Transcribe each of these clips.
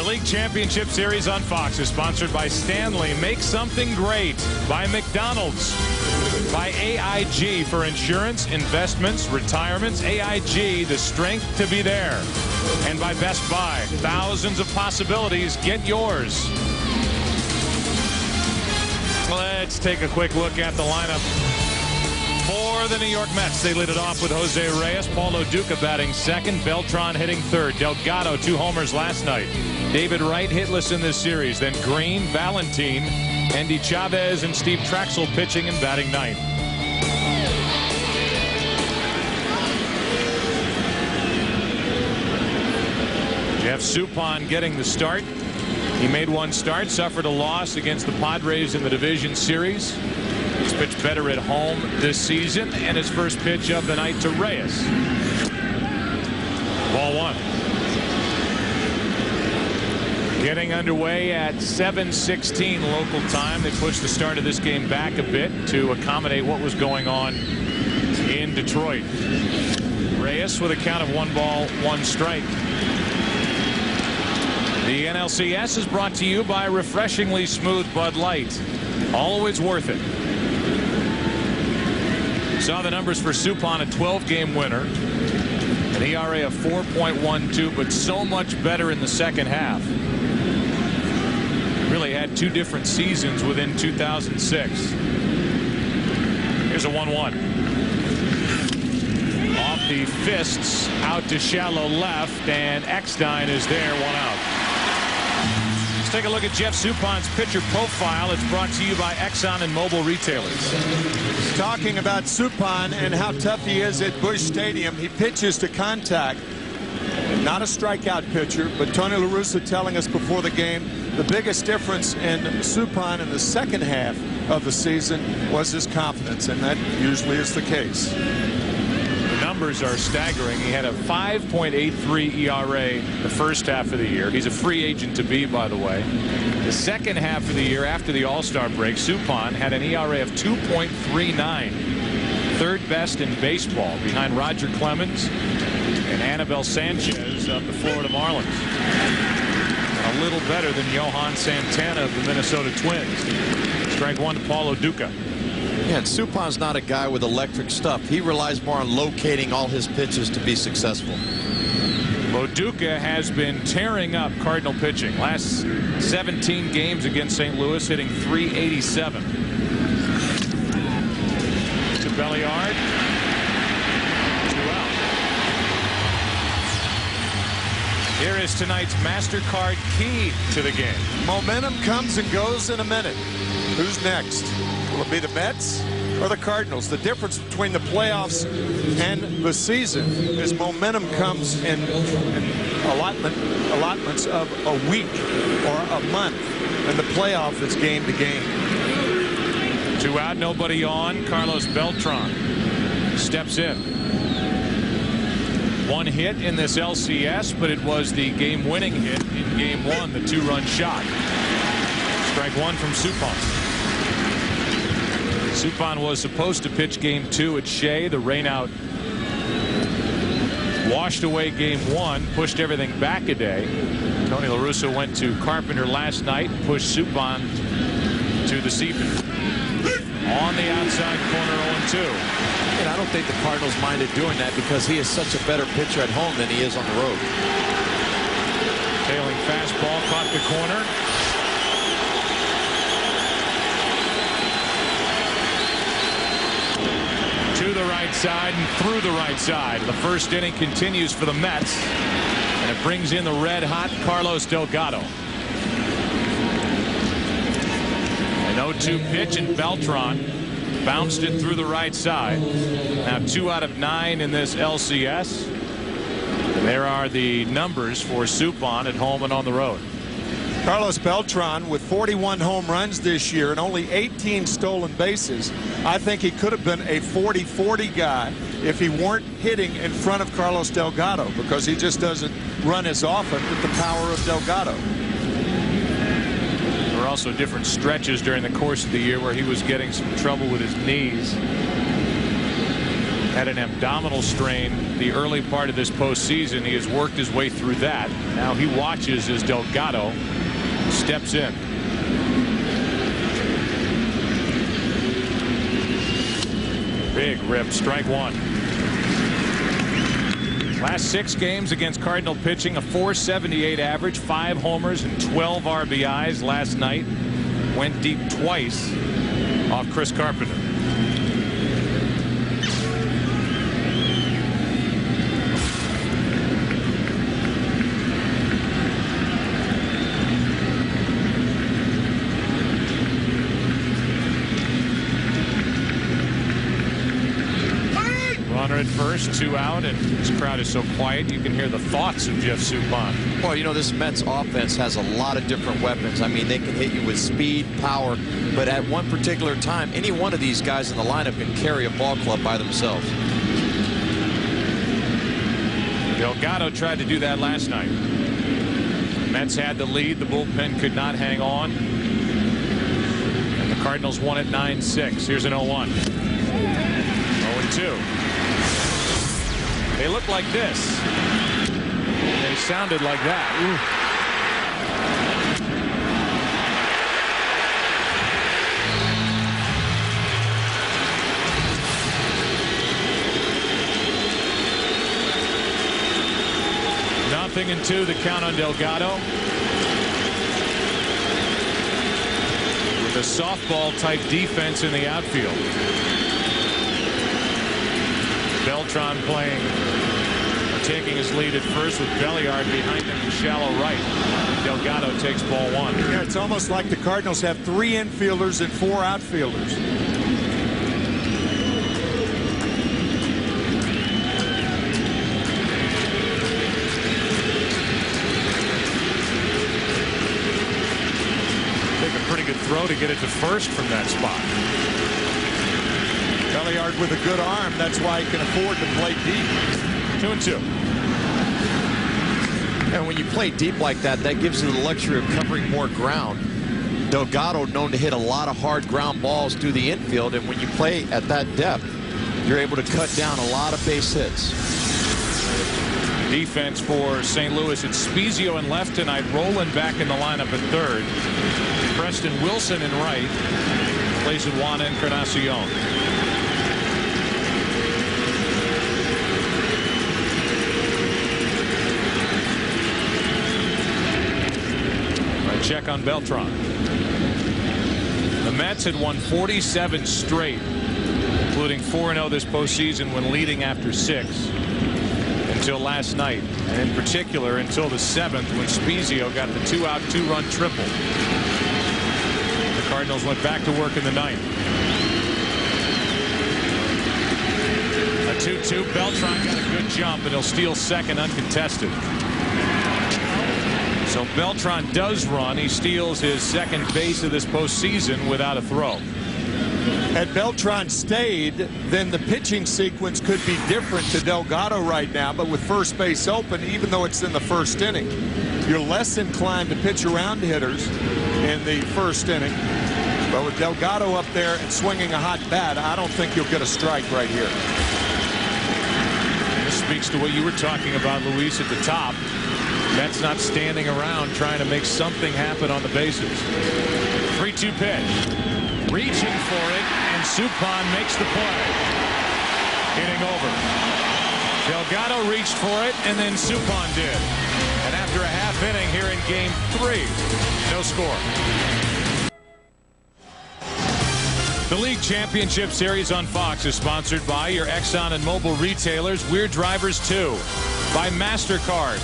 League Championship Series on Fox is sponsored by Stanley. Make something great. By McDonald's. By AIG for insurance, investments, retirements. AIG, the strength to be there. And by Best Buy. Thousands of possibilities. Get yours. Let's take a quick look at the lineup for the New York Mets. They lead it off with Jose Reyes. Paulo Duca batting second. Beltran hitting third. Delgado, 2 homers last night. David Wright hitless in this series. Then Green, Valentin, Andy Chavez, and Steve Trachsel pitching and batting ninth. Jeff Suppan getting the start. He made one start, suffered a loss against the Padres in the division series. He's pitched better at home this season, and his first pitch of the night to Reyes. Ball 1. Getting underway at 7:16 local time. They pushed the start of this game back a bit to accommodate what was going on in Detroit. Reyes with a count of 1 ball, 1 strike. The NLCS is brought to you by refreshingly smooth Bud Light. Always worth it. Saw the numbers for Suppan, a 12-game winner. An ERA of 4.12, but so much better in the second half. Really had 2 different seasons within 2006. Here's a 1-1. Off the fists, out to shallow left, and Eckstein is there, 1 out. Let's take a look at Jeff Suppan's pitcher profile. It's brought to you by Exxon and Mobil Retailers. Talking about Suppan and how tough he is at Busch Stadium, he pitches to contact. Not a strikeout pitcher, but Tony La Russa telling us before the game the biggest difference in Suppan in the second half of the season was his confidence, and that usually is the case. Numbers are staggering. He had a 5.83 ERA the first half of the year. He's a free agent to be, by the way. The second half of the year after the All-Star break, Suppan had an ERA of 2.39, third best in baseball, behind Roger Clemens and Anibal Sanchez of the Florida Marlins. A little better than Johan Santana of the Minnesota Twins. Strike 1 to Paulo Duca. Yeah, and Suppan's not a guy with electric stuff. He relies more on locating all his pitches to be successful. Duca has been tearing up Cardinal pitching. Last 17 games against St. Louis, hitting .387. To Belliard. 2 out. Here is tonight's MasterCard key to the game. Momentum comes and goes in a minute. Who's next? Will it be the Mets or the Cardinals? The difference between the playoffs and the season is momentum comes in allotments of a week or a month. And the playoff is game to game. 2 out, nobody on. Carlos Beltran steps in. 1 hit in this LCS, but it was the game-winning hit in Game 1, the 2-run shot. Strike 1 from Suppan. Suppan was supposed to pitch Game 2 at Shea. The rainout washed away Game 1, pushed everything back a day. Tony La Russa went to Carpenter last night, pushed Suppan to the seepage. On the outside corner, 0-2. And I don't think the Cardinals minded doing that because he is such a better pitcher at home than he is on the road. Tailing fastball, caught the corner. To the right side and through the right side. The first inning continues for the Mets, and it brings in the red-hot Carlos Delgado. An 0-2 pitch, and Beltran bounced it through the right side. Now 2 out of 9 in this LCS. And there are the numbers for Suppan at home and on the road. Carlos Beltran with 41 home runs this year and only 18 stolen bases. I think he could have been a 40-40 guy if he weren't hitting in front of Carlos Delgado, because he just doesn't run as often with the power of Delgado. There were also different stretches during the course of the year where he was getting some trouble with his knees. had an abdominal strain the early part of this postseason. He has worked his way through that. Now he watches as Delgado steps in. Big rip, strike one. Last 6 games against Cardinal pitching, a .478 average, 5 homers and 12 RBIs. Last night went deep twice off Chris Carpenter. At first, 2 out, and this crowd is so quiet you can hear the thoughts of Jeff Suppan. Well, you know, this Mets offense has a lot of different weapons. I mean, they can hit you with speed, power, but at one particular time, any one of these guys in the lineup can carry a ball club by themselves. Delgado tried to do that last night. Mets had the lead. The bullpen could not hang on, and the Cardinals won at 9-6. Here's an 0-1. 0-2. They look like this. They sounded like that. Ooh. Nothing in 2, the count on Delgado. With a softball type defense in the outfield. Beltran playing, taking his lead at first with Belliard behind him in shallow right. Delgado takes ball 1. Yeah, it's almost like the Cardinals have 3 infielders and 4 outfielders. Take a pretty good throw to get it to first from that spot. Belliard with a good arm. That's why he can afford to play deep. 2-2. And when you play deep like that, that gives you the luxury of covering more ground. Delgado known to hit a lot of hard ground balls through the infield, and when you play at that depth, you're able to cut down a lot of base hits. Defense for St. Louis. It's Spiezio in left tonight. Roland back in the lineup at third. Preston Wilson in right. Plays with Juan Encarnacion. Check on Beltran. The Mets had won 47 straight, including 4-0 this postseason when leading after 6 until last night, and in particular until the 7th when Spiezio got the 2-out 2-run triple. The Cardinals went back to work in the 9th. A 2-2. Beltran got a good jump, and he'll steal second uncontested. So Beltran does run. He steals his second base of this postseason without a throw. Had Beltran stayed, then the pitching sequence could be different to Delgado right now. But with first base open, even though it's in the first inning, you're less inclined to pitch around hitters in the first inning. But with Delgado up there and swinging a hot bat, I don't think you'll get a strike right here. This speaks to what you were talking about, Luis, at the top. Mets not standing around trying to make something happen on the bases. 3-2 pitch. Reaching for it, and Suppan makes the play. Hitting over. Delgado reached for it, and then Suppan did. And after a half inning here in game 3, no score. The League Championship Series on Fox is sponsored by your Exxon and Mobil retailers. We're drivers too. By MasterCard.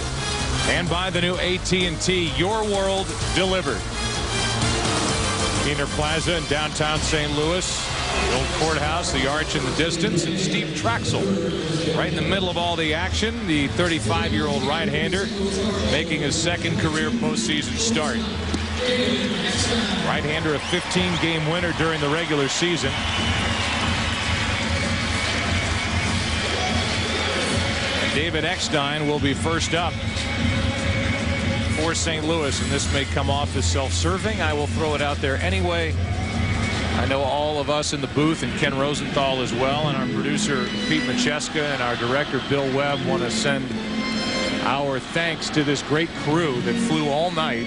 And by the new AT&T, your world delivered. Keener Plaza in downtown St. Louis. The old courthouse, the arch in the distance, and Steve Trachsel right in the middle of all the action. The 35-year-old right-hander making his second career postseason start. Right-hander, a 15-game winner during the regular season. And David Eckstein will be first up for St. Louis, and this may come off as self-serving. I will throw it out there anyway. I know all of us in the booth and Ken Rosenthal as well, and our producer Pete Macheska and our director Bill Webb want to send our thanks to this great crew that flew all night,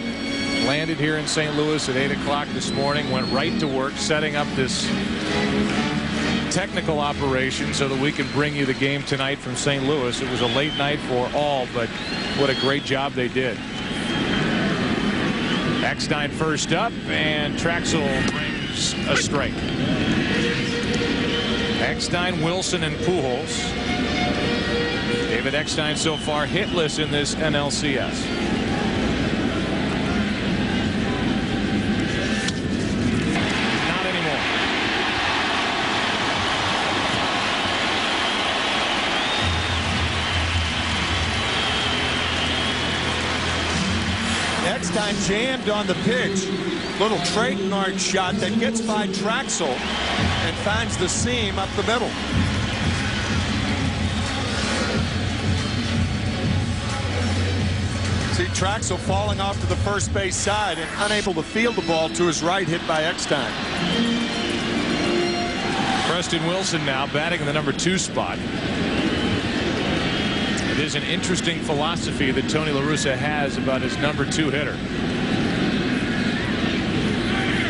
landed here in St. Louis at 8 o'clock this morning, went right to work setting up this technical operation so that we can bring you the game tonight from St. Louis. It was a late night for all, but what a great job they did. Eckstein first up, and Trachsel brings a strike. Eckstein, Wilson, and Pujols. David Eckstein so far hitless in this NLCS. Not anymore. Eckstein jammed on the pitch. Little trademark shot that gets by Trachsel and finds the seam up the middle. See Trachsel falling off to the first base side and unable to field the ball to his right, hit by Eckstein. Preston Wilson now batting in the number 2 spot. It is an interesting philosophy that Tony La Russa has about his number 2 hitter.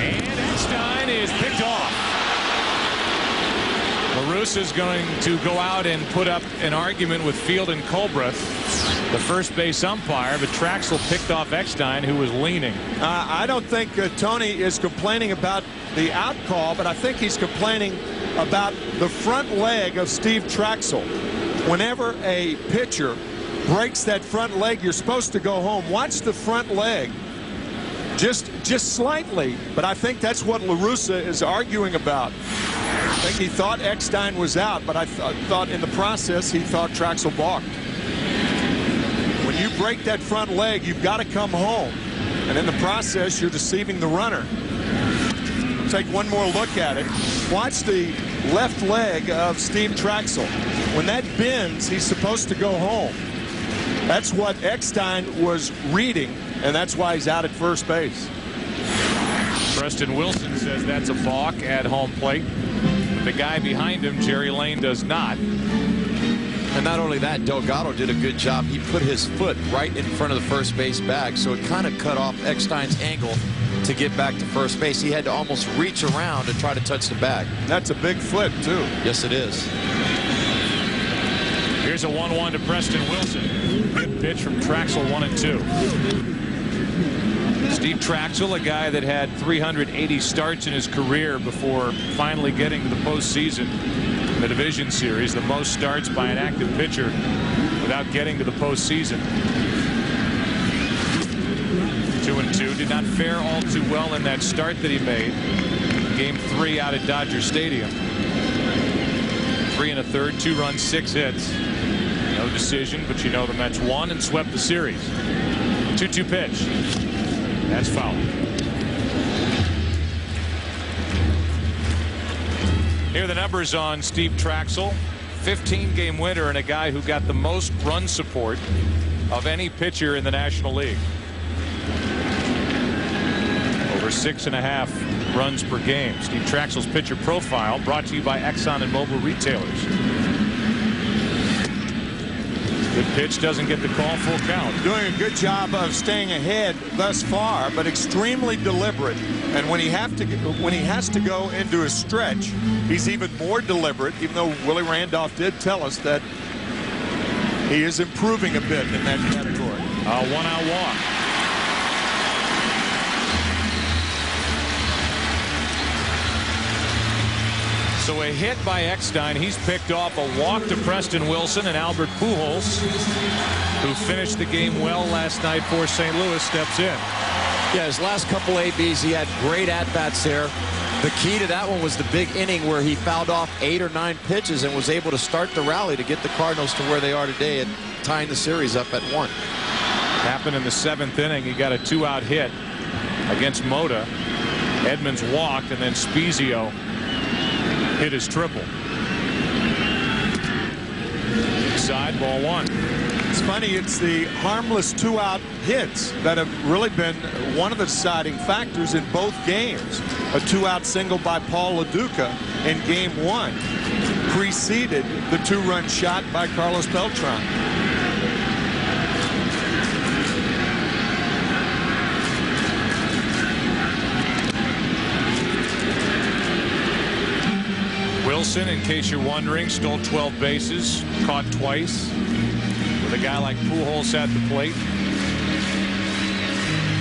And Eckstein is picked off. La Russa is going to go out and put up an argument with Field and Culbreth, the first base umpire, but Trachsel picked off Eckstein, who was leaning. I don't think Tony is complaining about the out call, but I think he's complaining about the front leg of Steve Trachsel. Whenever a pitcher breaks that front leg, you're supposed to go home. Watch the front leg just slightly, but I think that's what La Russa is arguing about. I think he thought Eckstein was out, but I thought in the process he thought Trachsel balked. When you break that front leg, you've got to come home, and in the process you're deceiving the runner. Take one more look at it. Watch the left leg of Steve Trachsel. When that bends, he's supposed to go home. That's what Eckstein was reading, and that's why he's out at first base. Preston Wilson says that's a balk at home plate. The guy behind him, Jerry Lane, does not. And not only that, Delgado did a good job. He put his foot right in front of the first base bag, so it kind of cut off Eckstein's angle to get back to first base. He had to almost reach around to try to touch the bag. That's a big flip, too. Yes, it is. Here's a 1-1 to Preston Wilson. Good pitch from Trachsel, 1-2. Steve Trachsel, a guy that had 380 starts in his career before finally getting to the postseason in the division series, the most starts by an active pitcher without getting to the postseason. 2-2. Did not fare all too well in that start that he made. Game 3 out at Dodger Stadium. 3 1/3, 2 runs, 6 hits. No decision, but you know the Mets won and swept the series. 2-2 pitch. That's foul. Here are the numbers on Steve Trachsel. 15-game winner and a guy who got the most run support of any pitcher in the National League. Over 6.5 runs per game. Steve Trachsel's pitcher profile brought to you by Exxon and Mobil retailers. Good pitch, doesn't get the call, full count. Doing a good job of staying ahead thus far, but extremely deliberate. And when he has to go into a stretch, he's even more deliberate, even though Willie Randolph did tell us that he is improving a bit in that category. A 1-out walk. So a hit by Eckstein. He's picked off a walk to Preston Wilson, and Albert Pujols, who finished the game well last night for St. Louis, steps in. Yeah, his last couple ABs, he had great at-bats there. The key to that one was the big inning where he fouled off 8 or 9 pitches and was able to start the rally to get the Cardinals to where they are today and tying the series up at 1. Happened in the 7th inning. He got a 2-out hit against Mota. Edmonds walked, and then Spiezio hit his triple. Inside, ball 1. It's funny, it's the harmless 2-out hits that have really been one of the deciding factors in both games. A 2-out single by Paul LaDuca in game 1 preceded the 2-run shot by Carlos Beltran. Wilson, in case you're wondering, stole 12 bases, caught twice. With a guy like Pujols at the plate,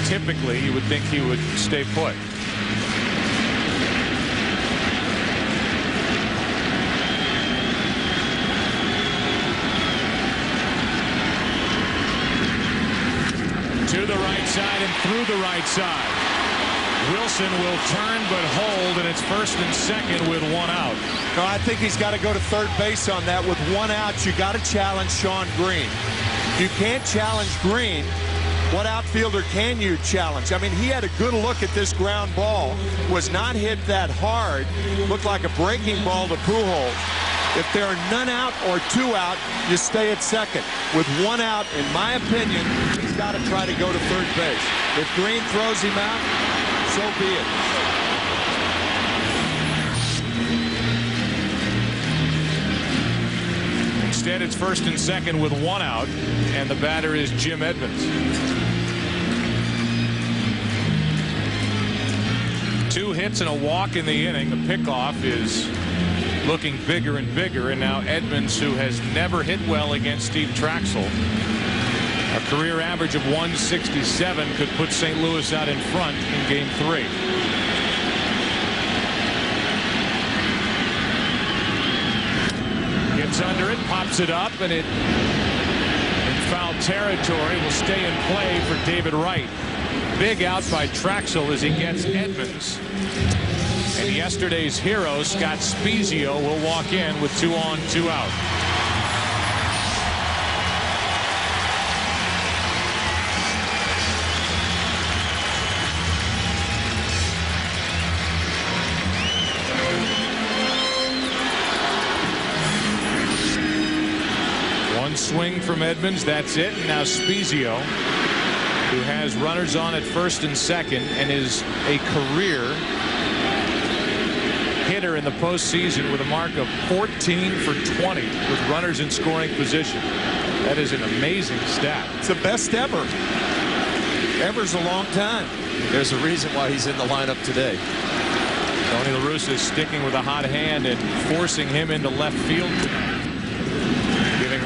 typically you would think he would stay put. To the right side and through the right side. Wilson will turn but hold, and it's first and second with 1 out. No, I think he's got to go to third base on that. With 1 out, you got to challenge Shawn Green. You can't challenge Green. What outfielder can you challenge? I mean, he had a good look at this ground ball. Was not hit that hard. Looked like a breaking ball to Pujols. If there are none out or 2 out, you stay at second. With 1 out, in my opinion, he's got to try to go to third base. If Green throws him out, so be it. Instead, it's first and second with 1 out, and the batter is Jim Edmonds. 2 hits and a walk in the inning. The pickoff is looking bigger and bigger, and now Edmonds, who has never hit well against Steve Trachsel, a career average of 167, could put St. Louis out in front in game 3. Gets under it, pops it up, and it in foul territory will stay in play for David Wright. Big out by Trachsel as he gets Edmonds. And yesterday's hero, Scott Spiezio, will walk in with 2 on, 2 out. Swing from Edmonds, that's it. And now Spiezio, who has runners on at first and second and is a career hitter in the postseason with a mark of 14 for 20 with runners in scoring position. That is an amazing stat. It's the best ever. Ever's a long time. There's a reason why he's in the lineup today. Tony La Russa is sticking with a hot hand and forcing him into left field tonight.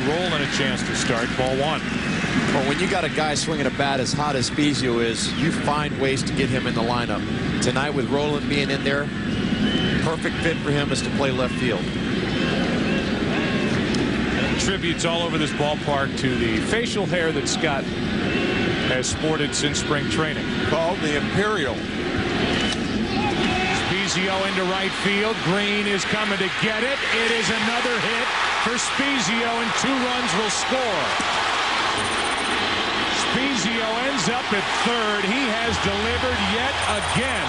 Roland a chance to start. Ball 1. Well, when you got a guy swinging a bat as hot as Spiezio is, you find ways to get him in the lineup. Tonight, with Roland being in there, perfect fit for him is to play left field. Tributes all over this ballpark to the facial hair that Scott has sported since spring training. Called the Imperial. Spiezio into right field. Green is coming to get it. It is another hit for Spiezio, and 2 runs will score. Spiezio ends up at third. He has delivered yet again.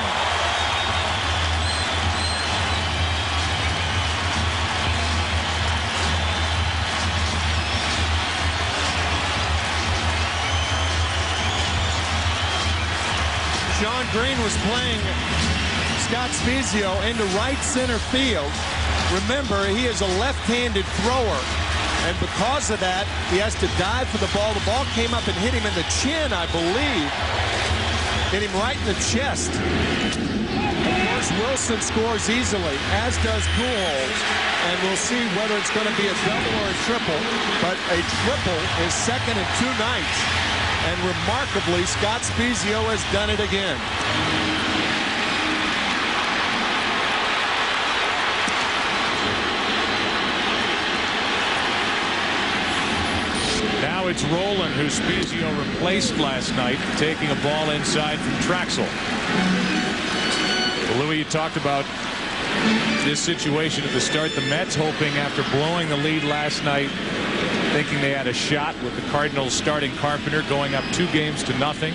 Shawn Green was playing Scott Spiezio into right center field. Remember, he is a left-handed thrower, and because of that, he has to dive for the ball. The ball came up and hit him in the chin, I believe. Hit him right in the chest. Of course, Wilson scores easily, as does Pujols, and we'll see whether it's going to be a double or a triple. But a triple is second in 2 nights, and remarkably, Scott Spiezio has done it again. Now it's Roland, who Spiezio replaced last night, taking a ball inside from Trachsel. Well, Louis, you talked about this situation at the start. The Mets hoping, after blowing the lead last night, thinking they had a shot with the Cardinals starting Carpenter, going up 2-0,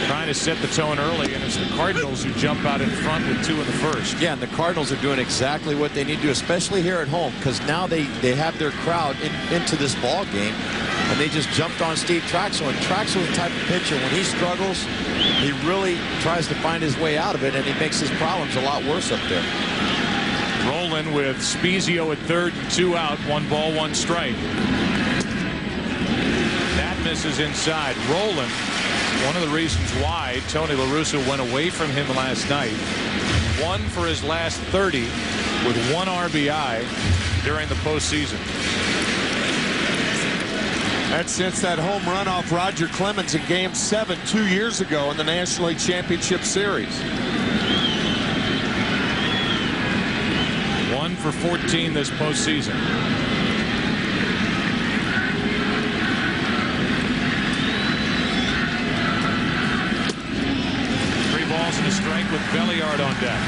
trying to set the tone early, and it's the Cardinals who jump out in front with 2 in the first. Yeah, and the Cardinals are doing exactly what they need to do, especially here at home, because now they have their crowd into this ball game. and they just jumped on Steve Trachsel. And Trachsel's the type of pitcher, when he struggles, he really tries to find his way out of it, and he makes his problems a lot worse up there. Rolling with Spiezio at third and 2 out. 1 ball, 1 strike. That misses inside. Rolling, one of the reasons why Tony La Russa went away from him last night. 1 for his last 30 with 1 RBI during the postseason. That's since that home run off Roger Clemens in Game 7 2 years ago in the National League Championship Series. 1 for 14 this postseason. Balls and a strike with Belliard on deck.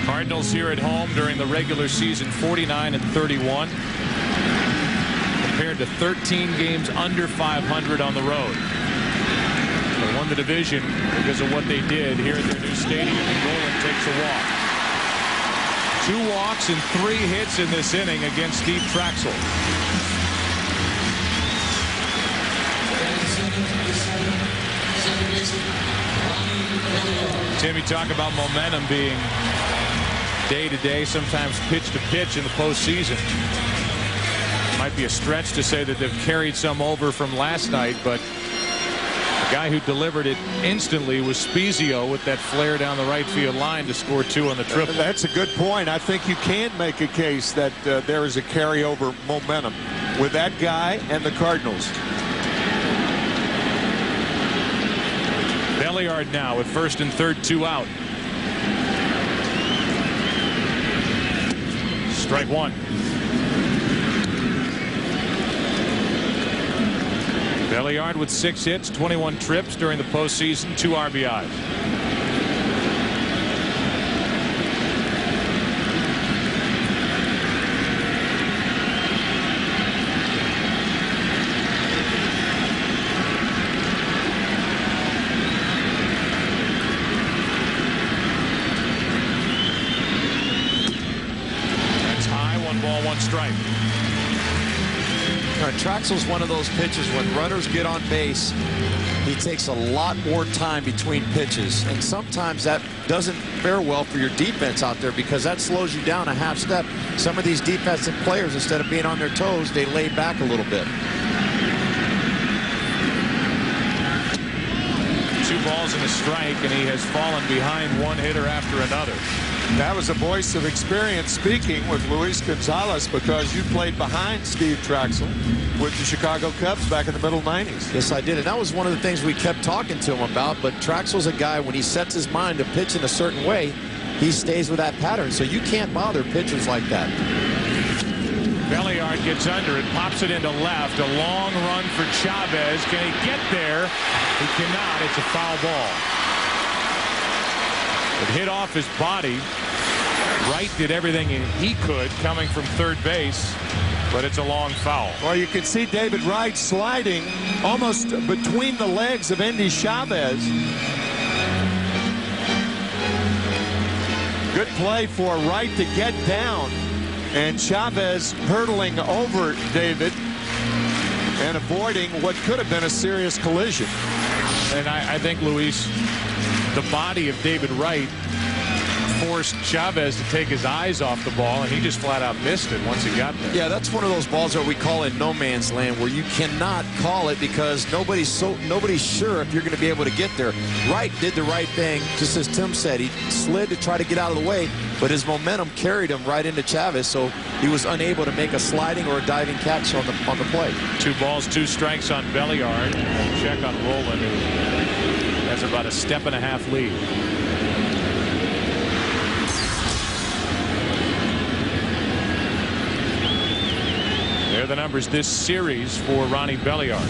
Cardinals here at home during the regular season 49 and 31 compared to 13 games under 500 on the road. They won the division because of what they did here at their new stadium, and Roland takes a walk. 2 walks and 3 hits in this inning against Steve Trachsel. Tim, you talk about momentum being day to day, sometimes pitch to pitch in the postseason. Might be a stretch to say that they've carried some over from last night, but the guy who delivered it instantly was Spiezio with that flare down the right field line to score 2 on the triple. That's a good point. I think you can make a case that there is a carryover momentum with that guy and the Cardinals. Belliard now with first and third, 2 out. Strike 1. Belliard with 6 hits, 21 trips during the postseason, 2 RBIs. That's high, 1 ball, 1 strike. Trachsel's one of those pitchers, when runners get on base, he takes a lot more time between pitches, and sometimes that doesn't fare well for your defense out there because that slows you down a half step. Some of these defensive players, instead of being on their toes, they lay back a little bit. 2 balls and a strike, and he has fallen behind one hitter after another. That was a voice of experience speaking with Luis Gonzalez, because you played behind Steve Trachsel with the Chicago Cubs back in the middle 90s. Yes, I did, and that was one of the things we kept talking to him about. But Trachsel's a guy, when he sets his mind to pitch in a certain way, he stays with that pattern. So you can't bother pitchers like that. Belliard gets under it, pops it into left. A long run for Chavez. Can he get there? He cannot. It's a foul ball. It hit off his body. Wright did everything he could coming from third base, but it's a long foul. Well, you can see David Wright sliding almost between the legs of Endy Chavez. Good play for Wright to get down, and Chavez hurtling over David and avoiding what could have been a serious collision. And I think, Luis, the body of David Wright forced Chavez to take his eyes off the ball, and he just flat out missed it once he got there. Yeah, that's one of those balls that we call in no man's land, where you cannot call it because nobody's sure if you're going to be able to get there. Wright did the right thing, just as Tim said. He slid to try to get out of the way, but his momentum carried him right into Chavez, so he was unable to make a sliding or a diving catch on the play. 2 balls, 2 strikes on Belliard. Check on Roland, who has about a 1.5 lead. They're the numbers this series for Ronnie Belliard.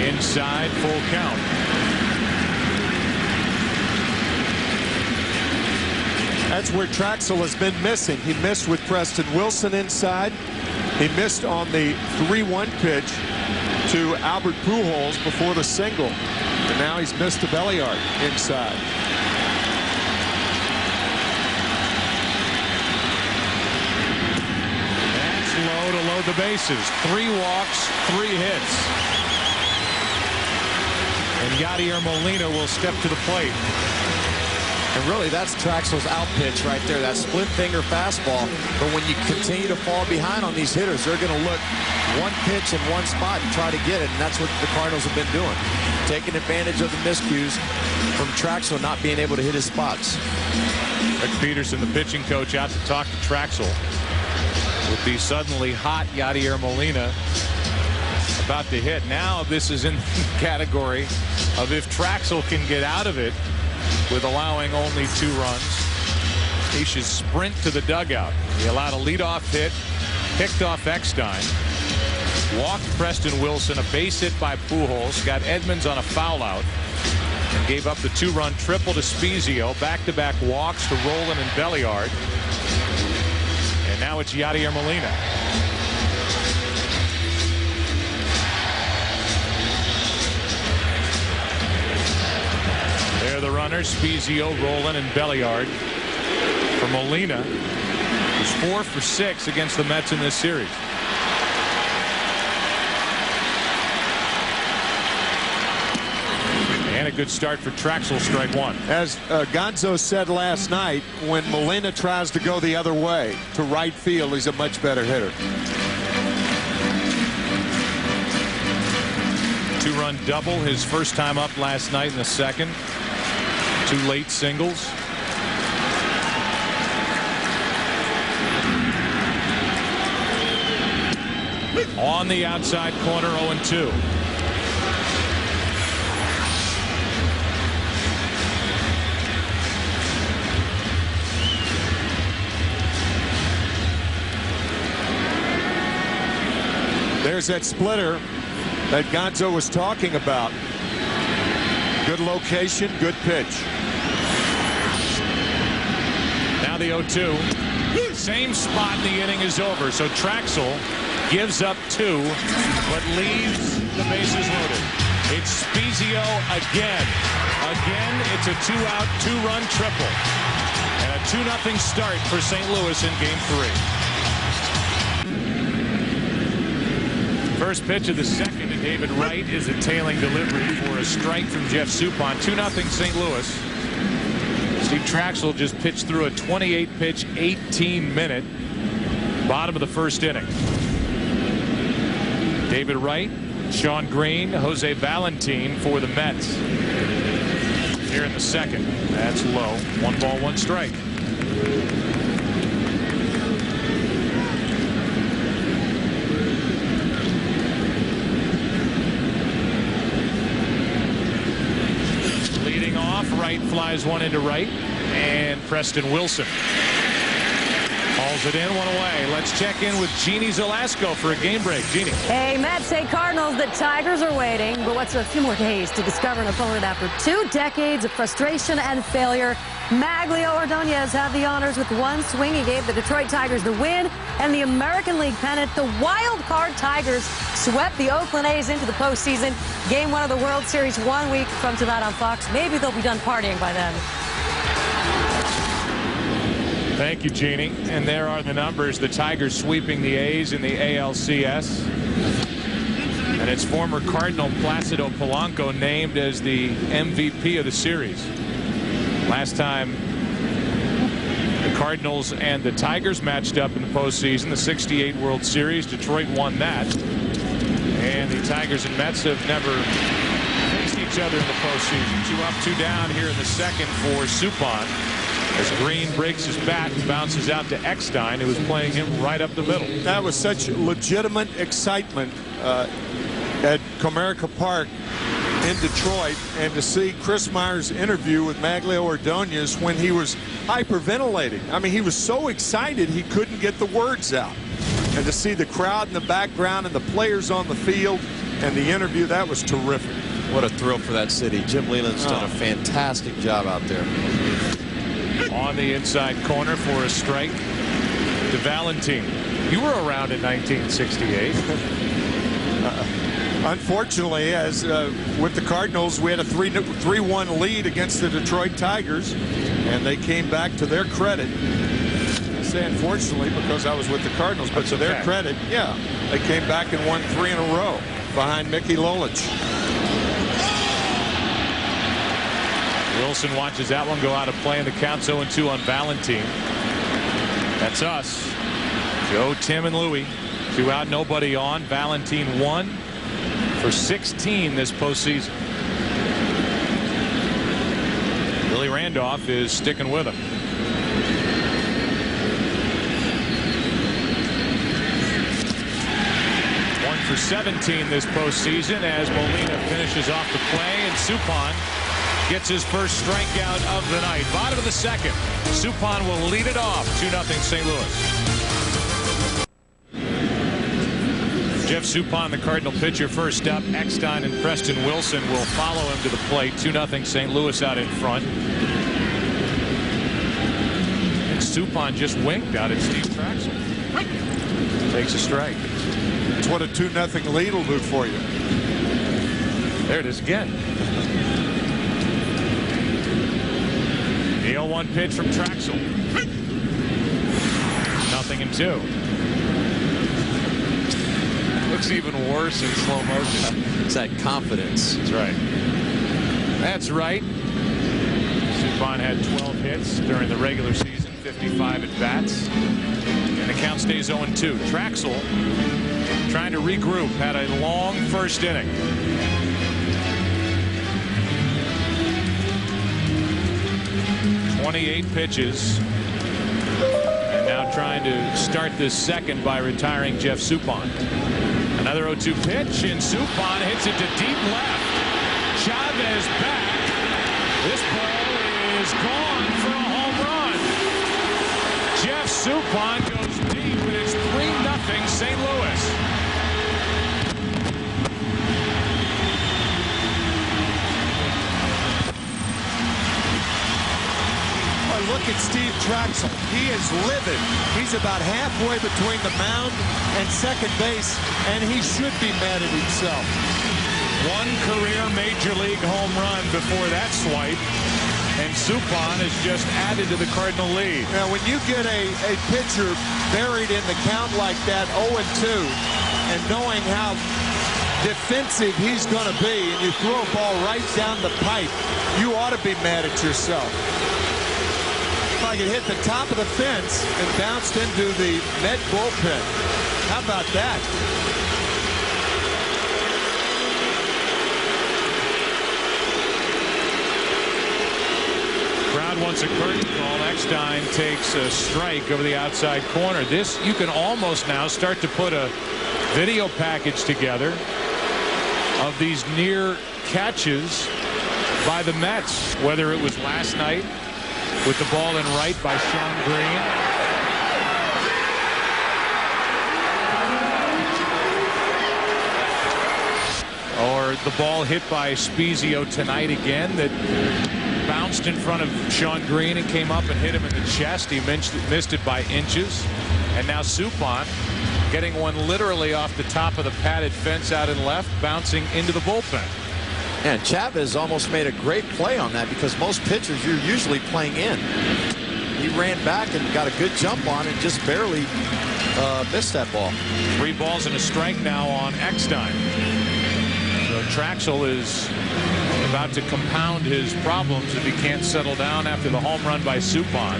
Inside, full count. That's where Trachsel has been missing. He missed with Preston Wilson inside. He missed on the 3-1 pitch to Albert Pujols before the single. And now he's missed the Belliard inside. That's low to load the bases. 3 walks, 3 hits. And Yadier Molina will step to the plate. And really, that's Trachsel's out pitch right there, that split finger fastball. But when you continue to fall behind on these hitters, they're going to look one pitch in one spot and try to get it. And that's what the Cardinals have been doing, taking advantage of the miscues from Trachsel not being able to hit his spots. Rick Peterson, the pitching coach, out to talk to Trachsel with the suddenly hot Yadier Molina about to hit. Now this is in the category of if Trachsel can get out of it with allowing only 2 runs, he should sprint to the dugout. He allowed a leadoff hit, picked off Eckstein, walked Preston Wilson, a base hit by Pujols, got Edmonds on a foul out, and gave up the 2-run triple to Spiezio, back-to-back walks to Roland and Belliard. And now it's Yadier Molina. They're the runners, Spiezio, Roland, and Belliard. For Molina, who's 4 for 6 against the Mets in this series. And a good start for Trachsel, strike 1. As Gonzo said last night, when Molina tries to go the other way to right field, he's a much better hitter. 2-run double his first time up last night in the second. 2 late singles. On the outside corner, 0-2. There's that splitter that Gonzo was talking about. Good location, good pitch. Now the 0-2. Same spot in the inning is over. So Trachsel gives up 2, but leaves the bases loaded. It's Spiezio again. Again, it's a 2-out, 2-run triple. And a 2-0 start for St. Louis in Game 3. First pitch of the second to David Wright is a tailing delivery for a strike from Jeff Suppan. 2-0 St. Louis. Steve Trachsel just pitched through a 28-pitch, 18-minute bottom of the first inning. David Wright, Sean Green, Jose Valentin for the Mets. Here in the second. That's low. 1 ball, 1 strike. Leading off, Wright flies 1 into right, and Preston Wilson hauls it in, 1 away. Let's check in with Jeannie Zelasco for a game break. Jeannie. Hey, Mets say Cardinals. The Tigers are waiting, but what's a few more days to discover an opponent after 2 decades of frustration and failure. Maglio Ordonez had the honors with 1 swing. He gave the Detroit Tigers the win and the American League pennant. The wild card Tigers swept the Oakland A's into the postseason. Game 1 of the World Series 1 week from tonight on Fox. Maybe they'll be done partying by then. Thank you, Jeannie. And there are the numbers. The Tigers sweeping the A's in the ALCS. And it's former Cardinal Placido Polanco named as the MVP of the series. Last time the Cardinals and the Tigers matched up in the postseason, the '68 World Series, Detroit won that. And the Tigers and Mets have never faced each other in the postseason. 2 up, 2 down here in the second for Suppan. As Green breaks his bat and bounces out to Eckstein, who was playing him right up the middle. That was such legitimate excitement at Comerica Park in Detroit, and to see Chris Meyer's interview with Maglio Ordonez when he was hyperventilating. I mean, he was so excited he couldn't get the words out. And to see the crowd in the background and the players on the field and the interview, that was terrific. What a thrill for that city. Jim Leland's done a fantastic job out there. On the inside corner for a strike to Valentin. You were around in 1968. Unfortunately, as with the Cardinals, we had a 3-1 lead against the Detroit Tigers, and they came back to their credit. I say unfortunately because I was with the Cardinals, but to their credit, yeah, they came back and won 3 in a row behind Mickey Lolich. Wilson watches that one go out of play, and the count's 0-2 on Valentine. That's us. Joe, Tim, and Louie. 2 out, nobody on. Valentine 1 for 16 this postseason. Billy Randolph is sticking with him. 1 for 17 this postseason as Molina finishes off the play, and Suppan gets his first strikeout of the night. Bottom of the second. Suppan will lead it off. 2-0 St. Louis. Jeff Suppan, the Cardinal pitcher, first up. Eckstein and Preston Wilson will follow him to the plate. 2-0 St. Louis out in front. And Suppan just winked out at Steve Trachsel. Takes a strike. That's what a 2-0 lead will do for you. There it is again. The 0-1 pitch from Trachsel. 0-2. Looks even worse in slow motion. It's that confidence. That's right. That's right. Suppan had 12 hits during the regular season, 55 at bats, and the count stays 0-2. Trachsel trying to regroup. Had a long first inning. .28 pitches, and now trying to start this second by retiring Jeff Suppan. Another 0-2 pitch, and Suppan hits it to deep left. Chavez back. This ball is gone for a home run. Jeff Suppan goes deep, and it's 3-0 St. Louis. Look at Steve Trachsel. He is livid. He's about halfway between the mound and second base, and he should be mad at himself. 1 career major league home run before that swipe, and Suppan has just added to the Cardinal lead. Now, when you get a pitcher buried in the count like that, 0-2, and knowing how defensive he's going to be, and you throw a ball right down the pipe, you ought to be mad at yourself. Like it hit the top of the fence and bounced into the Met bullpen. How about that? Crowd wants a curtain call. Eckstein takes a strike over the outside corner. This, you can almost now start to put a video package together of these near catches by the Mets, whether it was last night with the ball in right by Sean Green, or the ball hit by Spiezio tonight again that bounced in front of Sean Green and came up and hit him in the chest. He missed it by inches. And now Suppan getting one literally off the top of the padded fence out in left, bouncing into the bullpen. And Chavez almost made a great play on that, because most pitchers you're usually playing in. He ran back and got a good jump on it, just barely missed that ball. 3 balls and a strike now on Eckstein. So Trachsel is about to compound his problems if he can't settle down after the home run by Suppan.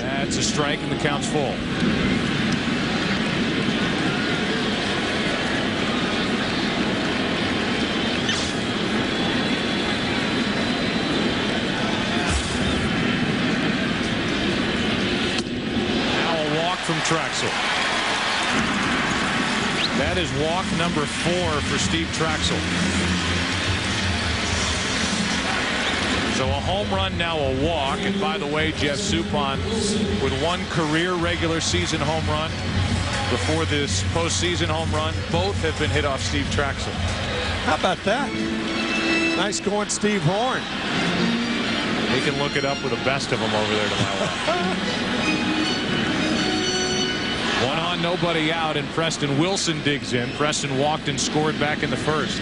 That's a strike, and the count's full. From Trachsel. That is walk number 4 for Steve Trachsel. So a home run, now a walk. And by the way, Jeff Suppan with 1 career regular season home run before this postseason home run. Both have been hit off Steve Trachsel. How about that? Nice going, Steve Horn. We can look it up with the best of them over there to my left. 1 on, nobody out, and Preston Wilson digs in. Preston walked and scored back in the first.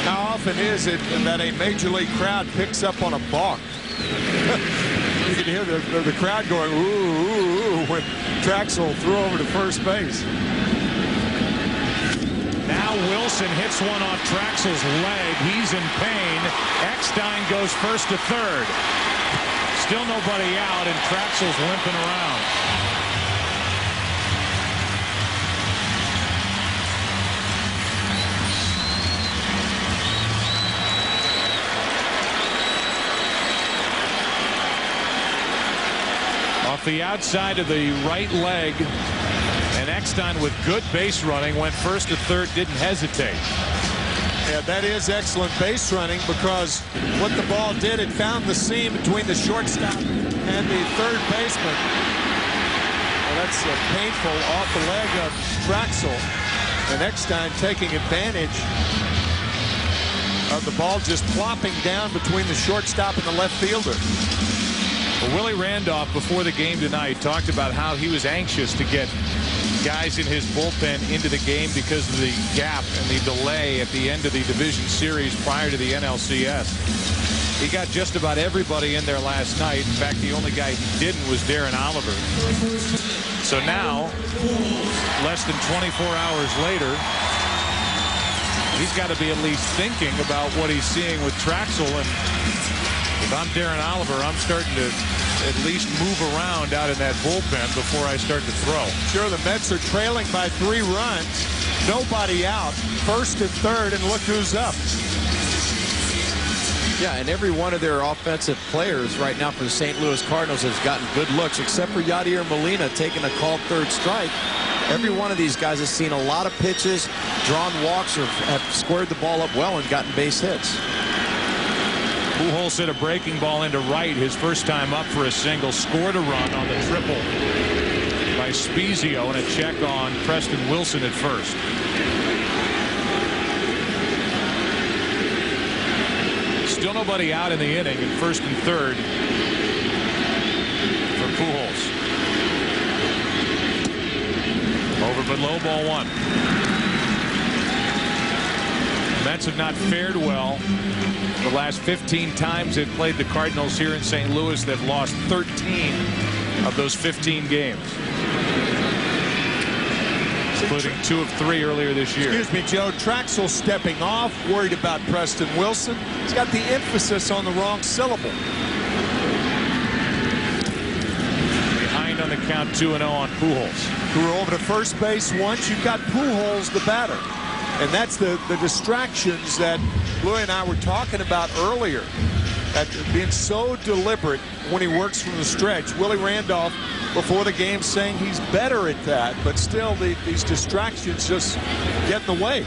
How often is it that a major league crowd picks up on a balk? You can hear the crowd going, ooh, ooh, ooh, when Trachsel threw over to first base. Now Wilson hits one off Traxel's leg. He's in pain. Eckstein goes first to third. Still nobody out, and Traxel's limping around. Off the outside of the right leg, and Eckstein with good base running went first to third, didn't hesitate. Yeah, that is excellent base running, because what the ball did, it found the seam between the shortstop and the third baseman. Well, that's painful off the leg of Trachsel, and Eckstein taking advantage of the ball just plopping down between the shortstop and the left fielder. Well, Willie Randolph before the game tonight talked about how he was anxious to get guys in his bullpen into the game because of the gap and the delay at the end of the division series prior to the NLCS. He got just about everybody in there last night. In fact, the only guy he didn't was Darren Oliver. So now, less than 24 hours later, he's got to be at least thinking about what he's seeing with Trachsel. And if I'm Darren Oliver, I'm starting to at least move around out in that bullpen before I start to throw. Sure, the Mets are trailing by 3 runs. Nobody out. First and third, and look who's up. Yeah, and every one of their offensive players right now for the St. Louis Cardinals has gotten good looks, except for Yadier Molina taking a called third strike. Every one of these guys has seen a lot of pitches, drawn walks, or have squared the ball up well and gotten base hits. Pujols hit a breaking ball into right his first time up for a single, scored a run on the triple by Spiezio, and a check on Preston Wilson at first. Still nobody out in the inning, in first and third for Pujols. Over but low, ball 1. The Mets have not fared well. The last 15 times they've played the Cardinals here in St. Louis, they've lost 13 of those 15 games, including 2 of 3 earlier this year. Excuse me, Joe. Trachsel stepping off, worried about Preston Wilson. He's got the emphasis on the wrong syllable. Behind on the count, 2-0 on Pujols. Who are over to first base once. You've got Pujols, the batter. And that's the distractions that Louie and I were talking about earlier. That being so deliberate when he works from the stretch. Willie Randolph before the game saying he's better at that, but still these distractions just get in the way.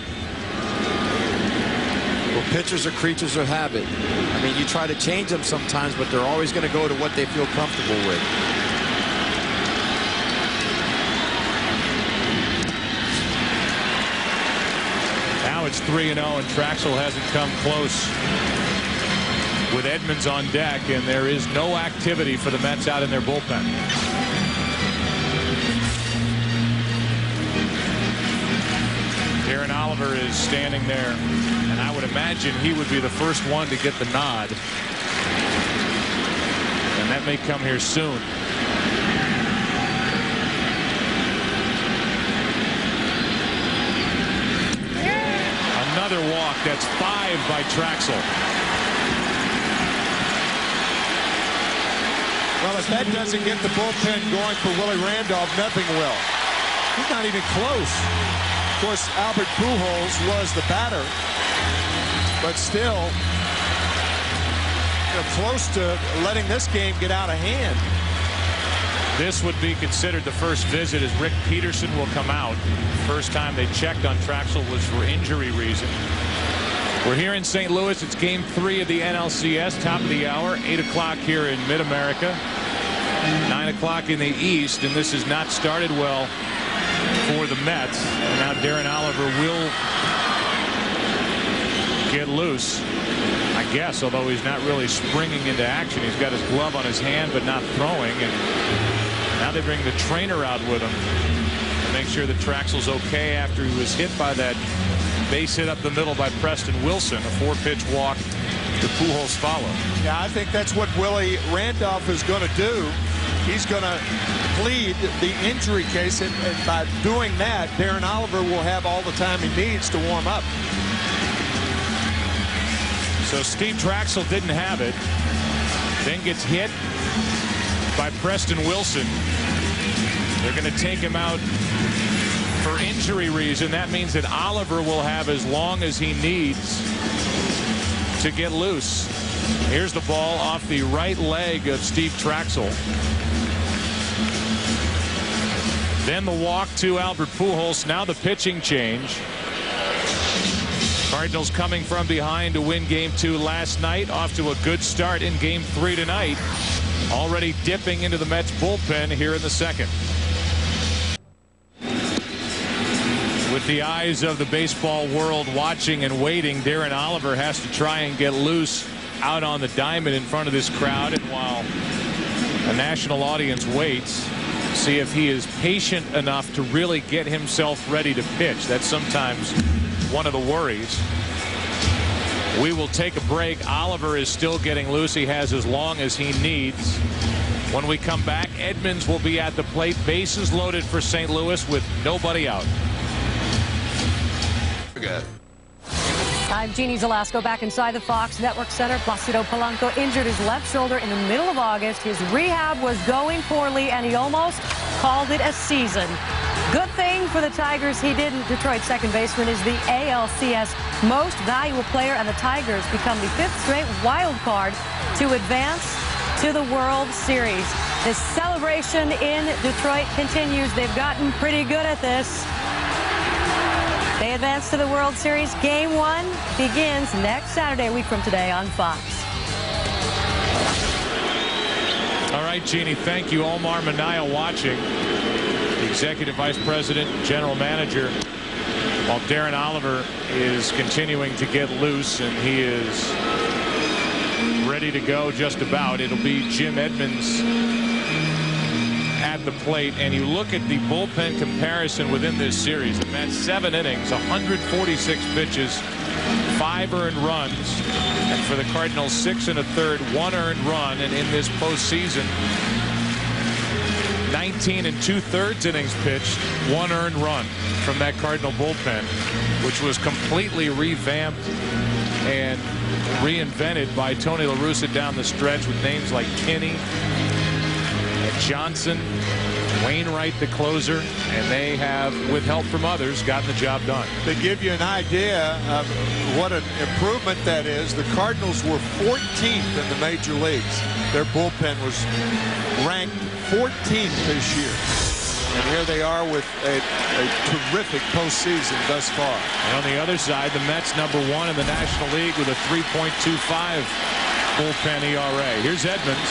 Well, pitchers are creatures of habit. I mean, you try to change them sometimes, but they're always going to go to what they feel comfortable with. Now it's 3-0, and Trachsel hasn't come close with Edmonds on deck, and there is no activity for the Mets out in their bullpen. Darren Oliver is standing there, and I would imagine he would be the first one to get the nod, and that may come here soon. Another walk. That's 5 by Trachsel. Well, if that doesn't get the bullpen going for Willie Randolph, nothing will. He's not even close. Of course, Albert Pujols was the batter, but still, close to letting this game get out of hand. This would be considered the first visit, as Rick Peterson will come out. First time they checked on Trachsel was for injury reason. We're here in St. Louis. It's game 3 of the NLCS, top of the hour, 8 o'clock here in mid-America, 9 o'clock in the East, and this has not started well for the Mets. And now Darren Oliver will get loose, I guess, although he's not really springing into action. He's got his glove on his hand but not throwing, and now they bring the trainer out with him to make sure that Trachsel's okay after he was hit by that base hit up the middle by Preston Wilson. A 4-pitch walk to Pujols follow. Yeah, I think that's what Willie Randolph is going to do. He's going to plead the injury case, and by doing that, Darren Oliver will have all the time he needs to warm up. So Steve Trachsel didn't have it, then gets hit by Preston Wilson. They're going to take him out for injury reason. That means that Oliver will have as long as he needs to get loose. Here's the ball off the right leg of Steve Trachsel. Then the walk to Albert Pujols. Now the pitching change. Cardinals coming from behind to win Game 2 last night. Off to a good start in Game 3 tonight. Already dipping into the Mets bullpen here in the second. With the eyes of the baseball world watching and waiting, Darren Oliver has to try and get loose out on the diamond in front of this crowd. And while a national audience waits, see if he is patient enough to really get himself ready to pitch. That's sometimes one of the worries. We will take a break. Oliver is still getting loose. He has as long as he needs. When we come back, Edmonds will be at the plate. Bases loaded for St. Louis with nobody out. I'm Jeannie Zelasco back inside the Fox Network Center. Placido Polanco injured his left shoulder in the middle of August. His rehab was going poorly, and he almost called it a season. Good thing for the Tigers he didn't. Detroit second baseman is the ALCS most valuable player, and the Tigers become the 5th straight wild card to advance to the World Series. The celebration in Detroit continues. They've gotten pretty good at this. They advance to the World Series. Game 1 begins next Saturday, a week from today on Fox. All right, Jeannie, thank you. Omar Minaya watching. The Executive Vice President, General Manager, while Darren Oliver is continuing to get loose, and he is ready to go just about. It'll be Jim Edmonds at the plate, and you look at the bullpen comparison within this series. The Mets 7 innings, 146 pitches, 5 earned runs, and for the Cardinals 6 1/3, 1 earned run. And in this postseason, 19 2/3 innings pitched, 1 earned run from that Cardinal bullpen, which was completely revamped and reinvented by Tony La Russa down the stretch with names like Kinney, Johnson, Wainwright, the closer, and they have, with help from others, gotten the job done. To give you an idea of what an improvement that is, the Cardinals were 14th in the major leagues. Their bullpen was ranked 14th this year. And here they are with a terrific postseason thus far. And on the other side, the Mets #1 in the National League with a 3.25 bullpen ERA. Here's Edmonds.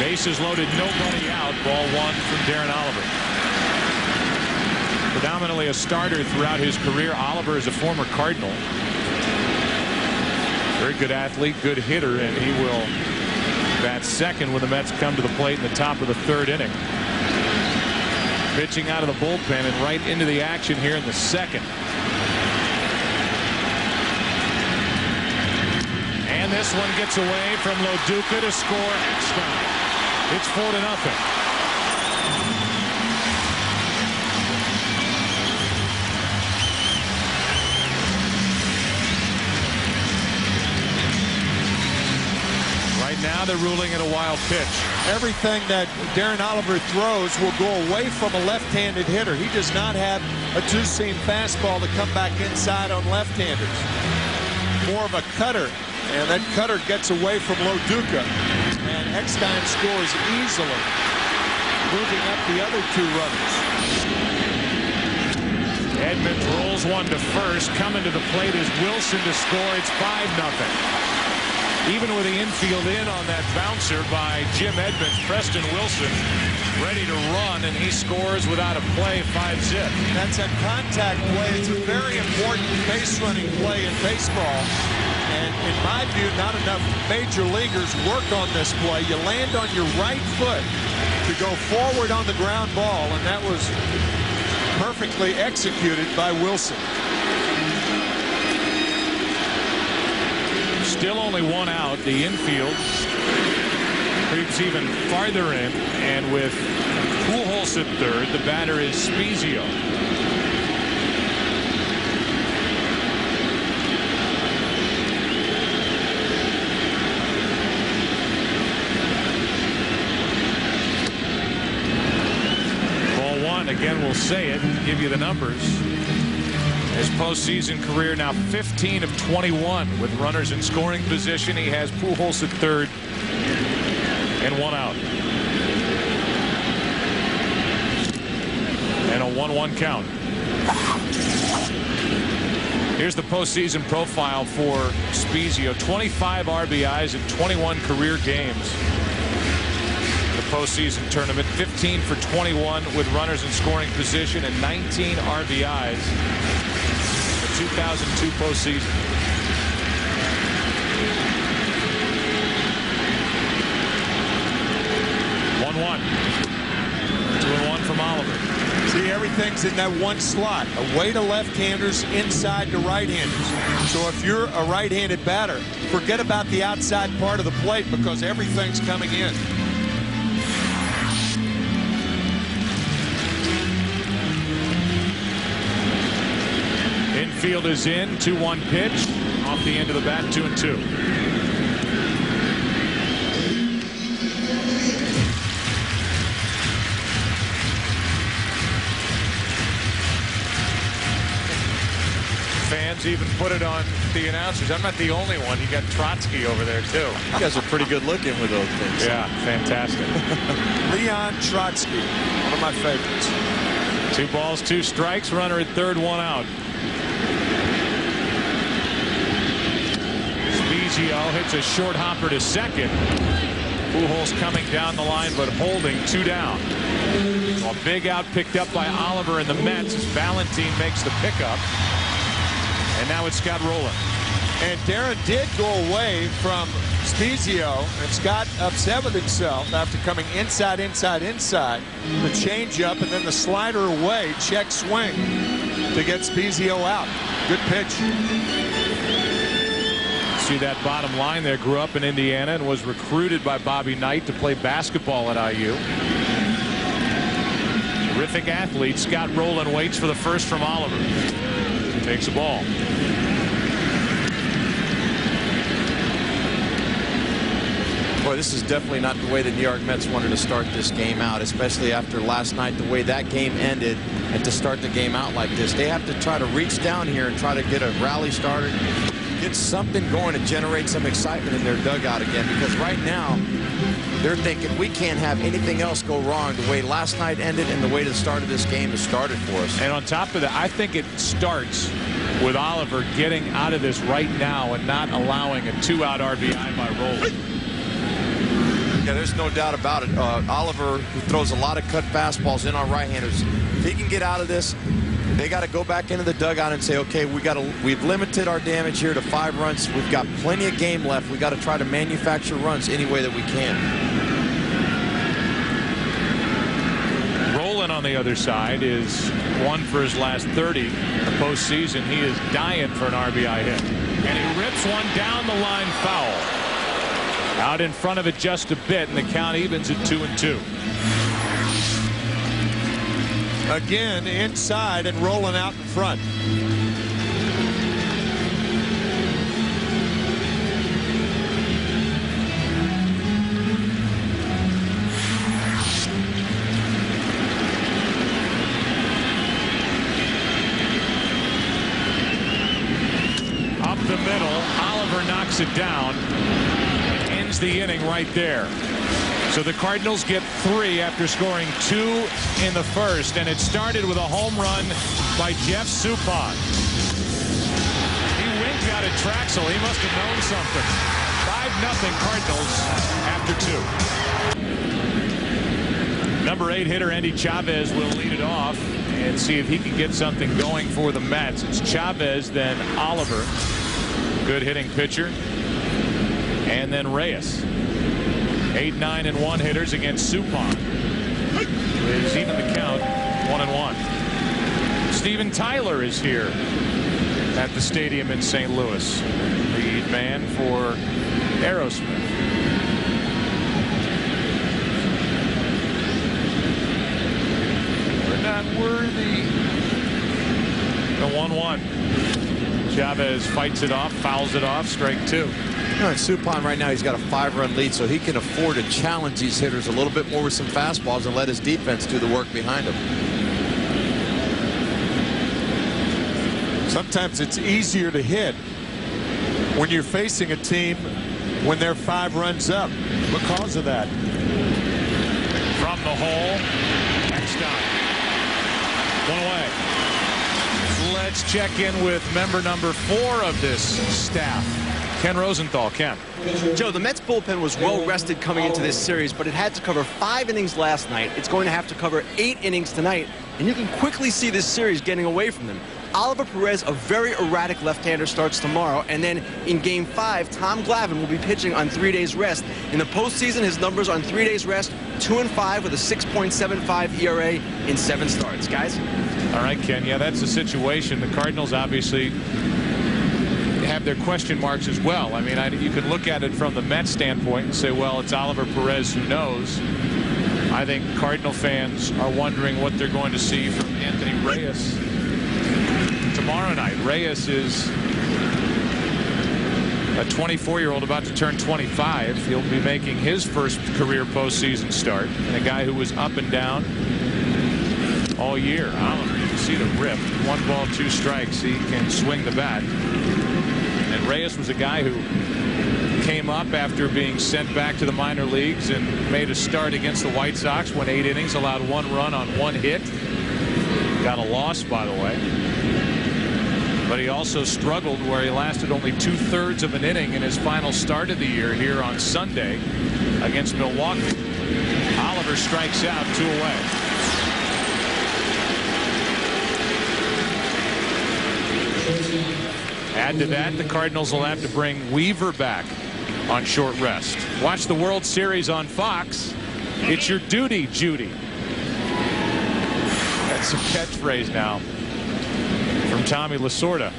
Bases loaded, nobody out. Ball 1 from Darren Oliver. Predominantly a starter throughout his career, Oliver is a former Cardinal. Very good athlete, good hitter, and he will bat second when the Mets come to the plate in the top of the 3rd inning. Pitching out of the bullpen and right into the action here in the 2nd. And this one gets away from Loduca to score Eckstein. It's 4-0. Right now they're ruling it a wild pitch. Everything that Darren Oliver throws will go away from a left-handed hitter. He does not have a two-seam fastball to come back inside on left-handers. More of a cutter, and that cutter gets away from Loduca. And Eckstein scores easily, moving up the other 2 runners. Edmonds rolls one to first. Coming to the plate is Wilson to score. It's 5-0. Even with the infield in on that bouncer by Jim Edmonds, Preston Wilson ready to run, and he scores without a play, 5-zip. That's a contact play. It's a very important base running play in baseball. And in my view, not enough major leaguers work on this play. You land on your right foot to go forward on the ground ball, and that was perfectly executed by Wilson. Still only one out. The infield creeps even farther in, and with Pujols at third, the batter is Spiezio. Ball one. Again, we'll say it and give you the numbers. His postseason career now 15 of 21 with runners in scoring position. He has Pujols at third and one out. And a 1-1 count. Here's the postseason profile for Spiezio. 25 RBIs in 21 career games. The postseason tournament, 15 for 21 with runners in scoring position and 19 RBIs. 2002 postseason. 1-1. 2-1 from Oliver. See, everything's in that one slot. Away to left-handers, inside to right-handers. So if you're a right-handed batter, forget about the outside part of the plate because everything's coming in. Infield is in. 2-1 pitch. Off the end of the bat, 2-2. Fans even put it on the announcers. I'm not the only one. You got Trachsel over there, too. You guys are pretty good looking with those things. Yeah, fantastic. Leon Trachsel, one of my favorites. 2 balls, 2 strikes. Runner at third, 1 out. Spiezio hits a short hopper to second. Pujols coming down the line, but holding 2 down. A big out picked up by Oliver and the Mets as Valentine makes the pickup. And now it's Scott Rowland. And Darren did go away from Spiezio, and Scott upset with himself after coming inside. The changeup and then the slider away. Check swing to get Spiezio out. Good pitch. See that bottom line there. Grew up in Indiana and was recruited by Bobby Knight to play basketball at IU. Terrific athlete. Scott Rowland waits for the first from Oliver. Takes the ball. Boy, this is definitely not the way the New York Mets wanted to start this game out, especially after last night, the way that game ended, and to start the game out like this. They have to try to reach down here and try to get a rally started, get something going to generate some excitement in their dugout again, because right now they're thinking we can't have anything else go wrong the way last night ended and the way the start of this game has started for us. And on top of that, I think it starts with Oliver getting out of this right now and not allowing a 2-out RBI by Rowland. Yeah, there's no doubt about it. Oliver, who throws a lot of cut fastballs in on right-handers, if he can get out of this, they got to go back into the dugout and say, okay, we've limited our damage here to 5 runs. We've got plenty of game left. We got to try to manufacture runs any way that we can. Rowland on the other side is 1 for his last 30 in the postseason. He is dying for an RBI hit. And he rips one down the line foul. Out in front of it just a bit, and the count evens at 2-2. Again, inside and rolling out in front. Up the middle, Oliver knocks it down. Ends the inning right there. So the Cardinals get 3 after scoring 2 in the first, and it started with a home run by Jeff Suppan. He winked out at Trachsel. He must have known something. 5-0 Cardinals after 2. Number 8 hitter Andy Chavez will lead it off and see if he can get something going for the Mets. It's Chavez, then Oliver, good hitting pitcher, and then Reyes. 8, 9, and 1 hitters against Suppan. Is even the count, 1-1. Steven Tyler is here at the stadium in St. Louis, lead man for Aerosmith. We're not worthy. The 1-1. Chavez fights it off, fouls it off, strike 2. You know, Suppan right now, he's got a 5-run lead, so he can afford to challenge these hitters a little bit more with some fastballs and let his defense do the work behind him. Sometimes it's easier to hit when you're facing a team when they're 5 runs up because of that. From the hole, next up, 1 away. Let's check in with member number 4 of this staff, Ken Rosenthal. Ken. Joe, the Mets bullpen was well rested coming into this series, but it had to cover 5 innings last night. It's going to have to cover 8 innings tonight, and you can quickly see this series getting away from them. Oliver Perez, a very erratic left-hander, starts tomorrow, and then in Game 5, Tom Glavine will be pitching on 3 days rest. In the postseason, his numbers on 3 days rest, 2-5 with a 6.75 ERA in 7 starts. Guys? All right, Ken. Yeah, that's the situation. The Cardinals obviously have their question marks as well. I mean, you can look at it from the Mets standpoint and say, well, it's Oliver Perez who knows. I think Cardinal fans are wondering what they're going to see from Anthony Reyes tomorrow night. Reyes is a 24-year-old about to turn 25. He'll be making his first career postseason start, and a guy who was up and down all year. Oliver, you can see the rip. 1 ball, 2 strikes. He can swing the bat. And Reyes was a guy who came up after being sent back to the minor leagues and made a start against the White Sox, went 8 innings, allowed 1 run on 1 hit. Got a loss, by the way. But he also struggled where he lasted only 2/3 of an inning in his final start of the year here on Sunday against Milwaukee. Oliver strikes out, 2 away. Add to that, the Cardinals will have to bring Weaver back on short rest. Watch the World Series on Fox. It's your duty, Judy. That's a catchphrase now from Tommy Lasorda.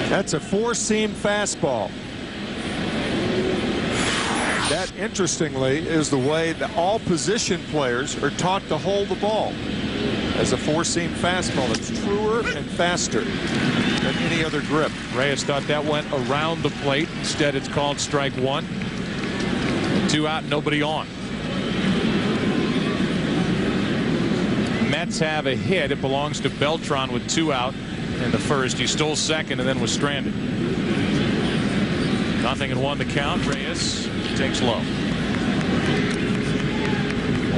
That's a 4-seam fastball. That, interestingly, is the way that all position players are taught to hold the ball. As a 4-seam fastball, it's truer and faster than any other grip. Reyes thought that went around the plate. Instead, it's called strike 1. 2 out, nobody on. Mets have a hit. It belongs to Beltran with 2 out in the first. He stole second and then was stranded. 0-1 the count. Reyes takes low.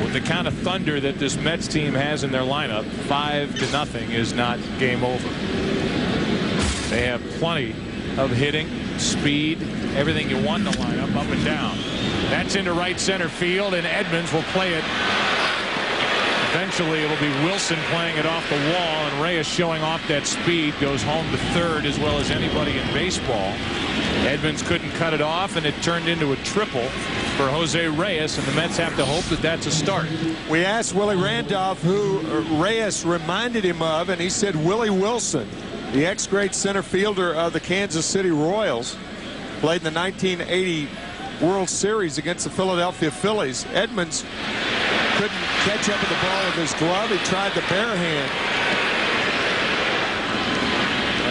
With the kind of thunder that this Mets team has in their lineup, 5-0 is not game over. They have plenty of hitting, speed, everything you want in the lineup, up and down. That's into right center field, and Edmonds will play it. Eventually, it'll be Wilson playing it off the wall, and Reyes showing off that speed goes home to third as well as anybody in baseball. Edmonds couldn't cut it off, and it turned into a triple for Jose Reyes, and the Mets have to hope that that's a start. We asked Willie Randolph who Reyes reminded him of, and he said Willie Wilson, the ex-great center fielder of the Kansas City Royals, played in the 1980 World Series against the Philadelphia Phillies. Edmonds couldn't catch up with the ball with his glove. He tried the bare hand.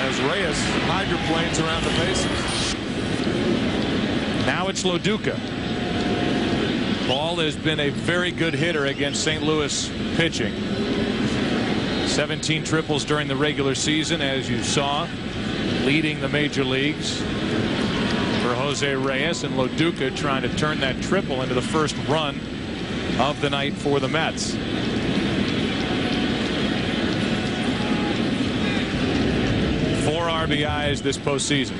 As Reyes hydroplanes around the bases. Now it's Loduca. Ball has been a very good hitter against St. Louis pitching. 17 triples during the regular season, as you saw, leading the major leagues for Jose Reyes, and Loduca trying to turn that triple into the first run of the night for the Mets. RBIs this postseason.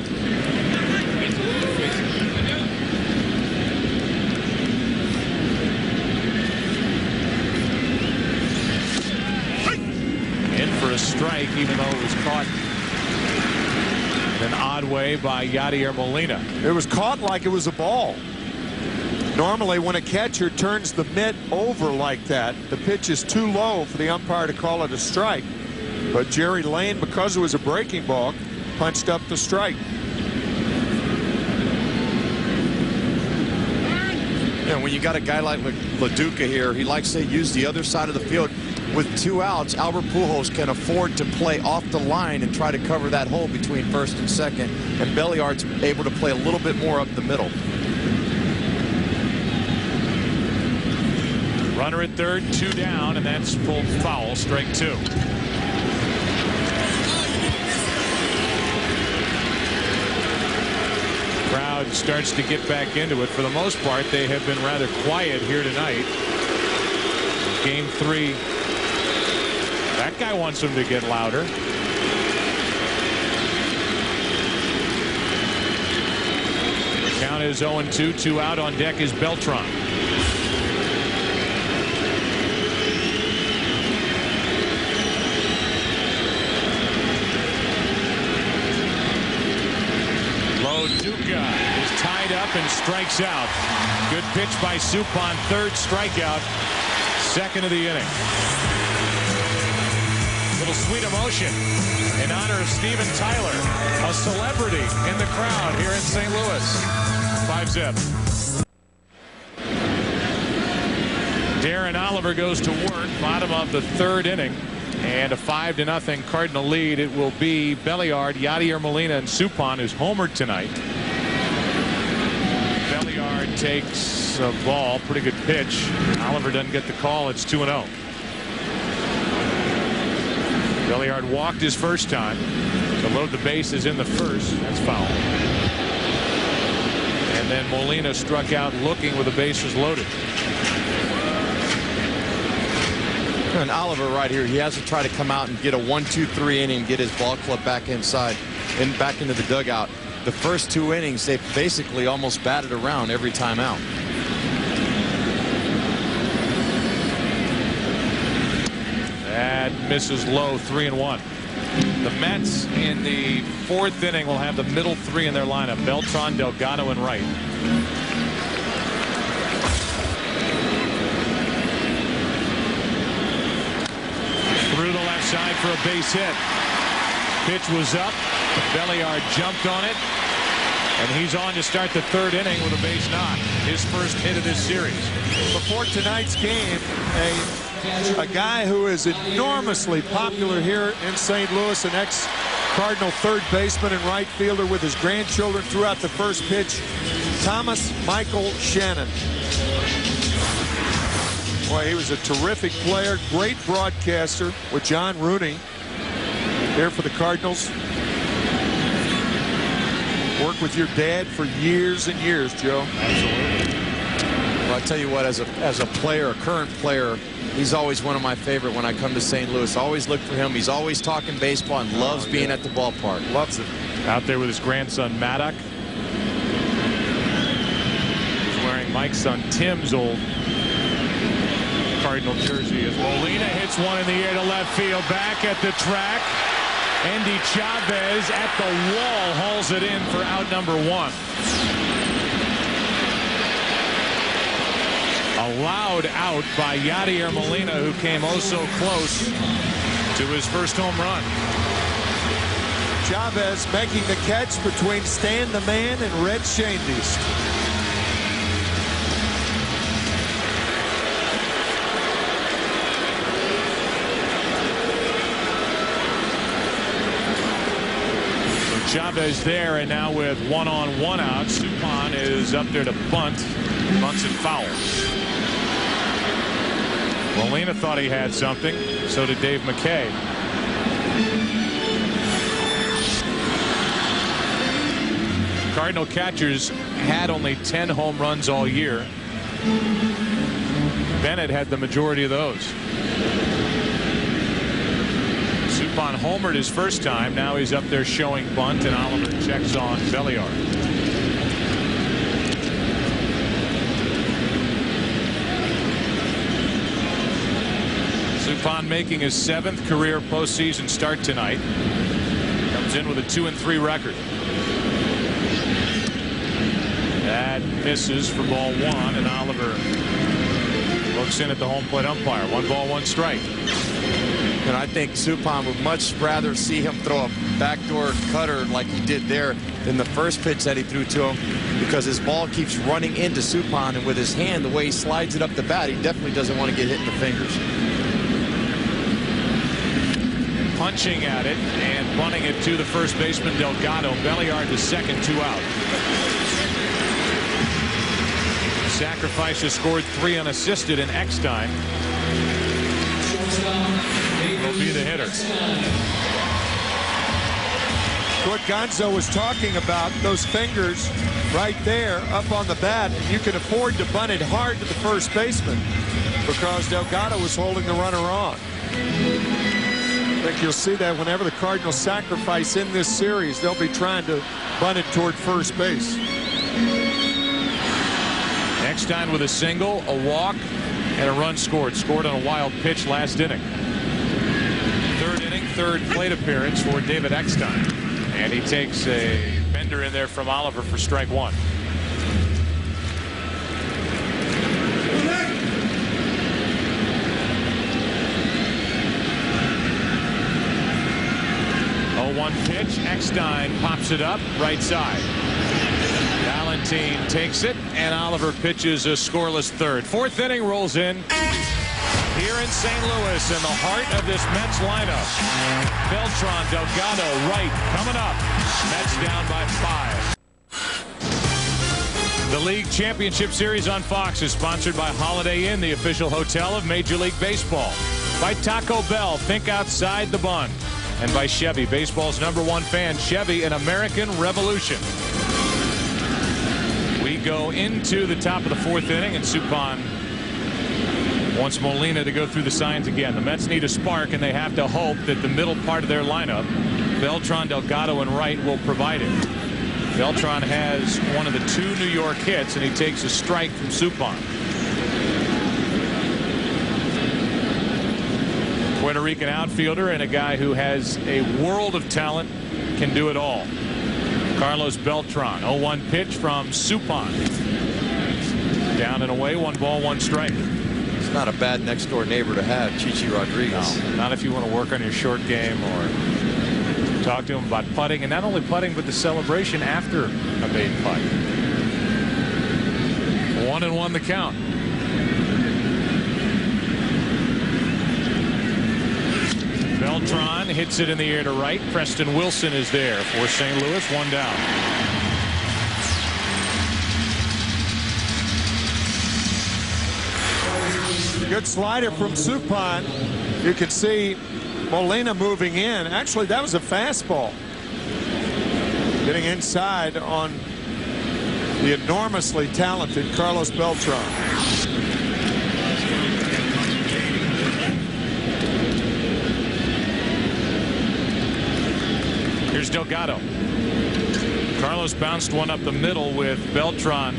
In for a strike, even though it was caught in an odd way by Yadier Molina. It was caught like it was a ball. Normally, when a catcher turns the mitt over like that, the pitch is too low for the umpire to call it a strike. But Jerry Lane, because it was a breaking ball, punched up the strike. And when you got a guy like LaDuca here, he likes to use the other side of the field. With 2 outs, Albert Pujols can afford to play off the line and try to cover that hole between first and second. And Belliard's able to play a little bit more up the middle. Runner at third, 2 down, and that's pulled foul, strike 2. Crowd starts to get back into it. For the most part, they have been rather quiet here tonight. Game 3. That guy wants them to get louder. The count is 0-2. 2 out. On deck is Beltran. Duca is tied up and strikes out. Good pitch by Suppan. 3rd strikeout. 2nd of the inning. Little sweet emotion in honor of Steven Tyler, a celebrity in the crowd here in St. Louis. 5-zip. Darren Oliver goes to work. Bottom of the 3rd inning. And a 5-0 Cardinal lead. It will be Belliard, Yadier Molina, and Suppan who's homered tonight. Belliard takes a ball. Pretty good pitch. Oliver doesn't get the call. It's 2-0. Belliard walked his first time. To load the bases in the first. That's foul. And then Molina struck out looking with the bases loaded. And Oliver right here, he has to try to come out and get a 1-2-3 inning, get his ball club back inside and back into the dugout. The first 2 innings, they basically almost batted around every time out. That misses low. 3-1. The Mets in the 4th inning will have the middle 3 in their lineup: Beltran, Delgado, and Wright. Through the left side for a base hit. Pitch was up. Belliard jumped on it. And he's on to start the 3rd inning with a base knock. His first hit of this series. Before tonight's game, a guy who is enormously popular here in St. Louis, an ex-Cardinal 3rd baseman and right fielder with his grandchildren, threw out the first pitch. Thomas Michael Shannon. Boy, he was a terrific player, great broadcaster with John Rooney here for the Cardinals. Worked with your dad for years and years, Joe. Absolutely. Well, I tell you what, as a player, a current player, he's always one of my favorite when I come to St. Louis. Always look for him. He's always talking baseball and loves being at the ballpark. Loves it. Out there with his grandson, Maddock. He's wearing Mike's son Tim's old Cardinal jersey as Molina hits one in the air to left field. Back at the track. Andy Chavez at the wall hauls it in for out number 1. Allowed out by Yadier Molina, who came oh so close to his first home run. Chavez making the catch between Stan the Man and Red Schoendienst. Chavez there, and now with 1-on-1 out, Suppan is up there to bunt. Bunts and fouls. Molina thought he had something. So did Dave McKay. Cardinal catchers had only 10 home runs all year. Bennett had the majority of those. Suppan homered his first time. Now he's up there showing bunt, and Oliver checks on Belliard. Suppan making his 7th career postseason start tonight. Comes in with a 2-3 record. That misses for ball 1, and Oliver looks in at the home plate umpire. 1 ball, 1 strike. And I think Suppan would much rather see him throw a backdoor cutter like he did there than the first pitch that he threw to him, because his ball keeps running into Suppan, and with his hand, the way he slides it up the bat, he definitely doesn't want to get hit in the fingers. Punching at it and bunting it to the first baseman Delgado. Belliard to second, 2 out. Sacrifice has scored 3 unassisted, and Eckstein will be the hitter. What Gonzo was talking about, those fingers right there up on the bat, and you can afford to bunt it hard to the first baseman because Delgado was holding the runner on. I think you'll see that whenever the Cardinals sacrifice in this series, they'll be trying to bunt it toward first base. Eckstein with a single, a walk, and a run scored. Scored on a wild pitch last inning. 3rd inning, 3rd plate appearance for David Eckstein. And he takes a bender in there from Oliver for strike 1. One pitch. Eckstein pops it up right side. Valentine takes it, and Oliver pitches a scoreless 3rd. 4th inning rolls in here in St. Louis, in the heart of this Mets lineup. Beltran, Delgado, right, coming up. Mets down by 5. The League Championship Series on Fox is sponsored by Holiday Inn, the official hotel of Major League Baseball. By Taco Bell, think outside the bun. And by Chevy, baseball's #1 fan. Chevy, an American revolution. We go into the top of the 4th inning, and Suppan wants Molina to go through the signs again. The Mets need a spark, and they have to hope that the middle part of their lineup, Beltran, Delgado, and Wright, will provide it. Beltran has one of the 2 New York hits, and he takes a strike from Suppan. Puerto Rican outfielder and a guy who has a world of talent, can do it all. Carlos Beltran. 0-1 pitch from Suppan. Down and away, 1 ball, 1 strike. It's not a bad next door neighbor to have, Chichi Rodriguez. No, not if you want to work on your short game or talk to him about putting, and not only putting but the celebration after a made putt. 1-1 the count. Beltran hits it in the air to right. Preston Wilson is there for St. Louis. 1 down. Good slider from Suppan. You can see Molina moving in. Actually, that was a fastball. Getting inside on the enormously talented Carlos Beltran. Here's Delgado. Carlos bounced one up the middle with Beltran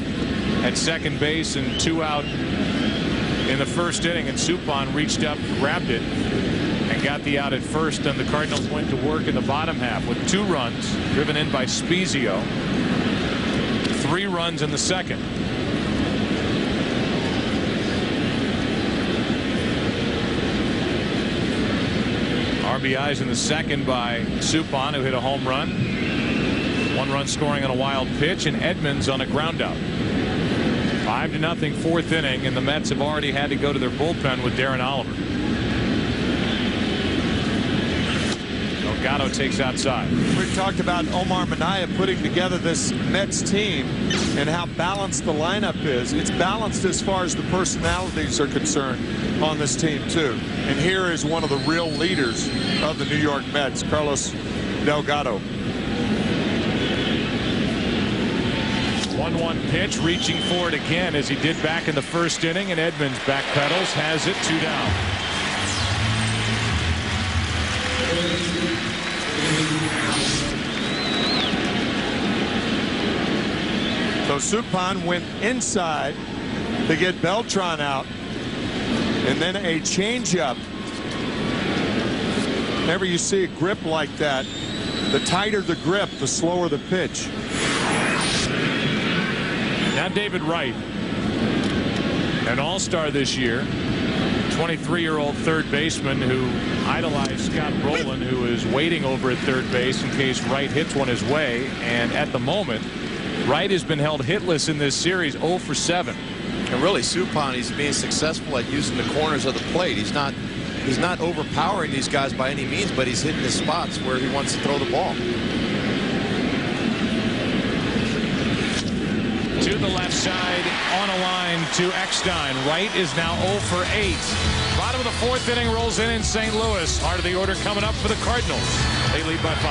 at second base and 2 out in the 1st inning, and Suppan reached up, grabbed it, and got the out at first, and the Cardinals went to work in the bottom half with 2 runs driven in by Spiezio, 3 runs in the 2nd. RBIs in the 2nd by Suppan, who hit a home run. 1 run scoring on a wild pitch, and Edmonds on a ground out. 5-0 4th inning, and the Mets have already had to go to their bullpen with Darren Oliver. Delgado takes outside. We've talked about Omar Minaya putting together this Mets team and how balanced the lineup is. It's balanced as far as the personalities are concerned on this team too. And here is one of the real leaders of the New York Mets, Carlos Delgado. 1-1 pitch, reaching for it again as he did back in the 1st inning, and Edmonds backpedals, has it, 2 down. Suppan went inside to get Beltran out, and then a changeup. Whenever you see a grip like that, the tighter the grip, the slower the pitch. Now David Wright, an all-star this year, 23-year-old third baseman who idolized Scott Brolin, who is waiting over at third base in case Wright hits one his way. And at the moment, Wright has been held hitless in this series, 0 for 7. And really, Suppan, he's being successful at using the corners of the plate. He's not overpowering these guys by any means, but he's hitting the spots where he wants to throw the ball. To the left side, on a line to Eckstein. Wright is now 0 for 8. Bottom of the fourth inning rolls in St. Louis. Heart of the order coming up for the Cardinals. They lead by 5.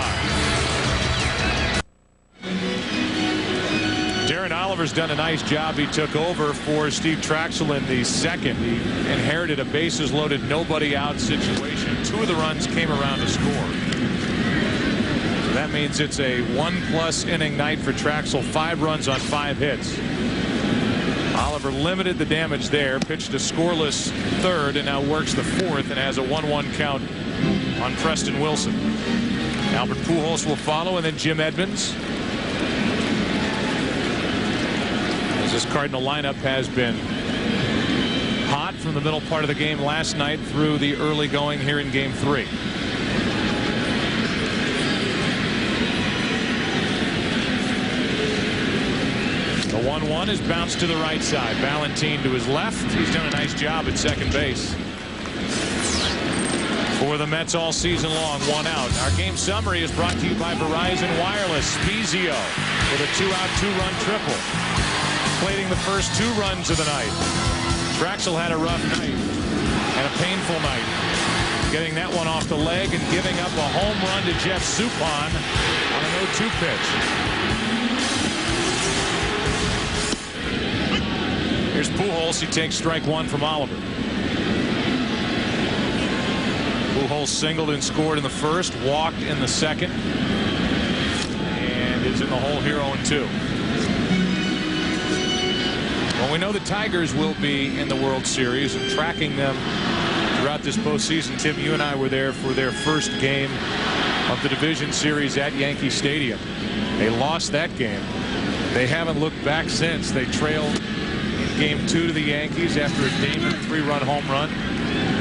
Darren Oliver's done a nice job. He took over for Steve Trachsel in the second. He inherited a bases loaded, nobody out situation. 2 of the runs came around to score. So that means it's a 1+ inning night for Trachsel. 5 runs on 5 hits. Oliver limited the damage there, pitched a scoreless third, and now works the fourth and has a 1-1 count on Preston Wilson. Albert Pujols will follow, and then Jim Edmonds. This Cardinal lineup has been hot from the middle part of the game last night through the early going here in game 3. The 1-1 is bounced to the right side. Valentin to his left. He's done a nice job at second base for the Mets all season long. 1 out. Our game summary is brought to you by Verizon Wireless. Spiezio with a 2-out 2-run triple, completing the first 2 runs of the night. Trachsel had a rough night and a painful night, getting that one off the leg and giving up a home run to Jeff Suppan on a 0-2 pitch. Here's Pujols. He takes strike 1 from Oliver. Pujols singled and scored in the first, walked in the second, and is in the hole here 0-2. Well, we know the Tigers will be in the World Series, and tracking them throughout this postseason. Tim, you and I were there for their first game of the division series at Yankee Stadium. They lost that game. They haven't looked back since. They trailed in game 2 to the Yankees after a Damon 3-run home run.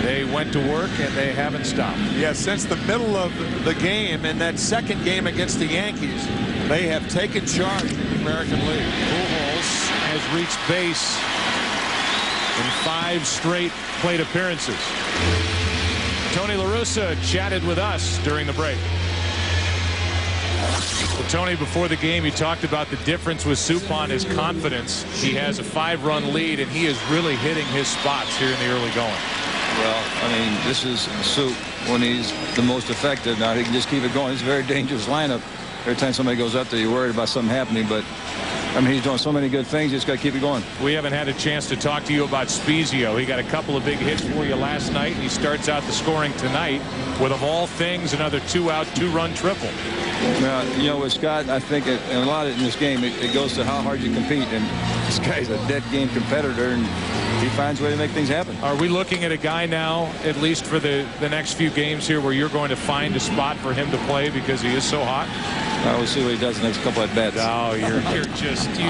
They went to work, and they haven't stopped. Yeah, since the middle of the game in that second game against the Yankees, they have taken charge in the American League. Pujols has reached base in 5 straight plate appearances. Tony La Russa chatted with us during the break. Well, Tony, before the game, he talked about the difference with Suppan, his confidence. He has a 5-run lead, and he is really hitting his spots here in the early going. Well, I mean, this is Sup when he's the most effective. Now, he can just keep it going. It's a very dangerous lineup. Every time somebody goes up there, you're worried about something happening, but I mean, he's doing so many good things. You just got to keep it going. We haven't had a chance to talk to you about Spiezio. He got a couple of big hits for you last night, and he starts out the scoring tonight with, of all things, another 2-out 2-run triple. Now, you know, with Scott, I think a lot in this game, it goes to how hard you compete, and this guy's a dead game competitor, and he finds a way to make things happen. Are we looking at a guy now, at least for the next few games here, where you're going to find a spot for him to play because he is so hot? We'll see what he does the next couple at bats. Oh, you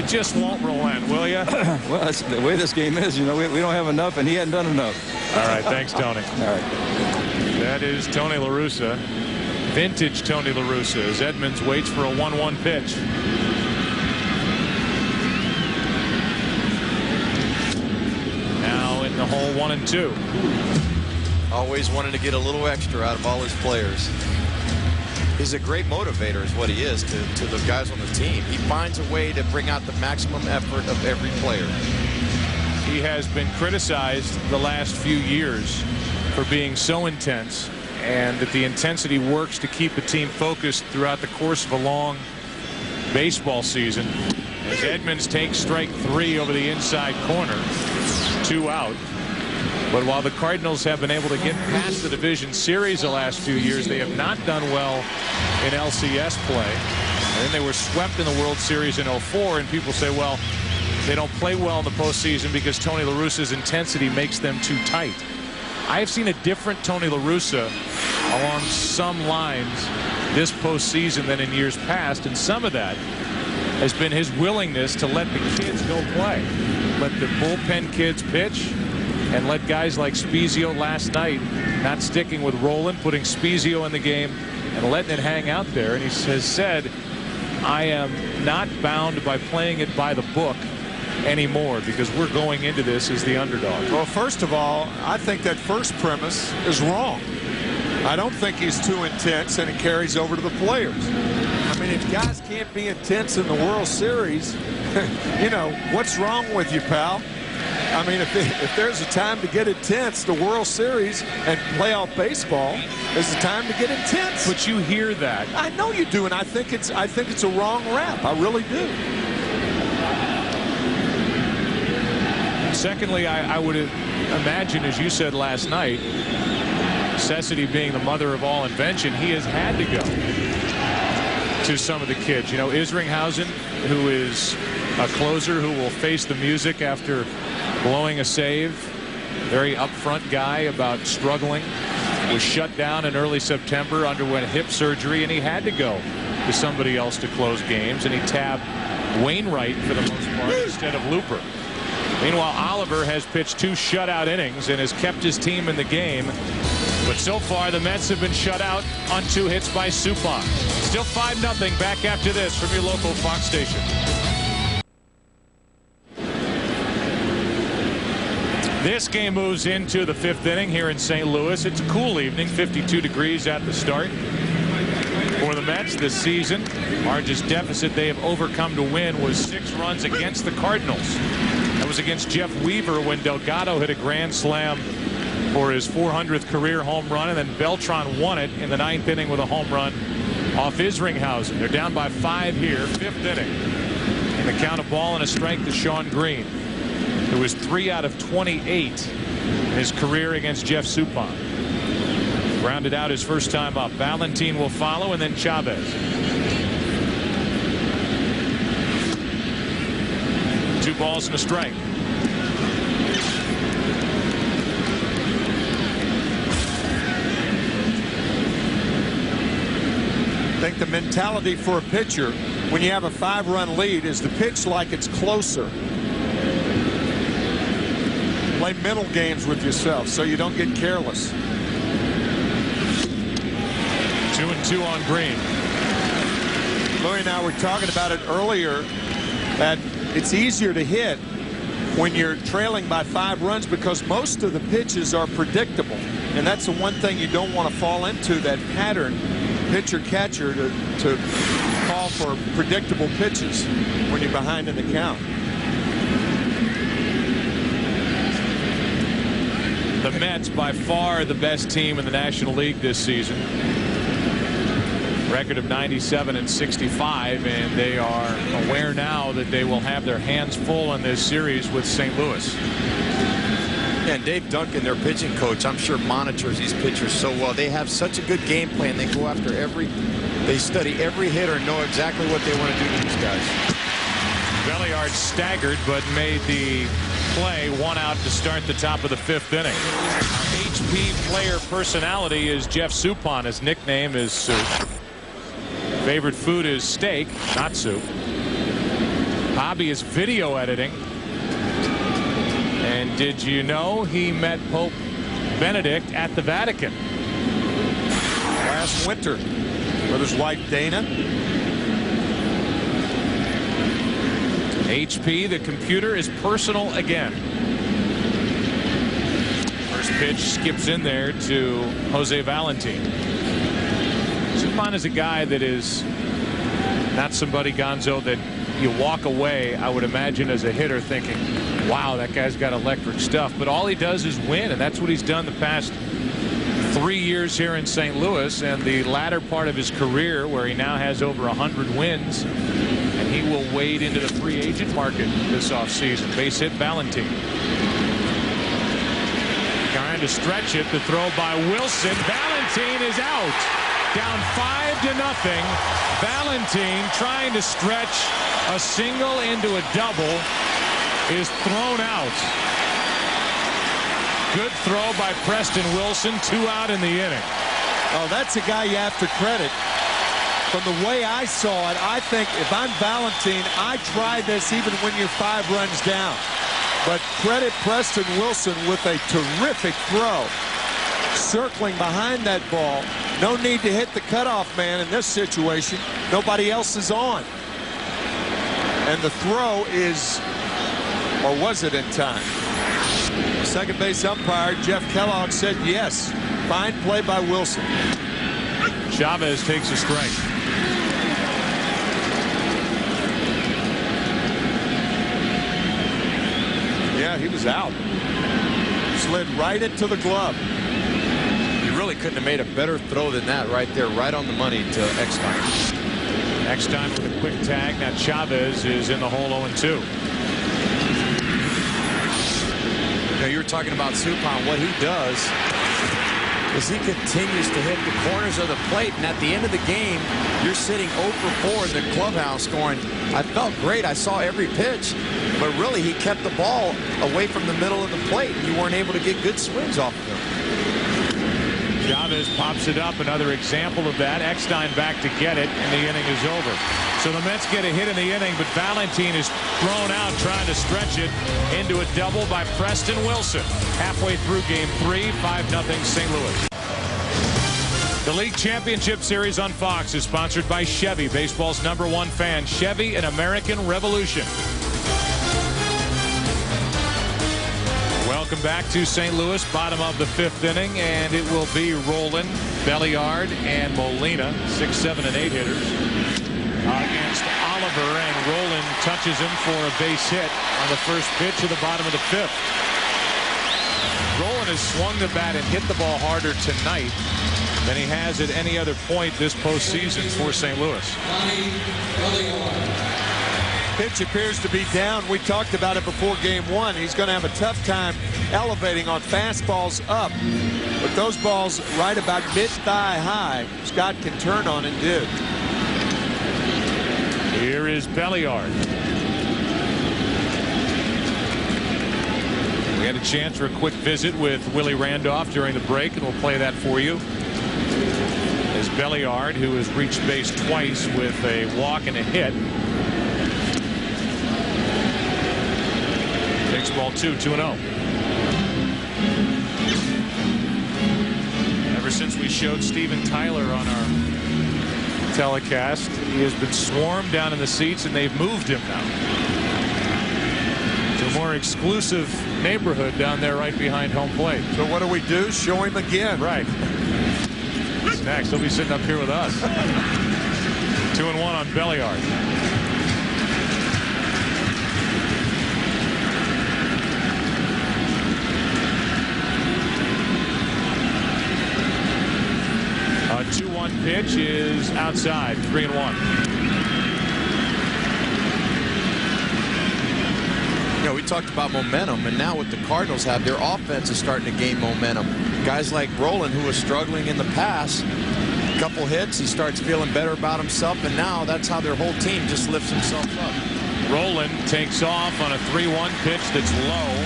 just won't relent, will you? Well, that's the way this game is. You know, we don't have enough, and he hadn't done enough. All right, thanks, Tony. All right. That is Tony La Russa, vintage Tony La Russa, as Edmonds waits for a 1-1 pitch. Now in the hole 1-2. Always wanting to get a little extra out of all his players. He's a great motivator is what he is to the guys on the team. He finds a way to bring out the maximum effort of every player. He has been criticized the last few years for being so intense, and that the intensity works to keep the team focused throughout the course of a long baseball season. As Edmonds takes strike 3 over the inside corner, 2 out. But while the Cardinals have been able to get past the division series the last few years, they have not done well in LCS play. And they were swept in the World Series in '04, and people say, well, they don't play well in the postseason because Tony La Russa's intensity makes them too tight. I have seen a different Tony La Russa along some lines this postseason than in years past, and some of that has been his willingness to let the kids go play. Let the bullpen kids pitch, and let guys like Spiezio last night not sticking with Roland, putting Spiezio in the game and letting it hang out there. And he has said, I am not bound by playing it by the book anymore because we're going into this as the underdog. Well, first of all, I think that first premise is wrong. I don't think he's too intense, and it carries over to the players. I mean, if guys can't be intense in the World Series, you know, what's wrong with you, pal? I mean, if there's a time to get intense, the World Series and playoff baseball is the time to get intense. But you hear that. I know you do, and I think it's a wrong rap. I really do. Secondly, I would imagine, as you said last night, necessity being the mother of all invention, he has had to go to some of the kids. You know, Isringhausen, who is a closer who will face the music after blowing a save, very upfront guy about struggling, was shut down in early September, underwent hip surgery, and he had to go to somebody else to close games, and he tabbed Wainwright for the most part instead of Looper. Meanwhile, Oliver has pitched 2 shutout innings and has kept his team in the game. But so far, the Mets have been shut out on 2 hits by Suppan. Still 5-0. Back after this from your local Fox station. This game moves into the 5th inning here in St. Louis. It's a cool evening, 52 degrees at the start. For the Mets this season, largest deficit they have overcome to win was 6 runs against the Cardinals. That was against Jeff Weaver when Delgado hit a grand slam for his 400th career home run, and then Beltran won it in the 9th inning with a home run off Isringhausen. They're down by 5 here, 5th inning. And the count of ball and a strike to Sean Green, who was 3 out of 28 in his career against Jeff Suppan. Grounded out his first time up. Valentin will follow, and then Chavez. 2 balls and a strike. I think the mentality for a pitcher when you have a 5-run lead is to pitch like it's closer. Play mental games with yourself so you don't get careless. 2-2 on Green. Louis and I were talking about it earlier, that it's easier to hit when you're trailing by 5 runs because most of the pitches are predictable. And that's the one thing you don't want to fall into, that pattern, pitcher-catcher, to call for predictable pitches when you're behind in the count. The Mets, by far the best team in the National League this season. Record of 97-65, and they are aware now that they will have their hands full in this series with St. Louis. And Dave Duncan, their pitching coach, I'm sure monitors these pitchers so well. They have such a good game plan. They go after they study every hitter and know exactly what they want to do to these guys. Belliard staggered but made the play, 1 out to start the top of the 5th inning. HP player personality is Jeff Suppan. His nickname is Soup. Favorite food is steak, not soup. Hobby is video editing. And did you know he met Pope Benedict at the Vatican last winter with his wife Dana? HP, the computer, is personal again. First pitch skips in there to Jose Valentin. Suppan is a guy that is not somebody, Gonzo, that you walk away, I would imagine, as a hitter thinking, wow, that guy's got electric stuff. But all he does is win, and that's what he's done the past 3 years here in St. Louis, and the latter part of his career where he now has over 100 wins. And he will wade into the free agent market this offseason. Base hit Valentin. Trying to stretch it. The throw by Wilson. Valentin is out. Down 5-0. Valentine trying to stretch a single into a double is thrown out. Good throw by Preston Wilson. 2 out in the inning. Oh, that's a guy you have to credit. From the way I saw it, I think if I'm Valentine, I try this even when you're 5 runs down. But credit Preston Wilson with a terrific throw. Circling behind that ball. No need to hit the cutoff man in this situation. Nobody else is on. And the throw is, or was it in time? Second base umpire Jeff Kellogg said yes. Fine play by Wilson. Chavez takes a strike. Yeah, he was out. Slid right into the glove. You really couldn't have made a better throw than that right there, right on the money to Eckstein. Eckstein with a quick tag. Now Chavez is in the hole 0-2. You know, you were talking about Suppan. What he does is he continues to hit the corners of the plate, and at the end of the game, you're sitting 0 for 4 in the clubhouse going, I felt great. I saw every pitch, but really he kept the ball away from the middle of the plate. You weren't able to get good swings off of him. Chavez pops it up. Another example of that. Eckstein back to get it, and the inning is over. So the Mets get a hit in the inning, but Valentine is thrown out trying to stretch it into a double by Preston Wilson. Halfway through game 3, 5-0 St. Louis. The League Championship Series on Fox is sponsored by Chevy, baseball's #1 fan. Chevy, an American revolution. Welcome back to St. Louis, bottom of the 5th inning, and it will be Roland, Belliard, and Molina, 6, 7, and 8 hitters against Oliver, and Roland touches him for a base hit on the first pitch of the bottom of the 5th. Roland has swung the bat and hit the ball harder tonight than he has at any other point this postseason for St. Louis. Pitch appears to be down. We talked about it before game 1. He's going to have a tough time elevating on fastballs up. But those balls right about mid-thigh high, Scott can turn on and did. Here is Belliard. We had a chance for a quick visit with Willie Randolph during the break, and we'll play that for you. As Belliard, who has reached base twice with a walk and a hit. Takes ball 2, 2-0. Ever since we showed Steven Tyler on our telecast, he has been swarmed down in the seats, and they've moved him now to a more exclusive neighborhood down there right behind home plate. So what do? Show him again. Right. What's next? He'll be sitting up here with us. 2-1 on Belliard. A 2-1 pitch is outside. 3-1. You know, we talked about momentum, and now what the Cardinals have, their offense is starting to gain momentum. Guys like Roland, who was struggling in the past, a couple hits, he starts feeling better about himself, and now that's how their whole team just lifts himself up. Roland takes off on a 3-1 pitch that's low.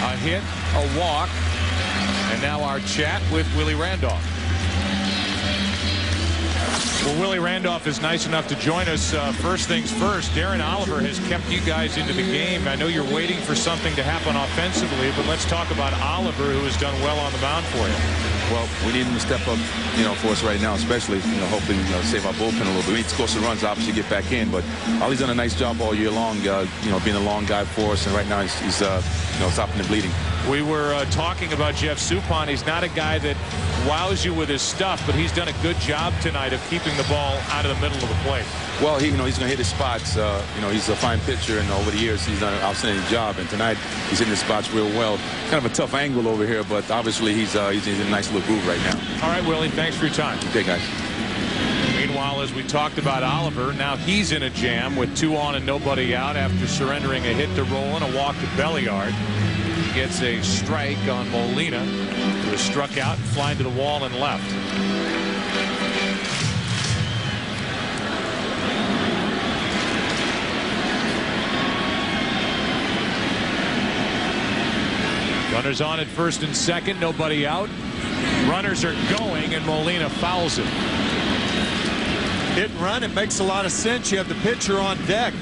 A hit, a walk, and now our chat with Willie Randolph. Well, Willie Randolph is nice enough to join us. First things first, Darren Oliver has kept you guys into the game. I know you're waiting for something to happen offensively, but let's talk about Oliver, who has done well on the mound for you. Well, we need him to step up, for us right now, especially, hoping, save our bullpen a little bit. We need to score some runs, obviously, get back in. But Ollie's done a nice job all year long, being a long guy for us. And right now he's stopping the bleeding. We were talking about Jeff Suppan. He's not a guy that wows you with his stuff, but he's done a good job tonight of keeping the ball out of the middle of the plate. Well, he's going to hit his spots. He's a fine pitcher, and over the years he's done an outstanding job. And tonight he's hitting his spots real well. Kind of a tough angle over here, but obviously he's in a nice little groove right now. All right, Willie, thanks for your time. Okay, guys. Meanwhile, as we talked about Oliver, now he's in a jam with 2 on and nobody out after surrendering a hit to Roland, a walk to Belliard. He gets a strike on Molina, who was struck out and flying to the wall and left. Runners on at first and second, nobody out. Runners are going, and Molina fouls it. Hit and run, it makes a lot of sense. You have the pitcher on deck.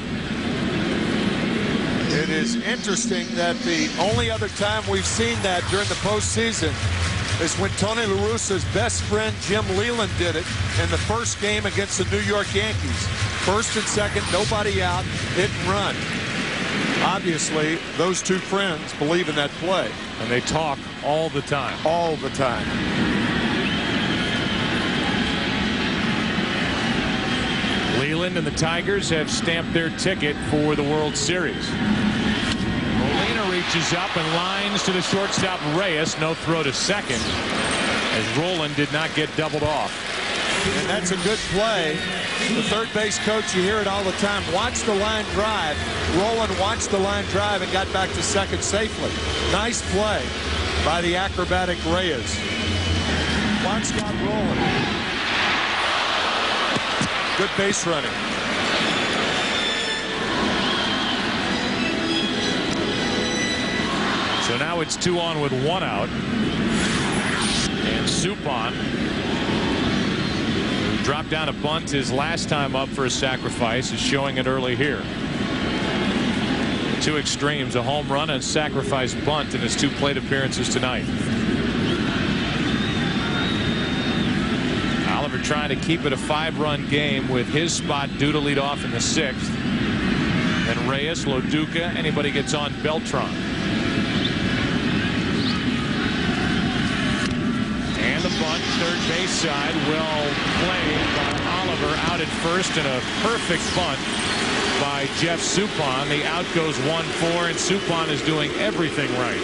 It is interesting that the only other time we've seen that during the postseason is when Tony La Russa's best friend Jim Leyland did it in the first game against the New York Yankees. First and second, nobody out, hit and run. Obviously, those two friends believe in that play. And they talk all the time. All the time. Leyland and the Tigers have stamped their ticket for the World Series. Molina reaches up and lines to the shortstop Reyes. No throw to second, as Roland did not get doubled off. And that's a good play. The third base coach, you hear it all the time. Watch the line drive. Roland watched the line drive and got back to second safely. Nice play by the acrobatic Reyes. Watch Scott Roland. Good base running. So now it's 2 on with 1 out. And Suppan, who dropped down a bunt his last time up for a sacrifice, is showing it early here. Two extremes, a home run and sacrifice bunt in his 2 plate appearances tonight. Oliver trying to keep it a 5-run game with his spot due to lead off in the 6th. Then Reyes, Loduca, anybody gets on Beltran. And the bunt, third base side, well played by Oliver, out at first, and a perfect bunt by Jeff Suppan. The out goes 1-4, and Suppan is doing everything right.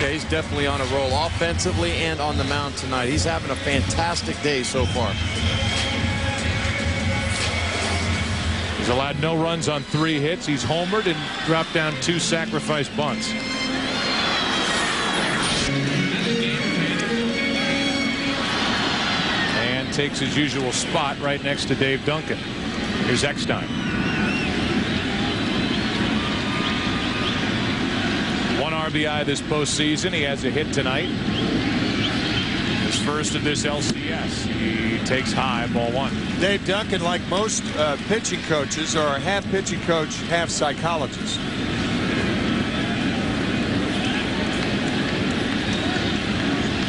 Yeah, he's definitely on a roll offensively and on the mound tonight. He's having a fantastic day so far. He's allowed no runs on 3 hits. He's homered and dropped down 2 sacrifice bunts. And takes his usual spot right next to Dave Duncan. Here's Eckstein. 1 RBI this postseason. He has a hit tonight. His first of this LCS. He takes high, ball 1. Dave Duncan, like most pitching coaches, are half pitching coach, half psychologist.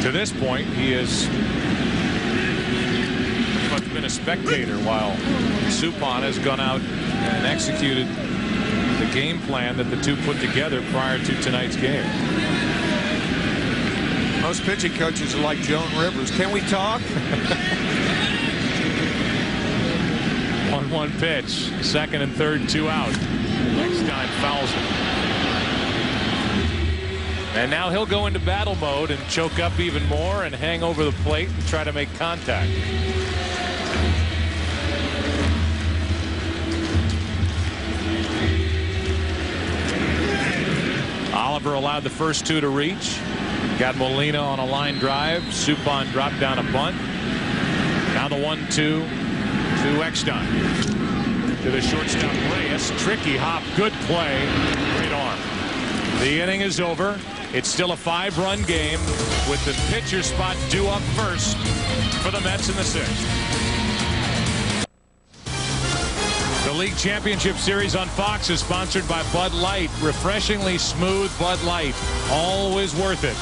To this point, he has pretty much been a spectator while Suppan has gone out and executed the game plan that the two put together prior to tonight's game. Most pitching coaches are like Joan Rivers. Can we talk? 1-1 pitch. Second and third, 2 out. Next time fouls it. And now he'll go into battle mode and choke up even more and hang over the plate and try to make contact. Oliver allowed the first 2 to reach. Got Molina on a line drive. Suppan dropped down a bunt. Now the 1-2 to Eckstein. To the shortstop Reyes. Tricky hop. Good play. Great arm. The inning is over. It's still a 5-run game with the pitcher spot due up first for the Mets in the 6th. The League Championship Series on Fox is sponsored by Bud Light. Refreshingly smooth Bud Light. Always worth it.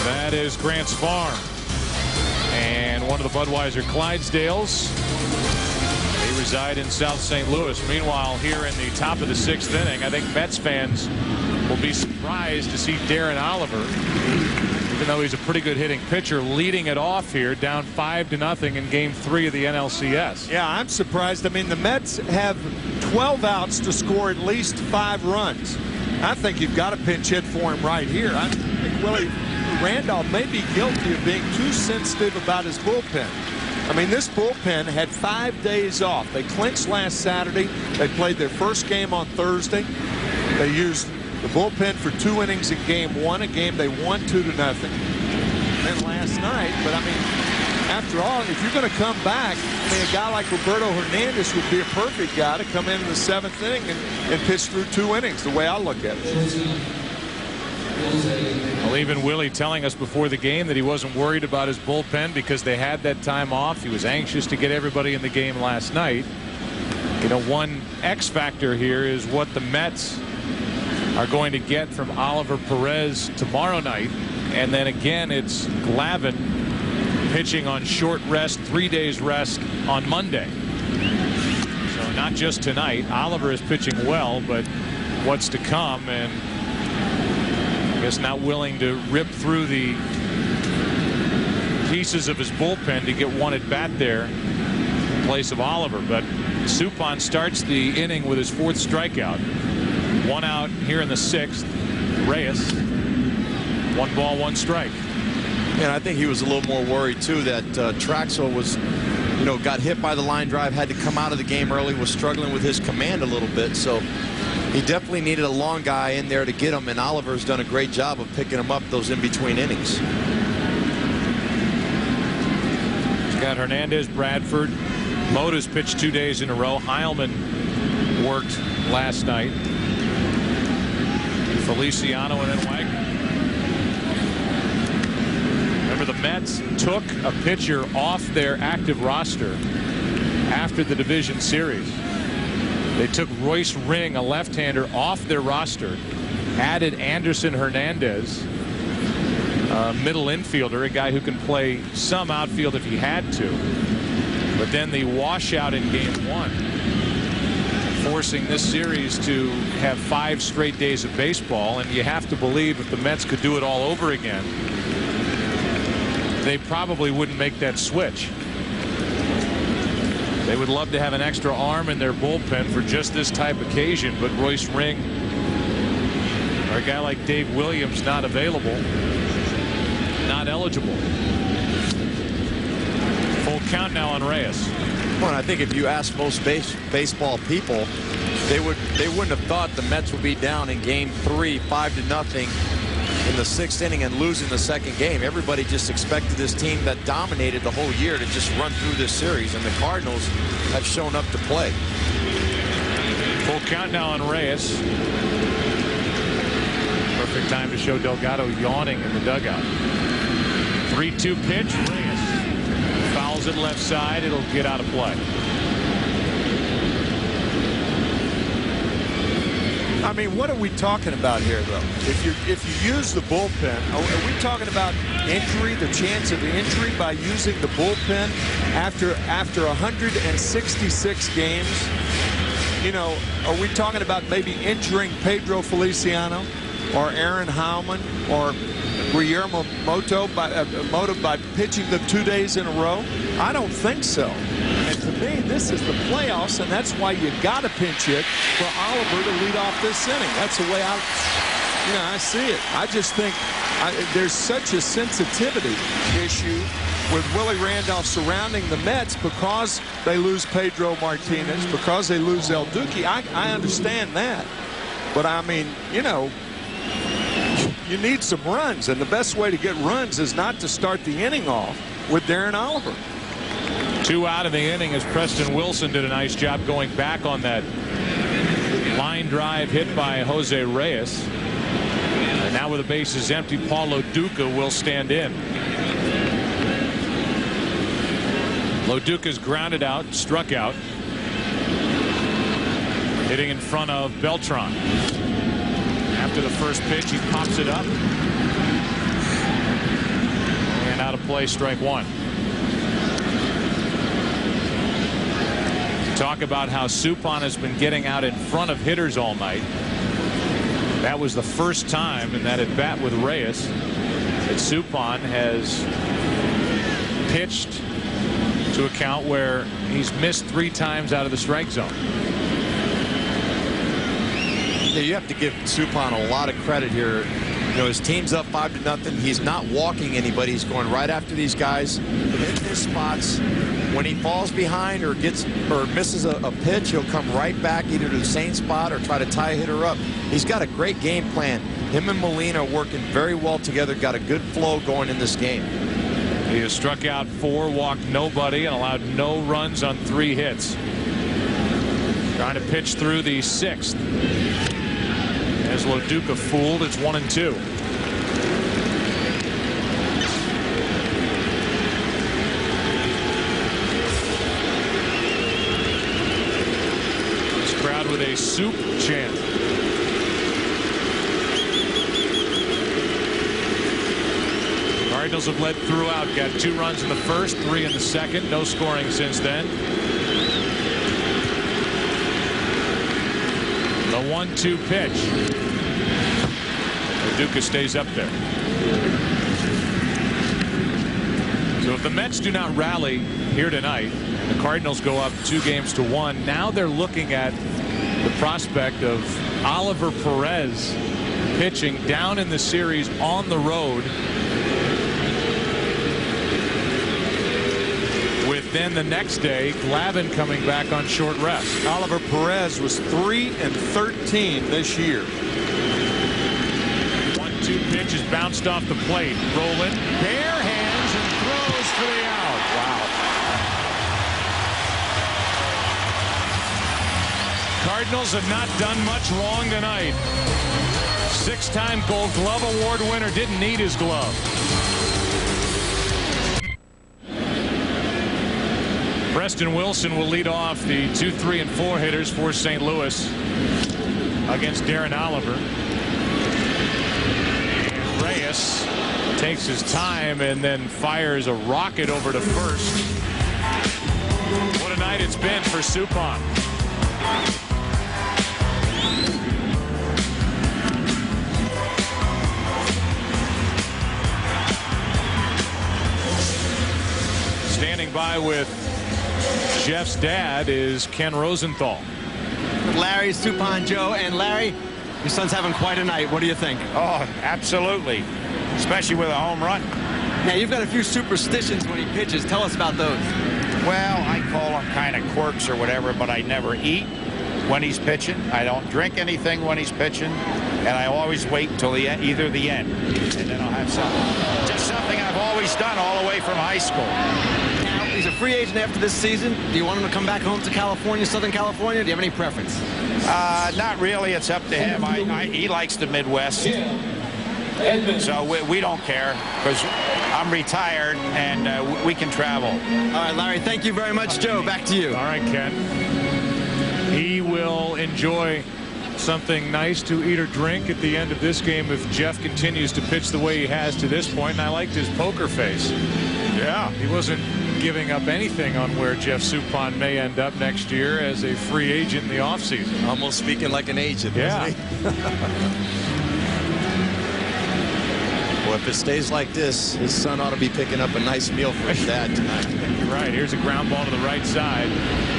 That is Grant's Farm. And one of the Budweiser Clydesdales. They reside in South St. Louis. Meanwhile, here in the top of the 6th inning, I think Mets fans will be surprised to see Darren Oliver, even though he's a pretty good hitting pitcher, leading it off here, down 5-0 in Game 3 of the NLCS. Yeah, I'm surprised. I mean, the Mets have 12 outs to score at least 5 runs. I think you've got a pinch hit for him right here. I think Willie Randolph may be guilty of being too sensitive about his bullpen. I mean, this bullpen had 5 days off. They clinched last Saturday. They played their first game on Thursday. They used the bullpen for 2 innings in Game 1, a game they won 2-0. Then last night, but I mean, after all, if you're going to come back, I mean, a guy like Roberto Hernandez would be a perfect guy to come in the 7th inning and pitch through 2 innings, the way I look at it. Well, even Willie telling us before the game that he wasn't worried about his bullpen because they had that time off. He was anxious to get everybody in the game last night. You know, one X factor here is what the Mets are going to get from Oliver Perez tomorrow night. And then again, it's Glavine pitching on short rest, 3 days rest on Monday. So not just tonight. Oliver is pitching well, but what's to come, and I guess not willing to rip through the pieces of his bullpen to get one at bat there in place of Oliver. But Suppan starts the inning with his 4th strikeout. 1 out here in the 6th. Reyes, 1 ball, 1 strike. And I think he was a little more worried too that Trachsel was, you know, got hit by the line drive, had to come out of the game early, was struggling with his command a little bit. So he definitely needed a long guy in there to get him, and Oliver's done a great job of picking him up those in-between innings. He's got Hernandez, Bradford. Mota's pitched 2 days in a row. Heilman worked last night. Feliciano and then Wagner. Remember, the Mets took a pitcher off their active roster after the division series. They took Royce Ring, a left-hander, off their roster, added Anderson Hernandez, a middle infielder, a guy who can play some outfield if he had to. But then the washout in Game 1, forcing this series to have 5 straight days of baseball. And you have to believe if the Mets could do it all over again, they probably wouldn't make that switch. They would love to have an extra arm in their bullpen for just this type of occasion, but Royce Ring or a guy like Dave Williams not available, not eligible. Full count now on Reyes. Well, I think if you ask most baseball people, they wouldn't have thought the Mets would be down in Game 3, 5-0 in the 6th inning and losing the 2nd game. Everybody just expected this team that dominated the whole year to just run through this series, and the Cardinals have shown up to play. Full count now on Reyes. Perfect time to show Delgado yawning in the dugout. 3-2 pitch. Reyes fouls it left side. It'll get out of play. I mean, what are we talking about here, though? If you use the bullpen, are we talking about injury, the chance of injury by using the bullpen after 166 games? You know, are we talking about maybe injuring Pedro Feliciano or Aaron Heilman or Guillermo Moto by pitching them 2 days in a row? I don't think so. And to me, this is the playoffs, and that's why you got to pinch hit for Oliver to lead off this inning. That's the way I see it. I just think there's such a sensitivity issue with Willie Randolph surrounding the Mets because they lose Pedro Martinez, because they lose El Duque. I understand that. But, I mean, you know, you need some runs, and the best way to get runs is not to start the inning off with Darren Oliver. 2 out of the inning as Preston Wilson did a nice job going back on that line drive hit by Jose Reyes. And now with the bases empty, Paul Loduca will stand in. Loduca's grounded out, struck out. Hitting in front of Beltran. After the first pitch, he pops it up. And out of play, strike 1. Talk about how Suppan has been getting out in front of hitters all night. That was the first time in that at bat with Reyes that Suppan has pitched to a count where he's missed 3 times out of the strike zone. Yeah, you have to give Suppan a lot of credit here. You know, his team's up 5-0. He's not walking anybody. He's going right after these guys in his spots. When he falls behind or misses a pitch, he'll come right back either to the same spot or try to tie a hitter up. He's got a great game plan. Him and Molina are working very well together. Got a good flow going in this game. He has struck out 4, walked nobody, and allowed no runs on 3 hits. Trying to pitch through the 6th. As Loduca fooled, it's 1-2. This crowd with a soup chant. Cardinals have led throughout. Got 2 runs in the first, 3 in the second. No scoring since then. The 1-2 pitch. Loduca stays up there. So if the Mets do not rally here tonight, the Cardinals go up 2-1. Now they're looking at the prospect of Oliver Perez pitching down in the series on the road. Then the next day, Glavine coming back on short rest. Oliver Perez was 3-13 this year. 1-2 pitch is bounced off the plate. Rolling, bare hands, and throws for the out. Wow. Cardinals have not done much wrong tonight. 6-time Gold Glove Award winner didn't need his glove. Preston Wilson will lead off the 2, 3, and 4 hitters for St. Louis against Darren Oliver. And Reyes takes his time and then fires a rocket over to first. What a night it's been for Suppan. Standing by with Jeff's dad is Ken Rosenthal. Larry, Suppan, Joe, and Larry, your son's having quite a night. What do you think? Oh, absolutely, especially with a home run. Now, you've got a few superstitions when he pitches. Tell us about those. Well, I call them kind of quirks or whatever, but I never eat when he's pitching. I don't drink anything when he's pitching, and I always wait until either the end, and then I'll have something. Just something I've always done all the way from high school. He's a free agent after this season. Do you want him to come back home to California, Southern California? Do you have any preference? Not really. It's up to him. He likes the Midwest. So we don't care because I'm retired and we can travel. All right, Larry, thank you very much. Joe, back to you. All right, Ken. He will enjoy something nice to eat or drink at the end of this game if Jeff continues to pitch the way he has to this point. And I liked his poker face. Yeah, he wasn't giving up anything on where Jeff Suppan may end up next year as a free agent in the offseason. Almost speaking like an agent, yeah. Wasn't he? Well, if it stays like this, his son ought to be picking up a nice meal for his dad tonight. You're right. Here's a ground ball to the right side.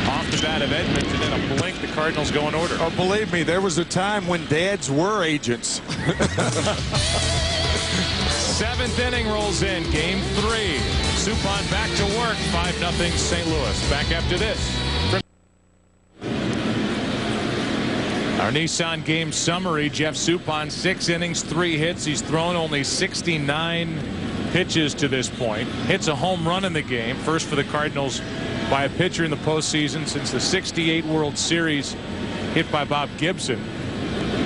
Off the bat of Edmonds, and then a blink, the Cardinals go in order. Oh, believe me, there was a time when dads were agents. 7th inning rolls in. Game 3. Suppan back to work. 5-0 St. Louis. Back after this. Our Nissan game summary. Jeff Suppan, 6 innings, 3 hits. He's thrown only 69 pitches to this point. Hits a home run in the game. First for the Cardinals by a pitcher in the postseason since the '68 World Series, hit by Bob Gibson.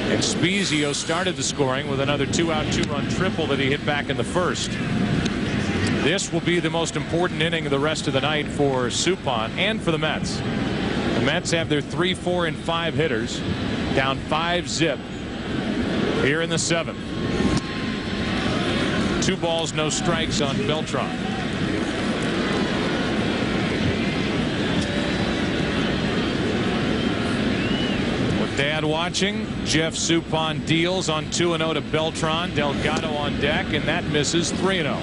And Spiezio started the scoring with another 2-out, 2-run triple that he hit back in the first. This will be the most important inning of the rest of the night for Suppan and for the Mets. The Mets have their 3, 4, and 5 hitters down 5-zip here in the 7th. 2 balls, no strikes on Beltran. With Dad watching, Jeff Suppan deals on 2-0 to Beltran. Delgado on deck, and that misses 3-0.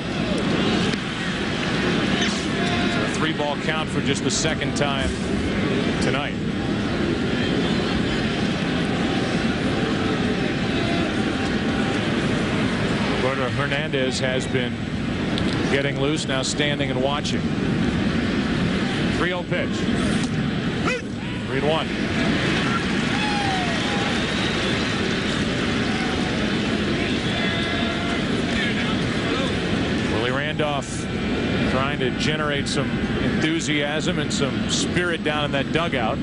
A 3-ball count for just the 2nd time tonight. Roberto Hernandez has been getting loose, now standing and watching. 3-0 pitch. 3-1. Willie Randolph generate some enthusiasm and some spirit down in that dugout.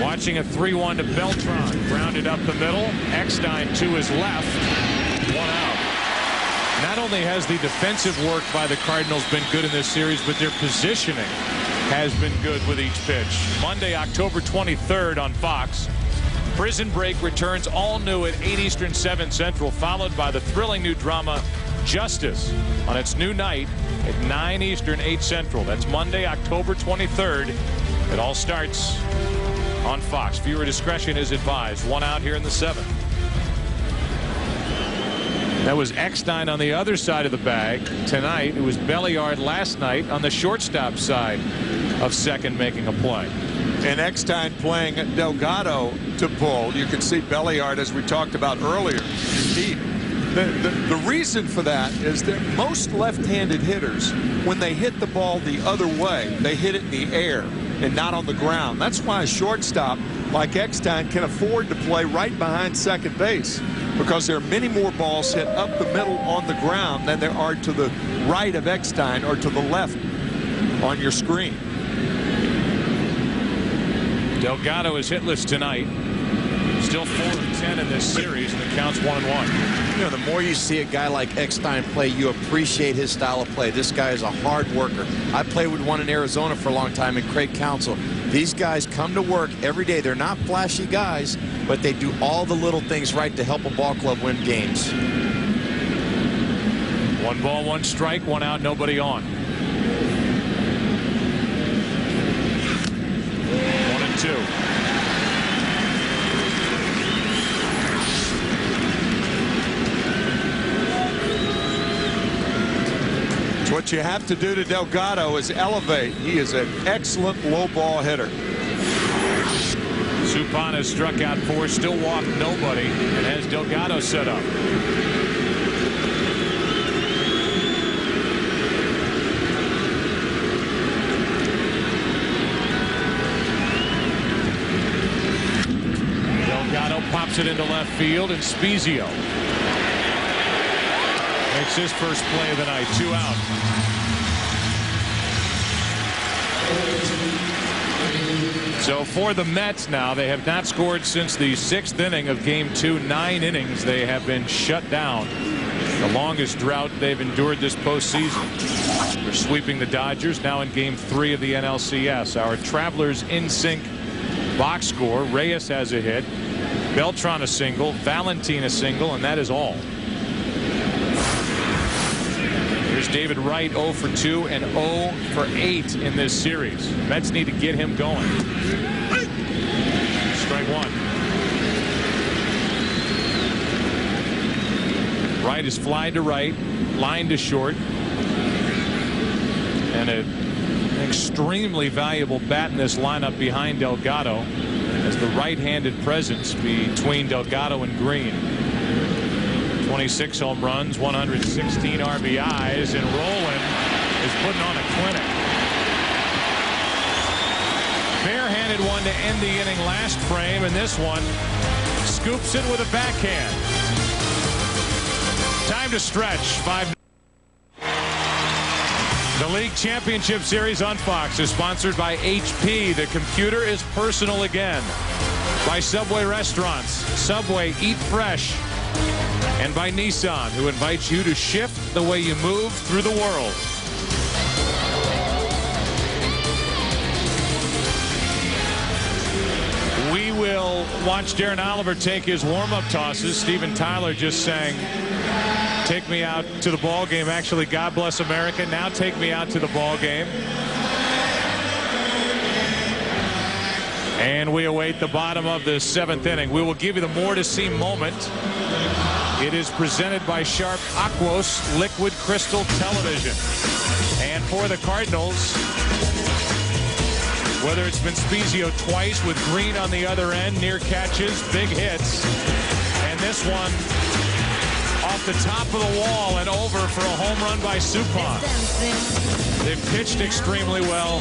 Watching a 3-1 to Beltran. Grounded up the middle. Eckstein to his left. 1 out. Not only has the defensive work by the Cardinals been good in this series, but their positioning has been good with each pitch. Monday, October 23rd on Fox. Prison Break returns all new at 8 Eastern, 7 Central, followed by the thrilling new drama Justice on its new night at 9 Eastern, 8 Central. That's Monday, October 23rd. It all starts on Fox. Viewer discretion is advised. 1 out here in the 7th. That was Eckstein on the other side of the bag. Tonight it was Belliard last night on the shortstop side of second making a play. And Eckstein playing Delgado to pull. You can see Belliard, as we talked about earlier, deep. The reason for that is that most left-handed hitters, when they hit the ball the other way, they hit it in the air and not on the ground. That's why a shortstop like Eckstein can afford to play right behind second base, because there are many more balls hit up the middle on the ground than there are to the right of Eckstein or to the left on your screen. Delgado is hitless tonight. Still 4 of 10 in this series, and the count's 1-1. You know, the more you see a guy like Eckstein play, you appreciate his style of play. This guy is a hard worker. I played with one in Arizona for a long time in Craig Counsell. These guys come to work every day. They're not flashy guys, but they do all the little things right to help a ball club win games. 1 ball, 1 strike, 1 out, nobody on. 1-2. What you have to do to Delgado is elevate. He is an excellent low ball hitter. Suppan has struck out 4, still walked nobody, and has Delgado set up. Delgado pops it into left field, and Spiezio makes his first play of the night. 2 out. So for the Mets now, they have not scored since the 6th inning of Game 2. 9 innings they have been shut down. The longest drought they've endured this postseason. They're sweeping the Dodgers now in Game 3 of the NLCS. Our Travelers in sync box score. Reyes has a hit. Beltran a single. Valentin a single, and that is all. Here's David Wright, 0 for 2 and 0 for 8 in this series. Mets need to get him going. Strike 1. Wright is fly to right, line to short, and an extremely valuable bat in this lineup behind Delgado as the right-handed presence between Delgado and Green. 26 home runs, 116 RBIs, and Rolen is putting on a clinic. Barehanded one to end the inning last frame, and this one scoops it with a backhand. Time to stretch. 5. The League Championship Series on Fox is sponsored by HP. The computer is personal again. By Subway Restaurants. Subway, eat fresh. And by Nissan, who invites you to shift the way you move through the world. We will watch Darren Oliver take his warm-up tosses. Steven Tyler just sang, "Take me out to the ball game." Actually, God bless America. Now take me out to the ball game. And we await the bottom of the 7th inning. We will give you the more to see moment. It is presented by Sharp Aquos Liquid Crystal Television. And for the Cardinals, whether it's been Spiezio twice with Green on the other end, near catches, big hits, and this one off the top of the wall and over for a home run by Suppan. They've pitched extremely well.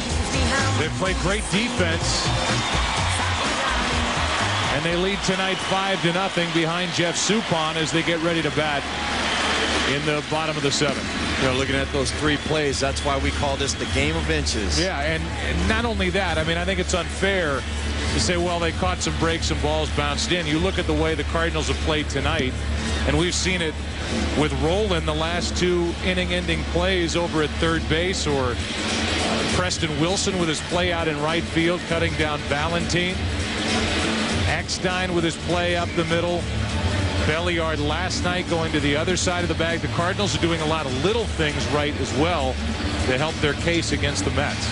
They've played great defense. And they lead tonight 5-0 behind Jeff Suppan as they get ready to bat in the bottom of the 7th. You know, looking at those 3 plays, that's why we call this the game of inches. Yeah, and not only that, I mean, I think it's unfair to say, well, they caught some breaks and balls bounced in. You look at the way the Cardinals have played tonight, and we've seen it with Roland the last 2 inning-ending plays over at third base, or Preston Wilson with his play out in right field, cutting down Valentine. Eckstein with his play up the middle. Belliard last night going to the other side of the bag. The Cardinals are doing a lot of little things right as well to help their case against the Mets.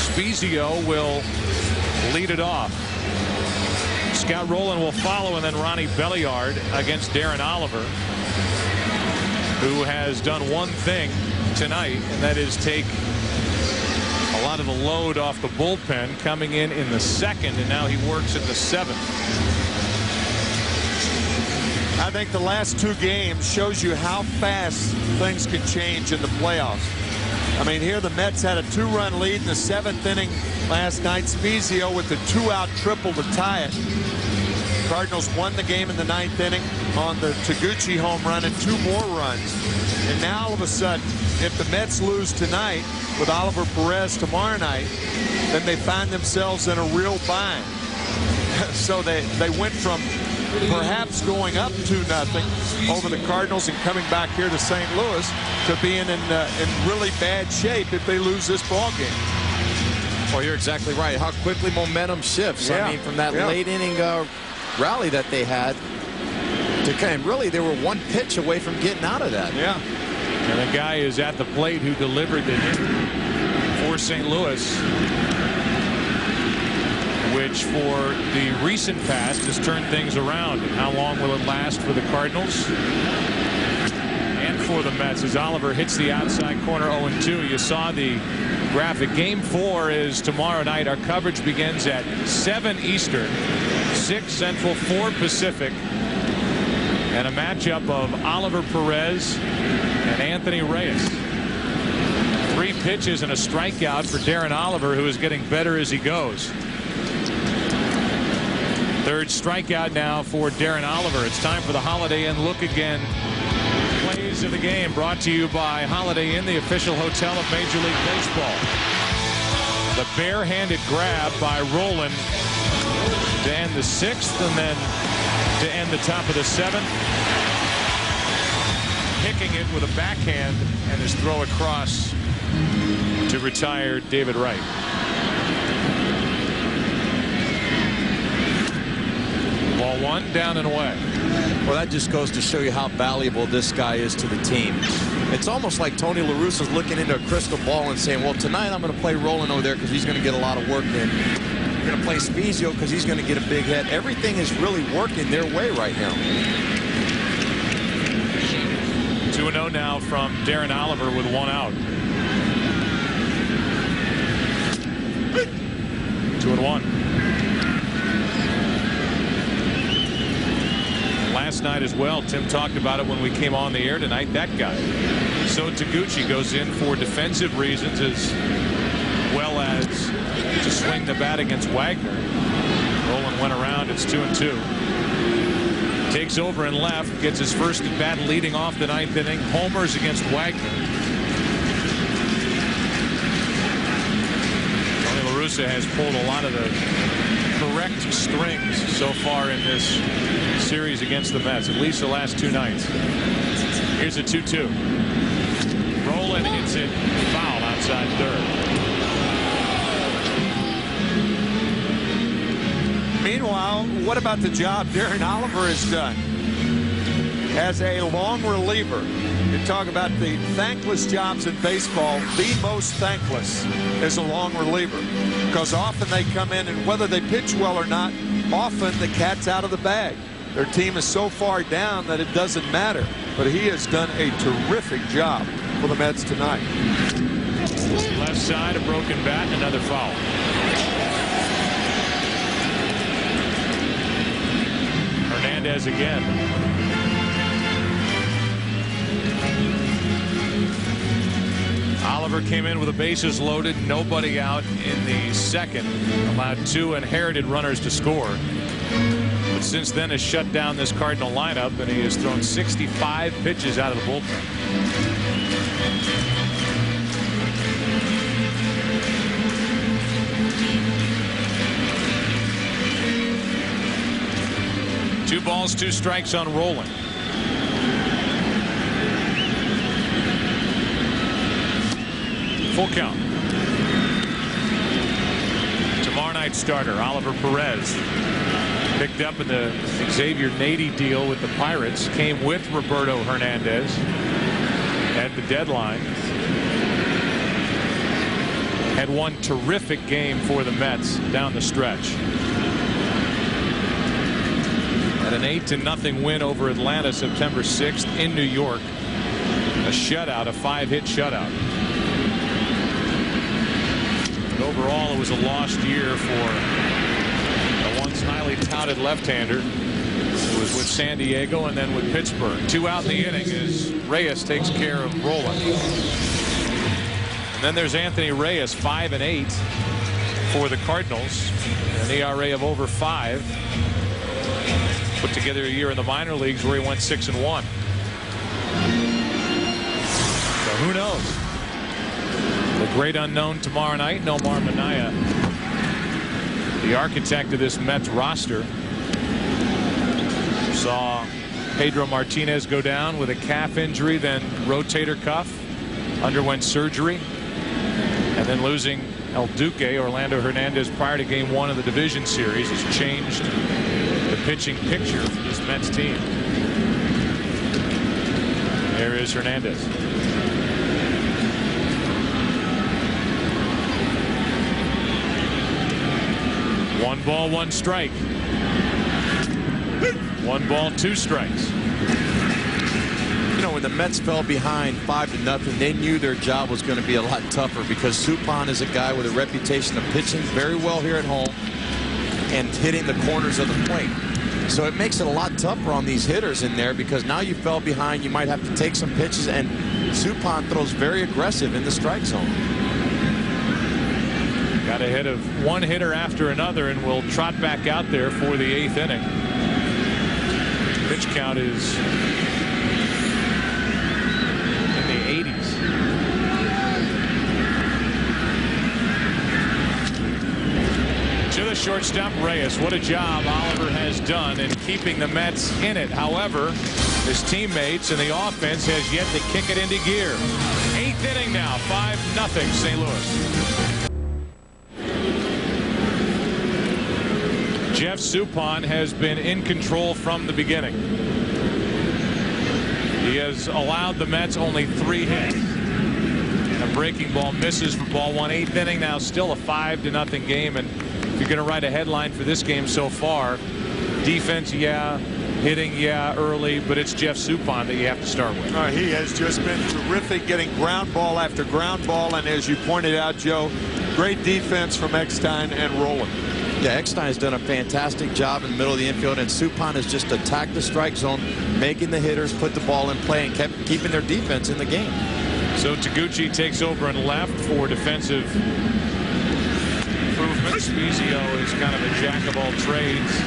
Spiezio will lead it off. Scott Rowland will follow, and then Ronnie Belliard against Darren Oliver, who has done one thing tonight, and that is take a lot of the load off the bullpen, coming in the 2nd, and now he works in the 7th. I think the last 2 games shows you how fast things can change in the playoffs. I mean, here the Mets had a 2-run lead in the 7th inning last night. Spiezio with the 2-out triple to tie it. Cardinals won the game in the 9th inning on the Taguchi home run and 2 more runs. And now all of a sudden, if the Mets lose tonight with Oliver Perez tomorrow night, then they find themselves in a real bind. So they went from perhaps going up 2-0 over the Cardinals and coming back here to St. Louis to being in really bad shape if they lose this ball game. Well, you're exactly right. How quickly momentum shifts. Yeah. I mean, from that late inning rally that they had to kind of really, they were 1 pitch away from getting out of that. Yeah. And the guy is at the plate who delivered the hit for St. Louis, which for the recent past has turned things around. And how long will it last for the Cardinals and for the Mets as Oliver hits the outside corner 0-2. You saw the graphic. Game 4 is tomorrow night. Our coverage begins at 7 Eastern, 6 Central, 4 Pacific, and a matchup of Oliver Perez and Anthony Reyes. 3 pitches and a strikeout for Darren Oliver, who is getting better as he goes. 3rd strikeout now for Darren Oliver. It's time for the Holiday Inn Look Again plays of the game, brought to you by Holiday Inn, the official hotel of Major League Baseball. The barehanded grab by Rowland to end the 6th, and then to end the top of the 7th. Picking it with a backhand and his throw across to retire David Wright. Ball 1, down and away. Well, that just goes to show you how valuable this guy is to the team. It's almost like Tony La Russa's looking into a crystal ball and saying, well, tonight I'm going to play Rowland over there because he's going to get a lot of work in. We're going to play Spiezio because he's going to get a big hit. Everything is really working their way right now. 2-0 now from Darren Oliver with 1 out. 2-1. Last night as well, Tim talked about it when we came on the air tonight, that guy. So Taguchi goes in for defensive reasons as well as to swing the bat against Wagner. Rowland went around. It's 2-2. Takes over in left, gets his first at bat leading off the 9th inning. Homers against Wagner. Tony La Russa has pulled a lot of the correct strings so far in this series against the Mets, at least the last 2 nights. Here's a 2-2. Rowland hits it foul outside third. Meanwhile, what about the job Darren Oliver has done as a long reliever? You talk about the thankless jobs in baseball. The most thankless is a long reliever, because often they come in, and whether they pitch well or not, often the cat's out of the bag. Their team is so far down that it doesn't matter. But he has done a terrific job for the Mets tonight. Left side, a broken bat, and another foul. Hernandez again. Oliver came in with the bases loaded, nobody out in the 2nd. Allowed 2 inherited runners to score. But since then has shut down this Cardinal lineup, and he has thrown 65 pitches out of the bullpen. Two balls, two strikes on Rolling. Full count. Tomorrow night starter Oliver Perez, picked up in the Xavier Nady deal with the Pirates, came with Roberto Hernandez at the deadline. Had one terrific game for the Mets down the stretch. At an 8-0 win over Atlanta September 6th in New York. A shutout, a 5-hit shutout. But overall, it was a lost year for the once highly touted left-hander. It was with San Diego and then with Pittsburgh. 2 out in the inning as Reyes takes care of Roland. And then there's Anthony Reyes, 5-8 for the Cardinals. An ERA of over 5. Put together a year in the minor leagues where he went 6-1. So who knows? The great unknown tomorrow night, Nomar Minaya, the architect of this Mets roster. Saw Pedro Martinez go down with a calf injury, then rotator cuff, underwent surgery, and then losing El Duque, Orlando Hernandez, prior to Game 1 of the division series has changed the pitching picture for this Mets team. There is Hernandez. One ball, one strike. 1 ball, 2 strikes. You know, when the Mets fell behind 5-0, they knew their job was going to be a lot tougher because Suppan is a guy with a reputation of pitching very well here at home and hitting the corners of the plate. So it makes it a lot tougher on these hitters in there because now you fell behind. You might have to take some pitches, and Suppan throws very aggressive in the strike zone. Got ahead of one hitter after another and will trot back out there for the 8th inning. Pitch count is in the 80s. To the shortstop, Reyes. What a job Oliver has done in keeping the Mets in it. However, his teammates and the offense has yet to kick it into gear. 8th inning now, 5-0 St. Louis. Jeff Suppan has been in control from the beginning. He has allowed the Mets only 3 hits. A breaking ball misses for ball 1. 8th inning now, still a 5-0 game. And if you're going to write a headline for this game so far, defense, yeah, hitting, yeah, early, but it's Jeff Suppan that you have to start with. He has just been terrific, getting ground ball after ground ball, and as you pointed out, Joe, great defense from Eckstein and Roland. Yeah, Eckstein has done a fantastic job in the middle of the infield, and Suppan has just attacked the strike zone, making the hitters put the ball in play and keeping their defense in the game. So Taguchi takes over in left for defensive improvement. Spiezio is kind of a jack of all trades.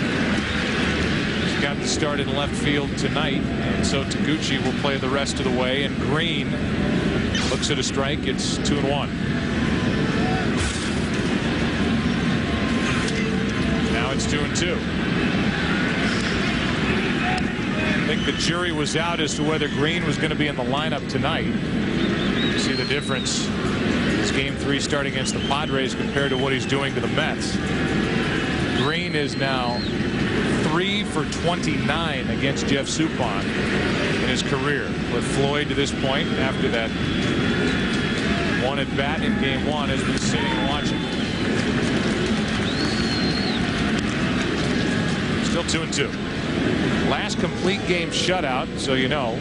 He's got the start in left field tonight, and so Taguchi will play the rest of the way. And Green looks at a strike. It's 2-1. Now it's 2-2. I think the jury was out as to whether Green was going to be in the lineup tonight. You see the difference. This Game 3 starting against the Padres compared to what he's doing to the Mets. Green is now 3 for 29 against Jeff Suppan in his career. But Floyd, to this point, after that one at bat in Game 1, has been sitting and watching. Still 2-2. Last complete game shutout, so you know,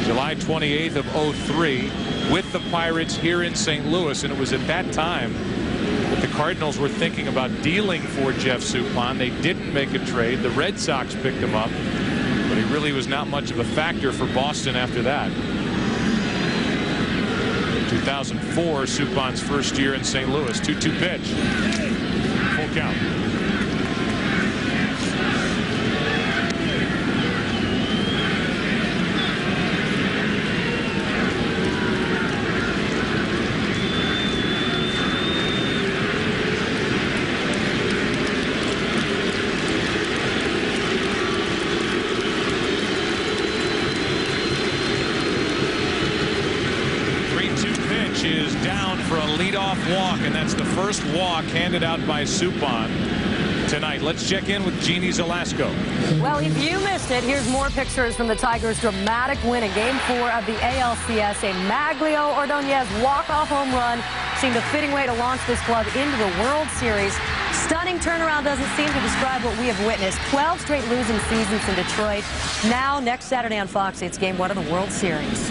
July 28th of 03 with the Pirates here in St. Louis, and it was at that time that the Cardinals were thinking about dealing for Jeff Suppan. They didn't make a trade. The Red Sox picked him up, but he really was not much of a factor for Boston after that. 2004, Suppan's first year in St. Louis. 2-2 pitch. Full count. for a leadoff walk, and that's the first walk handed out by Suppan tonight. Let's check in with Jeannie Zelasco. Well, if you missed it, here's more pictures from the Tigers' dramatic win in Game 4 of the ALCS. A Maglio Ordonez walk-off home run seemed a fitting way to launch this club into the World Series. Stunning turnaround doesn't seem to describe what we have witnessed. 12 straight losing seasons in Detroit. Now, next Saturday on Fox, it's Game 1 of the World Series.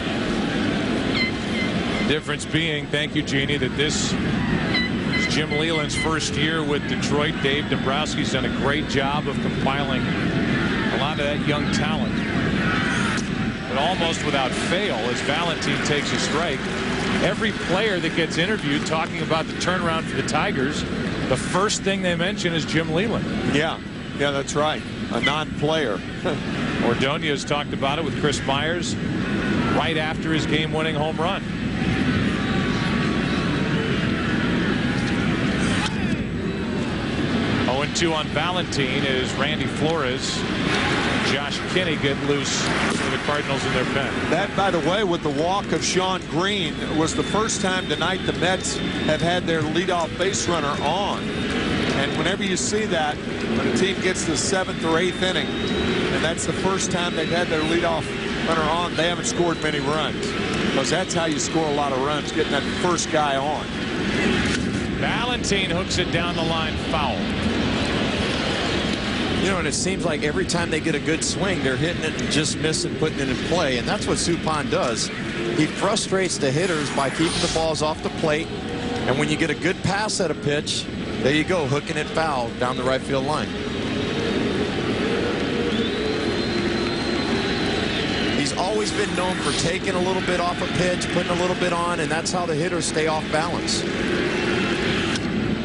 Difference being, thank you, Jeannie, that this is Jim Leyland's first year with Detroit. Dave Dombrowski's done a great job of compiling a lot of that young talent. But almost without fail, as Valentin takes a strike, every player that gets interviewed talking about the turnaround for the Tigers, the first thing they mention is Jim Leyland. Yeah, that's right. A non-player. Ordonez talked about it with Chris Myers right after his game-winning home run. Two on Valentin is Randy Flores. Josh Kinney get loose for the Cardinals in their pen. That, by the way, with the walk of Sean Green, was the first time tonight the Mets have had their leadoff base runner on. And whenever you see that, when a team gets to the 7th or 8th inning, and that's the first time they've had their leadoff runner on, they haven't scored many runs. Because that's how you score a lot of runs, getting that first guy on. Valentin hooks it down the line, foul. You know, and it seems like every time they get a good swing, they're hitting it and just missing, putting it in play. And that's what Suppan does. He frustrates the hitters by keeping the balls off the plate. And when you get a good pass at a pitch, there you go, hooking it foul down the right field line. He's always been known for taking a little bit off a pitch, putting a little bit on, and that's how the hitters stay off balance.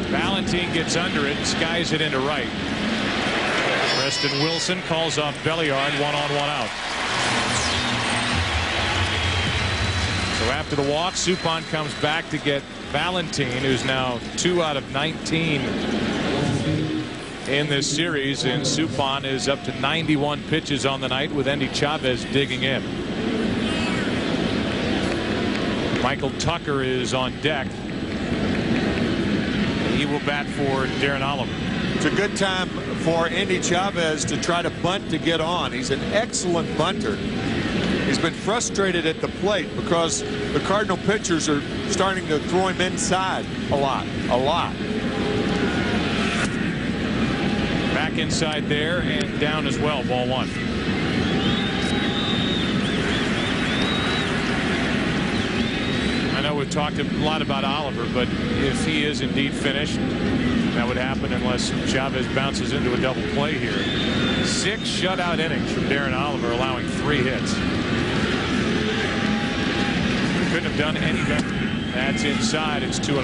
Valentin gets under it and skies it into right. Preston Wilson calls off Belliard, 1 on 1 out. So after the walk, Suppan comes back to get Valentin, who's now 2 out of 19 in this series, and Suppan is up to 91 pitches on the night with Endy Chavez digging in. Michael Tucker is on deck. He will bat for Darren Oliver. It's a good time for Endy Chavez to try to bunt to get on. He's an excellent bunter. He's been frustrated at the plate because the Cardinal pitchers are starting to throw him inside a lot. Back inside there and down as well, ball 1. I know we've talked a lot about Oliver, but if he is indeed finished, that would happen unless Chavez bounces into a double play here. 6 shutout innings from Darren Oliver, allowing 3 hits. Couldn't have done any better. That's inside. It's 2-0.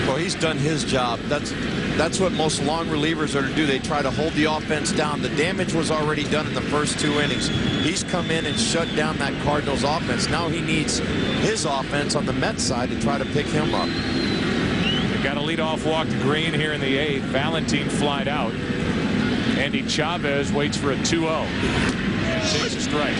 Well, he's done his job. That's what most long relievers are to do. They try to hold the offense down. The damage was already done in the first 2 innings. He's come in and shut down that Cardinals offense. Now he needs his offense on the Mets side to try to pick him up. They got a leadoff walk to Green here in the 8th. Valentin flied out. Endy Chavez waits for a 2-0. Takes a strike.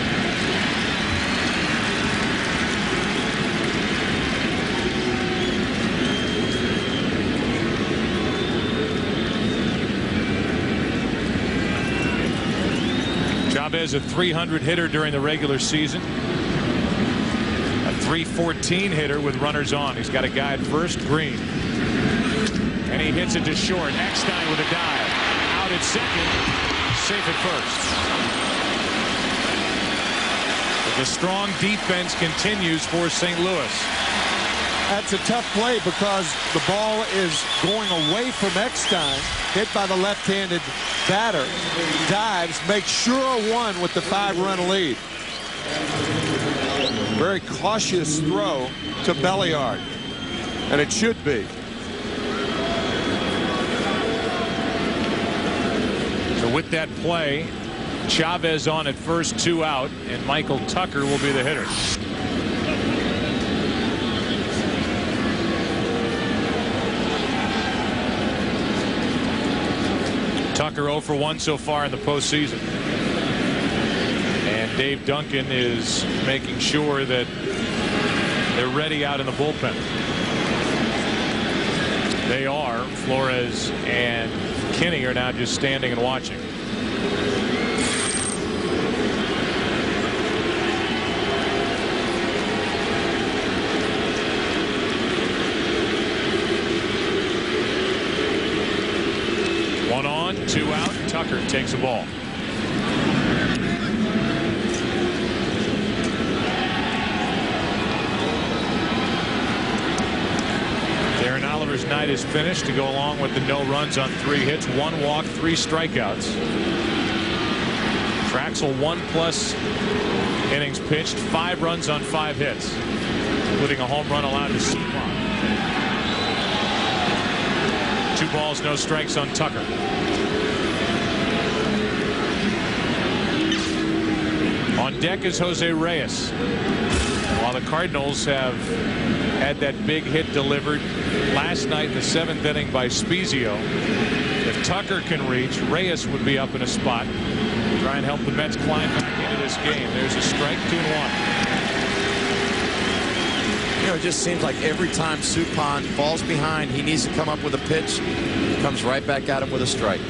Chavez, a .300 hitter during the regular season. A .314 hitter with runners on. He's got a guy at first, Green. And he hits it to short. Eckstein with a dive. Out at second. Safe at first. But the strong defense continues for St. Louis. That's a tough play because the ball is going away from Eckstein, hit by the left-handed batter. Dives, makes sure a 1 with the 5-run lead. Very cautious throw to Belliard, and it should be. So with that play, Chavez on at first, 2 out, and Michael Tucker will be the hitter. Tucker 0 for 1 so far in the postseason. And And Dave Duncan is making sure that they're ready out in the bullpen. They are. Flores and Kinney are now just standing and watching. One on, two out. Tucker takes the ball. Oliver's night is finished to go along with the no runs on 3 hits, 1 walk, 3 strikeouts. Trachsel 1+ innings pitched, 5 runs on 5 hits, including a home run allowed to Suppan. 2 balls, no strikes on Tucker. On deck is Jose Reyes. While the Cardinals have had that big hit delivered last night in the 7th inning by Spiezio, if Tucker can reach, Reyes would be up in a spot. Try and help the Mets climb back into this game. There's a strike, 2-1. You know, it just seems like every time Suppan falls behind, he needs to come up with a pitch, comes right back at him with a strike.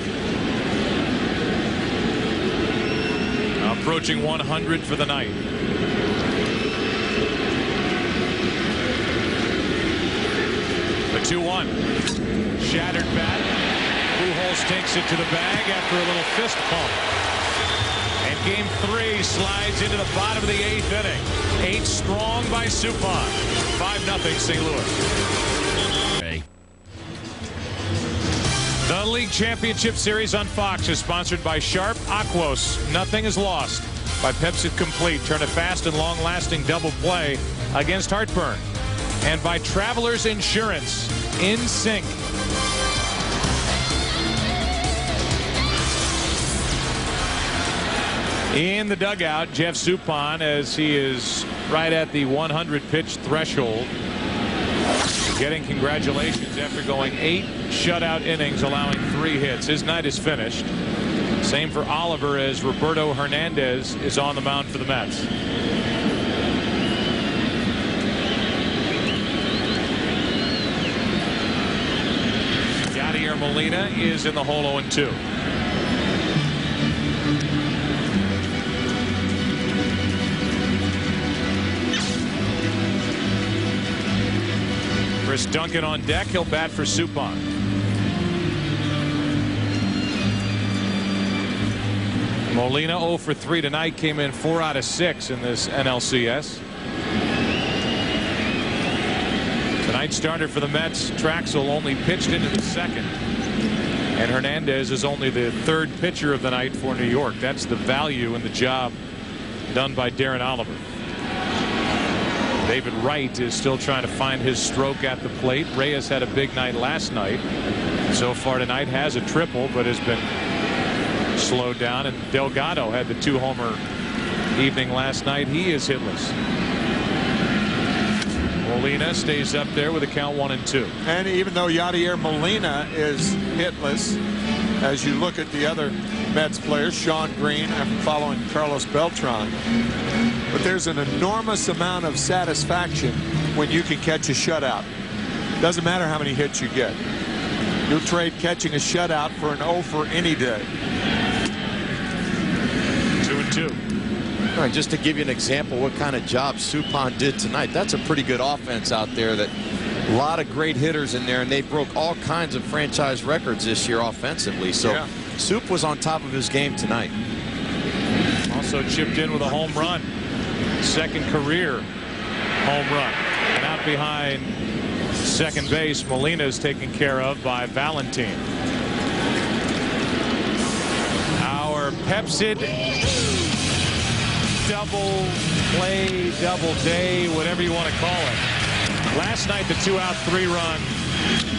Approaching 100 for the night. The 2-1. Shattered bat. Pujols takes it to the bag after a little fist pump. And game 3 slides into the bottom of the 8th inning. 8 strong by Suppan. 5-0 St. Louis. The League Championship Series on Fox is sponsored by Sharp Aquos. Nothing is lost. By Pepsi Complete. Turn a fast and long-lasting double play against heartburn. And by Travelers Insurance. In sync. In the dugout, Jeff Suppan, as he is right at the 100 pitch threshold, getting congratulations after going 8 shutout innings, allowing 3 hits. His night is finished. Same for Oliver, as Roberto Hernandez is on the mound for the Mets. Yadier Molina is in the hole 0-2. Chris Duncan on deck. He'll bat for Suppan. Molina 0 for 3 tonight. Came in 4 out of 6 in this NLCS. Tonight's starter for the Mets, Trachsel, only pitched into the 2nd. And Hernandez is only the 3rd pitcher of the night for New York. That's the value in the job done by Darren Oliver. David Wright is still trying to find his stroke at the plate. Reyes had a big night last night. So far tonight has a triple, but has been slowed down. And Delgado had the 2-homer evening last night. He is hitless. Molina stays up there with a count 1-2. And even though Yadier Molina is hitless, as you look at the other Mets players, Sean Green following Carlos Beltran, but there's an enormous amount of satisfaction when you can catch a shutout. Doesn't matter how many hits you get. You'll trade catching a shutout for an 0 for any day. 2-2. All right, just to give you an example what kind of job Suppan did tonight, that's a pretty good offense out there. That a lot of great hitters in there, and they broke all kinds of franchise records this year offensively. So yeah. Sup was on top of his game tonight. Also chipped in with a home run. 2nd career home run. And out behind second base, Molina is taken care of by Valentin. Our Pepsi double play, double day, whatever you want to call it. Last night, the 2-out, 3-run,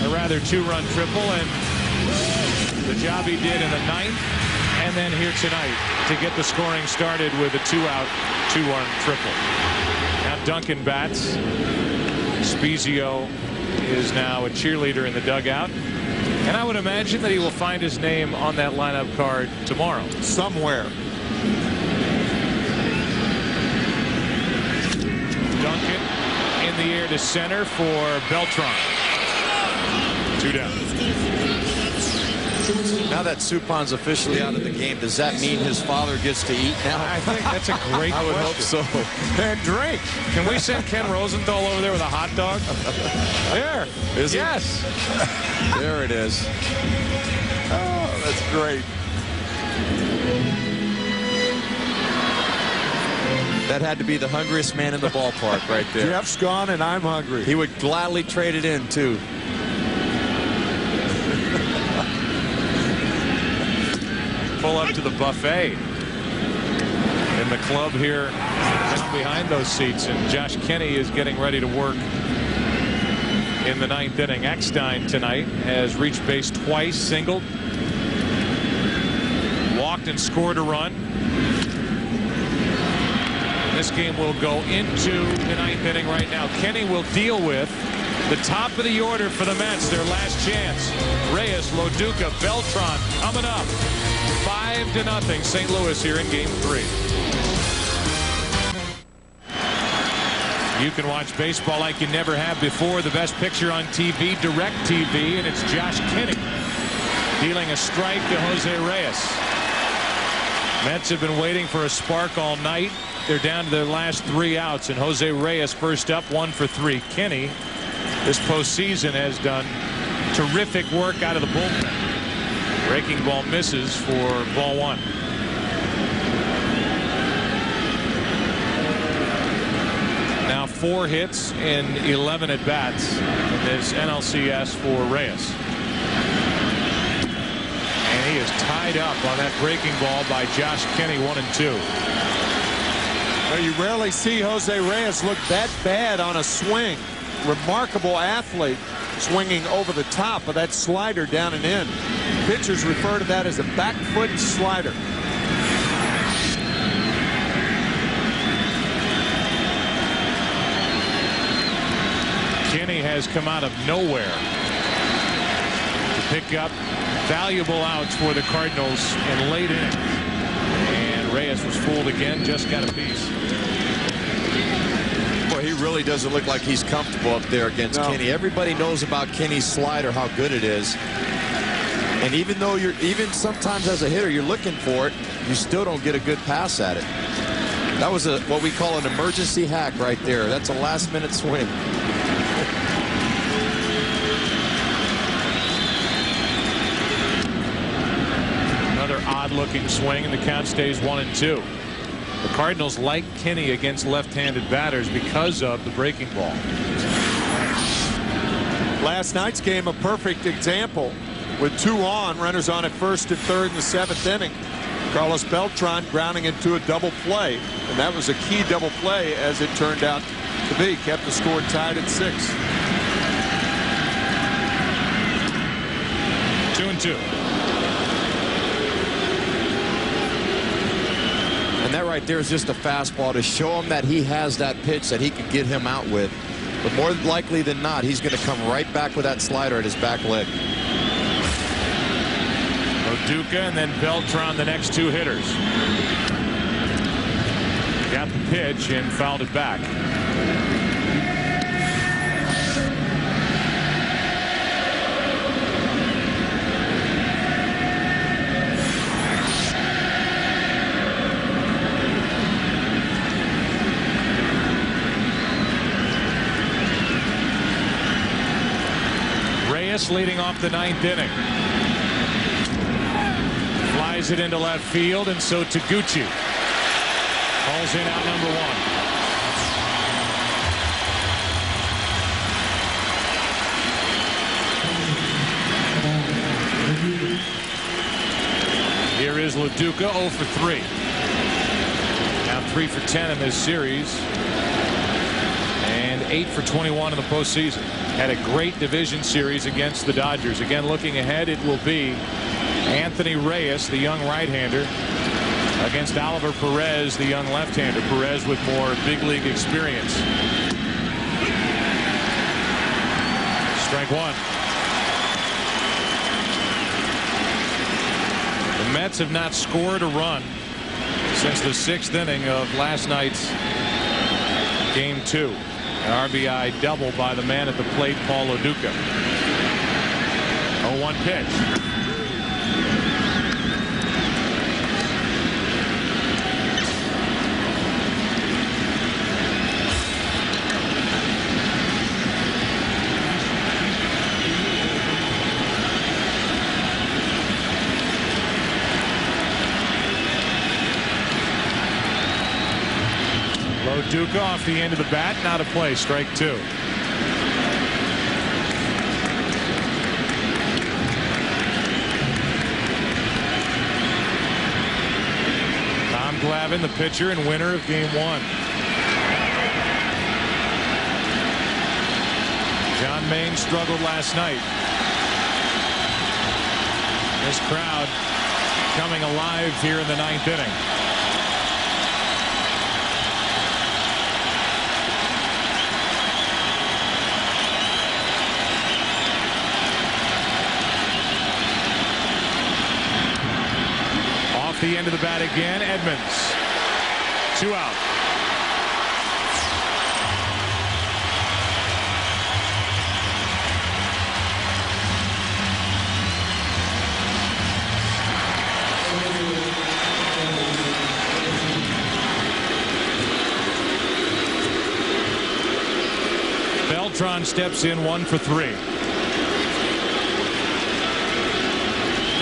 or rather 2-run triple, and the job he did in the 9th, and then here tonight to get the scoring started with a 2-out, 2-run triple. Now Duncan bats. Spiezio is now a cheerleader in the dugout, and I would imagine that he will find his name on that lineup card tomorrow. Somewhere. in the air to center for Beltran. 2 down. Now that Suppan's officially out of the game, does that mean his father gets to eat now? I think that's a great I would hope question. so. And drink. Can we send Ken Rosenthal over there with a hot dog? There. Is it? Yes. There it is. Oh, that's great. That had to be the hungriest man in the ballpark right there. Jeff's gone and I'm hungry. He would gladly trade it in, too. Pull up to the buffet in the club here just behind those seats, and Josh Kinney is getting ready to work in the 9th inning. Eckstein tonight has reached base twice, singled, walked and scored a run. This game will go into the 9th inning right now. Kinney will deal with the top of the order for the Mets, their last chance. Reyes, Loduca, Beltran coming up. 5-0 St. Louis here in Game 3. You can watch baseball like you never have before. The best picture on TV, Direct TV, and it's Josh Kinney dealing a strike to Jose Reyes. Mets have been waiting for a spark all night. They're down to their last 3 outs, and Jose Reyes first up, 1 for 3. Kinney this postseason has done terrific work out of the bullpen. Breaking ball misses for ball 1. Now 4 hits in 11 at bats in this NLCS for Reyes. And he is tied up on that breaking ball by Josh Kinney, 1 and 2. Well, you rarely see Jose Reyes look that bad on a swing. Remarkable athlete, swinging over the top of that slider down and in. Pitchers refer to that as a back foot slider. Kinney has come out of nowhere to pick up valuable outs for the Cardinals in late innings. And Reyes was fooled again, just got a piece. Boy, he really doesn't look like he's comfortable up there against Kinney. Everybody knows about Kinney's slider, how good it is. And even though even sometimes as a hitter you're looking for it, you still don't get a good pass at it. That was what we call an emergency hack right there. That's a last-minute swing. Another odd-looking swing, and the count stays 1 and 2. The Cardinals like Kinney against left-handed batters because of the breaking ball. Last night's game, a perfect example. With 2 on, runners on at first and third in the 7th inning. Carlos Beltran grounding into a double play, and that was a key double play as it turned out to be. Kept the score tied at 6. 2 and 2. And that right there is just a fastball to show him that he has that pitch that he can get him out with. But more likely than not, he's going to come right back with that slider at his back leg. Duca and then Beltran, the next 2 hitters. Got the pitch and fouled it back. Reyes leading off the 9th inning. Flies it into left field, and so Taguchi calls in out number 1. Here is Loduca, 0 for 3. Now 3 for 10 in this series, and 8 for 21 in the postseason. Had a great division series against the Dodgers. Again, looking ahead, it will be Anthony Reyes, the young right-hander, against Oliver Perez, the young left-hander. Perez with more big league experience. Strike 1. The Mets have not scored a run since the 6th inning of last night's Game 2. An RBI double by the man at the plate, Paul Lo Duca. 0-1 pitch. Lo Duca off the end of the bat, not a play, strike 2. Tom Glavine, the pitcher and winner of Game 1. John Maine struggled last night. This crowd coming alive here in the 9th inning. The end of the bat again. Edmonds. 2 out. Beltran steps in 1 for 3.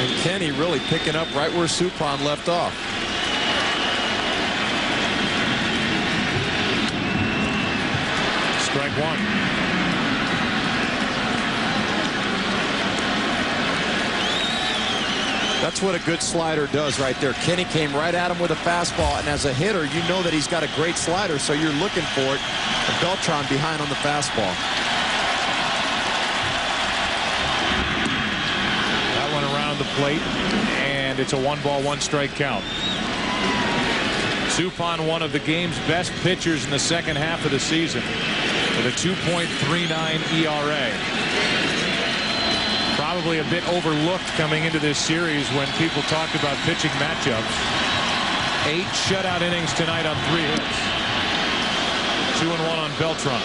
And Kenny really picking up right where Suppan left off. Strike 1. That's what a good slider does right there. Kenny came right at him with a fastball, and as a hitter, you know that he's got a great slider, so you're looking for it. And Beltran behind on the fastball. The plate, and it's a 1-ball 1-strike count. Suppan, one of the game's best pitchers in the second half of the season, with a 2.39 ERA. Probably a bit overlooked coming into this series when people talked about pitching matchups. 8 shutout innings tonight on 3 hits. 2-1 on Beltran.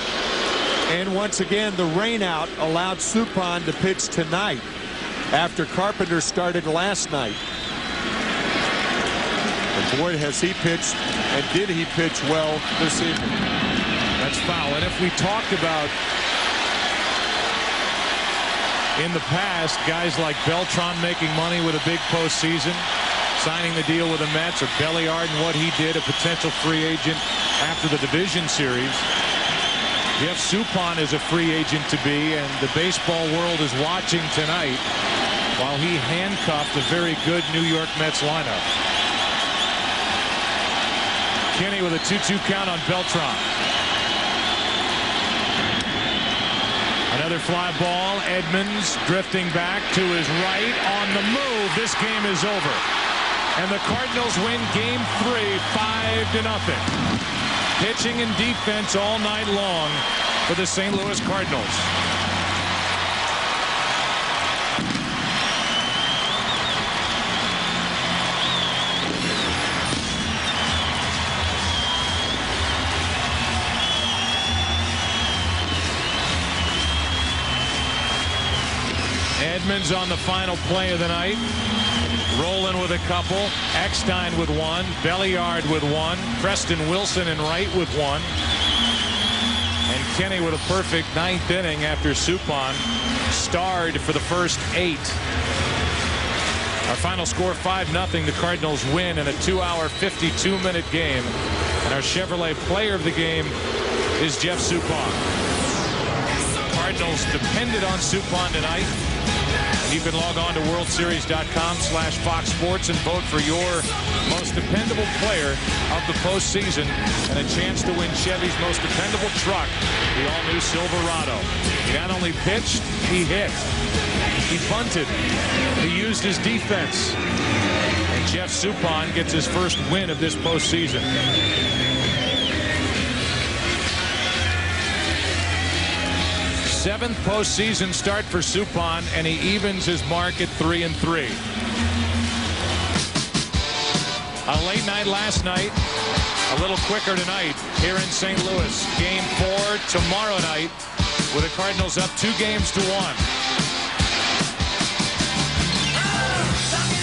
And once again, the rainout allowed Suppan to pitch tonight, after Carpenter started last night. And boy, has he pitched, and did he pitch well this evening. That's foul. And if we talked about in the past guys like Beltran making money with a big postseason, signing the deal with the Mets, or Belliard and what he did, a potential free agent after the division series, Jeff Suppan is a free agent to be, and the baseball world is watching tonight while he handcuffed a very good New York Mets lineup. Kenny with a 2-2 count on Beltran. Another fly ball. Edmonds drifting back to his right on the move. This game is over. And the Cardinals win Game 3, 5-0. Pitching and defense all night long for the St. Louis Cardinals. Edmonds on the final play of the night. Rolling with a couple. Eckstein with 1. Belliard with 1. Preston Wilson in right with 1. And Kenny with a perfect 9th inning after Suppan starred for the first 8. Our final score 5-0. The Cardinals win in a 2-hour 52-minute game. And our Chevrolet player of the game is Jeff Suppan. Cardinals depended on Suppan tonight. You can log on to worldseries.com/Fox Sports and vote for your most dependable player of the postseason and a chance to win Chevy's most dependable truck, the all-new Silverado. He not only pitched, he hit. He bunted. He used his defense. And Jeff Suppan gets his first win of this postseason. Seventh postseason start for Suppan, and he evens his mark at 3-3. A late night last night. A little quicker tonight here in St. Louis. Game 4 tomorrow night with the Cardinals up 2-1.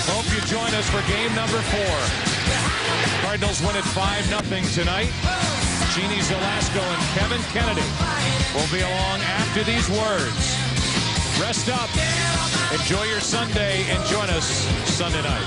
Hope you join us for game number 4. Cardinals win at 5-0 tonight. Jeannie Zelasco and Kevin Kennedy will be along after these words. Rest up, enjoy your Sunday, and join us Sunday night.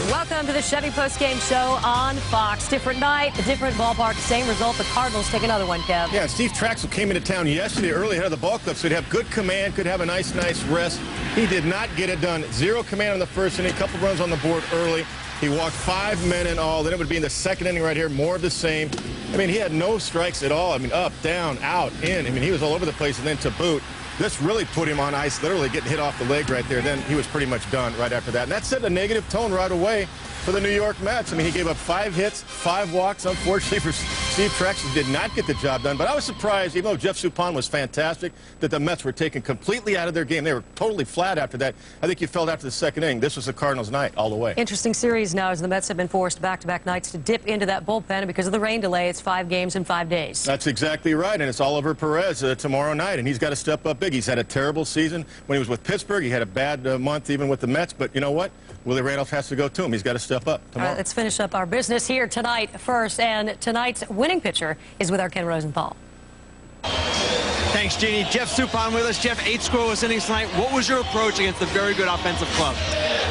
Welcome to the Chevy Postgame Show on Fox. Different night, a different ballpark, same result. The Cardinals take another one, Kev. Yeah, Steve Trachsel came into town yesterday early ahead of the ball club, so he'd have good command, could have a nice rest. He did not get it done. 0 command on the first inning, a couple runs on the board early. He walked 5 men in all. Then it would be in the second inning right here, more of the same. I mean, he had no strikes at all. I mean, up, down, out, in. I mean, he was all over the place, and then to boot. This really put him on ice, literally getting hit off the leg right there. Then he was pretty much done right after that. And that set a negative tone right away for the New York Mets. I mean, he gave up 5 hits, 5 walks. Unfortunately for Steve Trachsel, did not get the job done. But I was surprised, even though Jeff Suppan was fantastic, that the Mets were taken completely out of their game. They were totally flat after that. I think you felt after the second inning. This was the Cardinals' night all the way. Interesting series now as the Mets have been forced back-to-back nights to dip into that bullpen because of the rain delay. It's 5 games in 5 days. That's exactly right, and it's Oliver Perez tomorrow night, and he's got to step up big. He's had a terrible season. When he was with Pittsburgh, he had a bad month even with the Mets, but you know what? Willie Randolph has to go to him. He's got to step up tomorrow. All right, let's finish up our business here tonight first, and tonight's winning pitcher is with our Ken Rosenthal. Thanks, Jeannie. Jeff Suppan with us. Jeff, 8 scoreless innings tonight. What was your approach against a very good offensive club?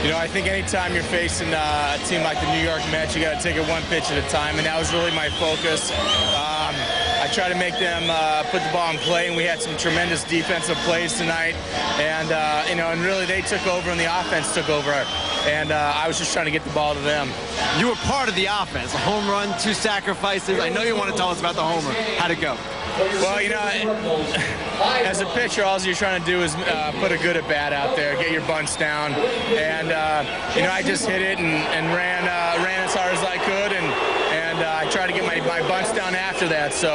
You know, I think anytime you're facing a team like the New York Mets, you got to take it 1 pitch at a time, and that was really my focus. I try to make them put the ball in play, and we had some tremendous defensive plays tonight. And, you know, and really they took over and the offense took over. And I was just trying to get the ball to them. You were part of the offense. A home run, 2 sacrifices. I know you want to tell us about the homer. How'd it go? Well, you know, as a pitcher, all you're trying to do is put a good at-bat out there, get your bunts down. And, you know, I just hit it and ran as hard as I could. And I tried to get my bunts down after that. So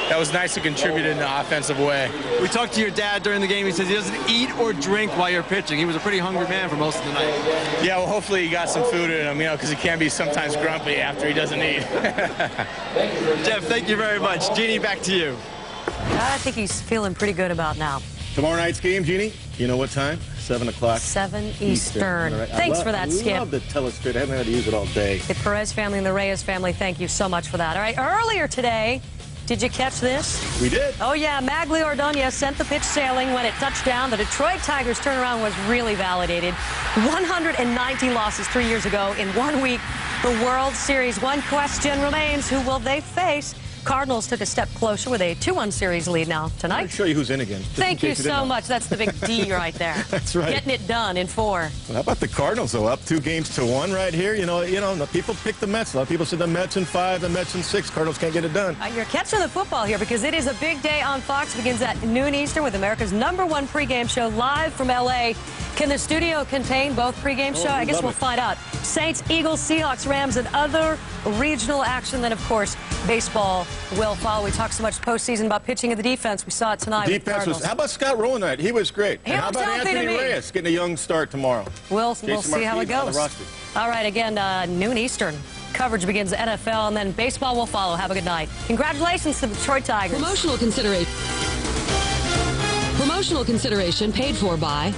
that was nice to contribute in an offensive way. We talked to your dad during the game. He says he doesn't eat or drink while you're pitching. He was a pretty hungry man for most of the night. Yeah, well, hopefully he got some food in him, you know, because he can be sometimes grumpy after he doesn't eat. Jeff, thank you very much. Jeannie, back to you. I think he's feeling pretty good about now. Tomorrow night's game, Jeannie, you know what time? 7 o'clock. 7 Eastern. Right. Thanks for that, Skip. I love the telescript. I haven't had to use it all day. The Perez family and the Reyes family, thank you so much for that. All right, earlier today, did you catch this? We did. Oh, yeah. Maglio Ordonez sent the pitch sailing when it touched down. The Detroit Tigers' turnaround was really validated. 190 losses 3 years ago in 1 week. The World Series. One question remains. Who will they face? Cardinals took a step closer with a 2-1 series lead now tonight. I'll show you who's in again. Thank you so much. That's the big D right there. That's right. Getting it done in 4. Well, how about the Cardinals, though? Up 2-1 right here. You know, people pick the Mets. A lot of people said the Mets in 5, the Mets in 6. Cardinals can't get it done. You're catching the football here because it is a big day on Fox. It begins at noon Eastern with America's #1 pregame show live from L.A. Can the studio contain both pregame show? I guess we'll find out. Saints, Eagles, Seahawks, Rams, and other regional action. Then, of course, baseball will follow. We talked so much postseason about pitching and the defense. We saw it tonight. Defense was. How about Scott Rowland tonight? He was great. He and how about Anthony Reyes getting a young start tomorrow? We'll see how it goes. All right, again, noon Eastern. Coverage begins NFL, and then baseball will follow. Have a good night. Congratulations to the Detroit Tigers. Promotional consideration paid for by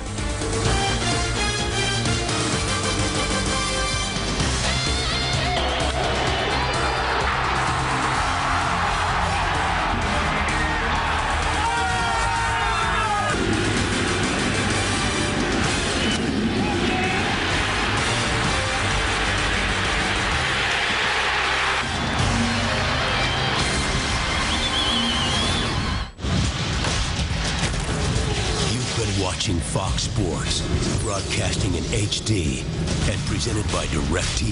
watching Fox Sports, broadcasting in HD and presented by DirecTV.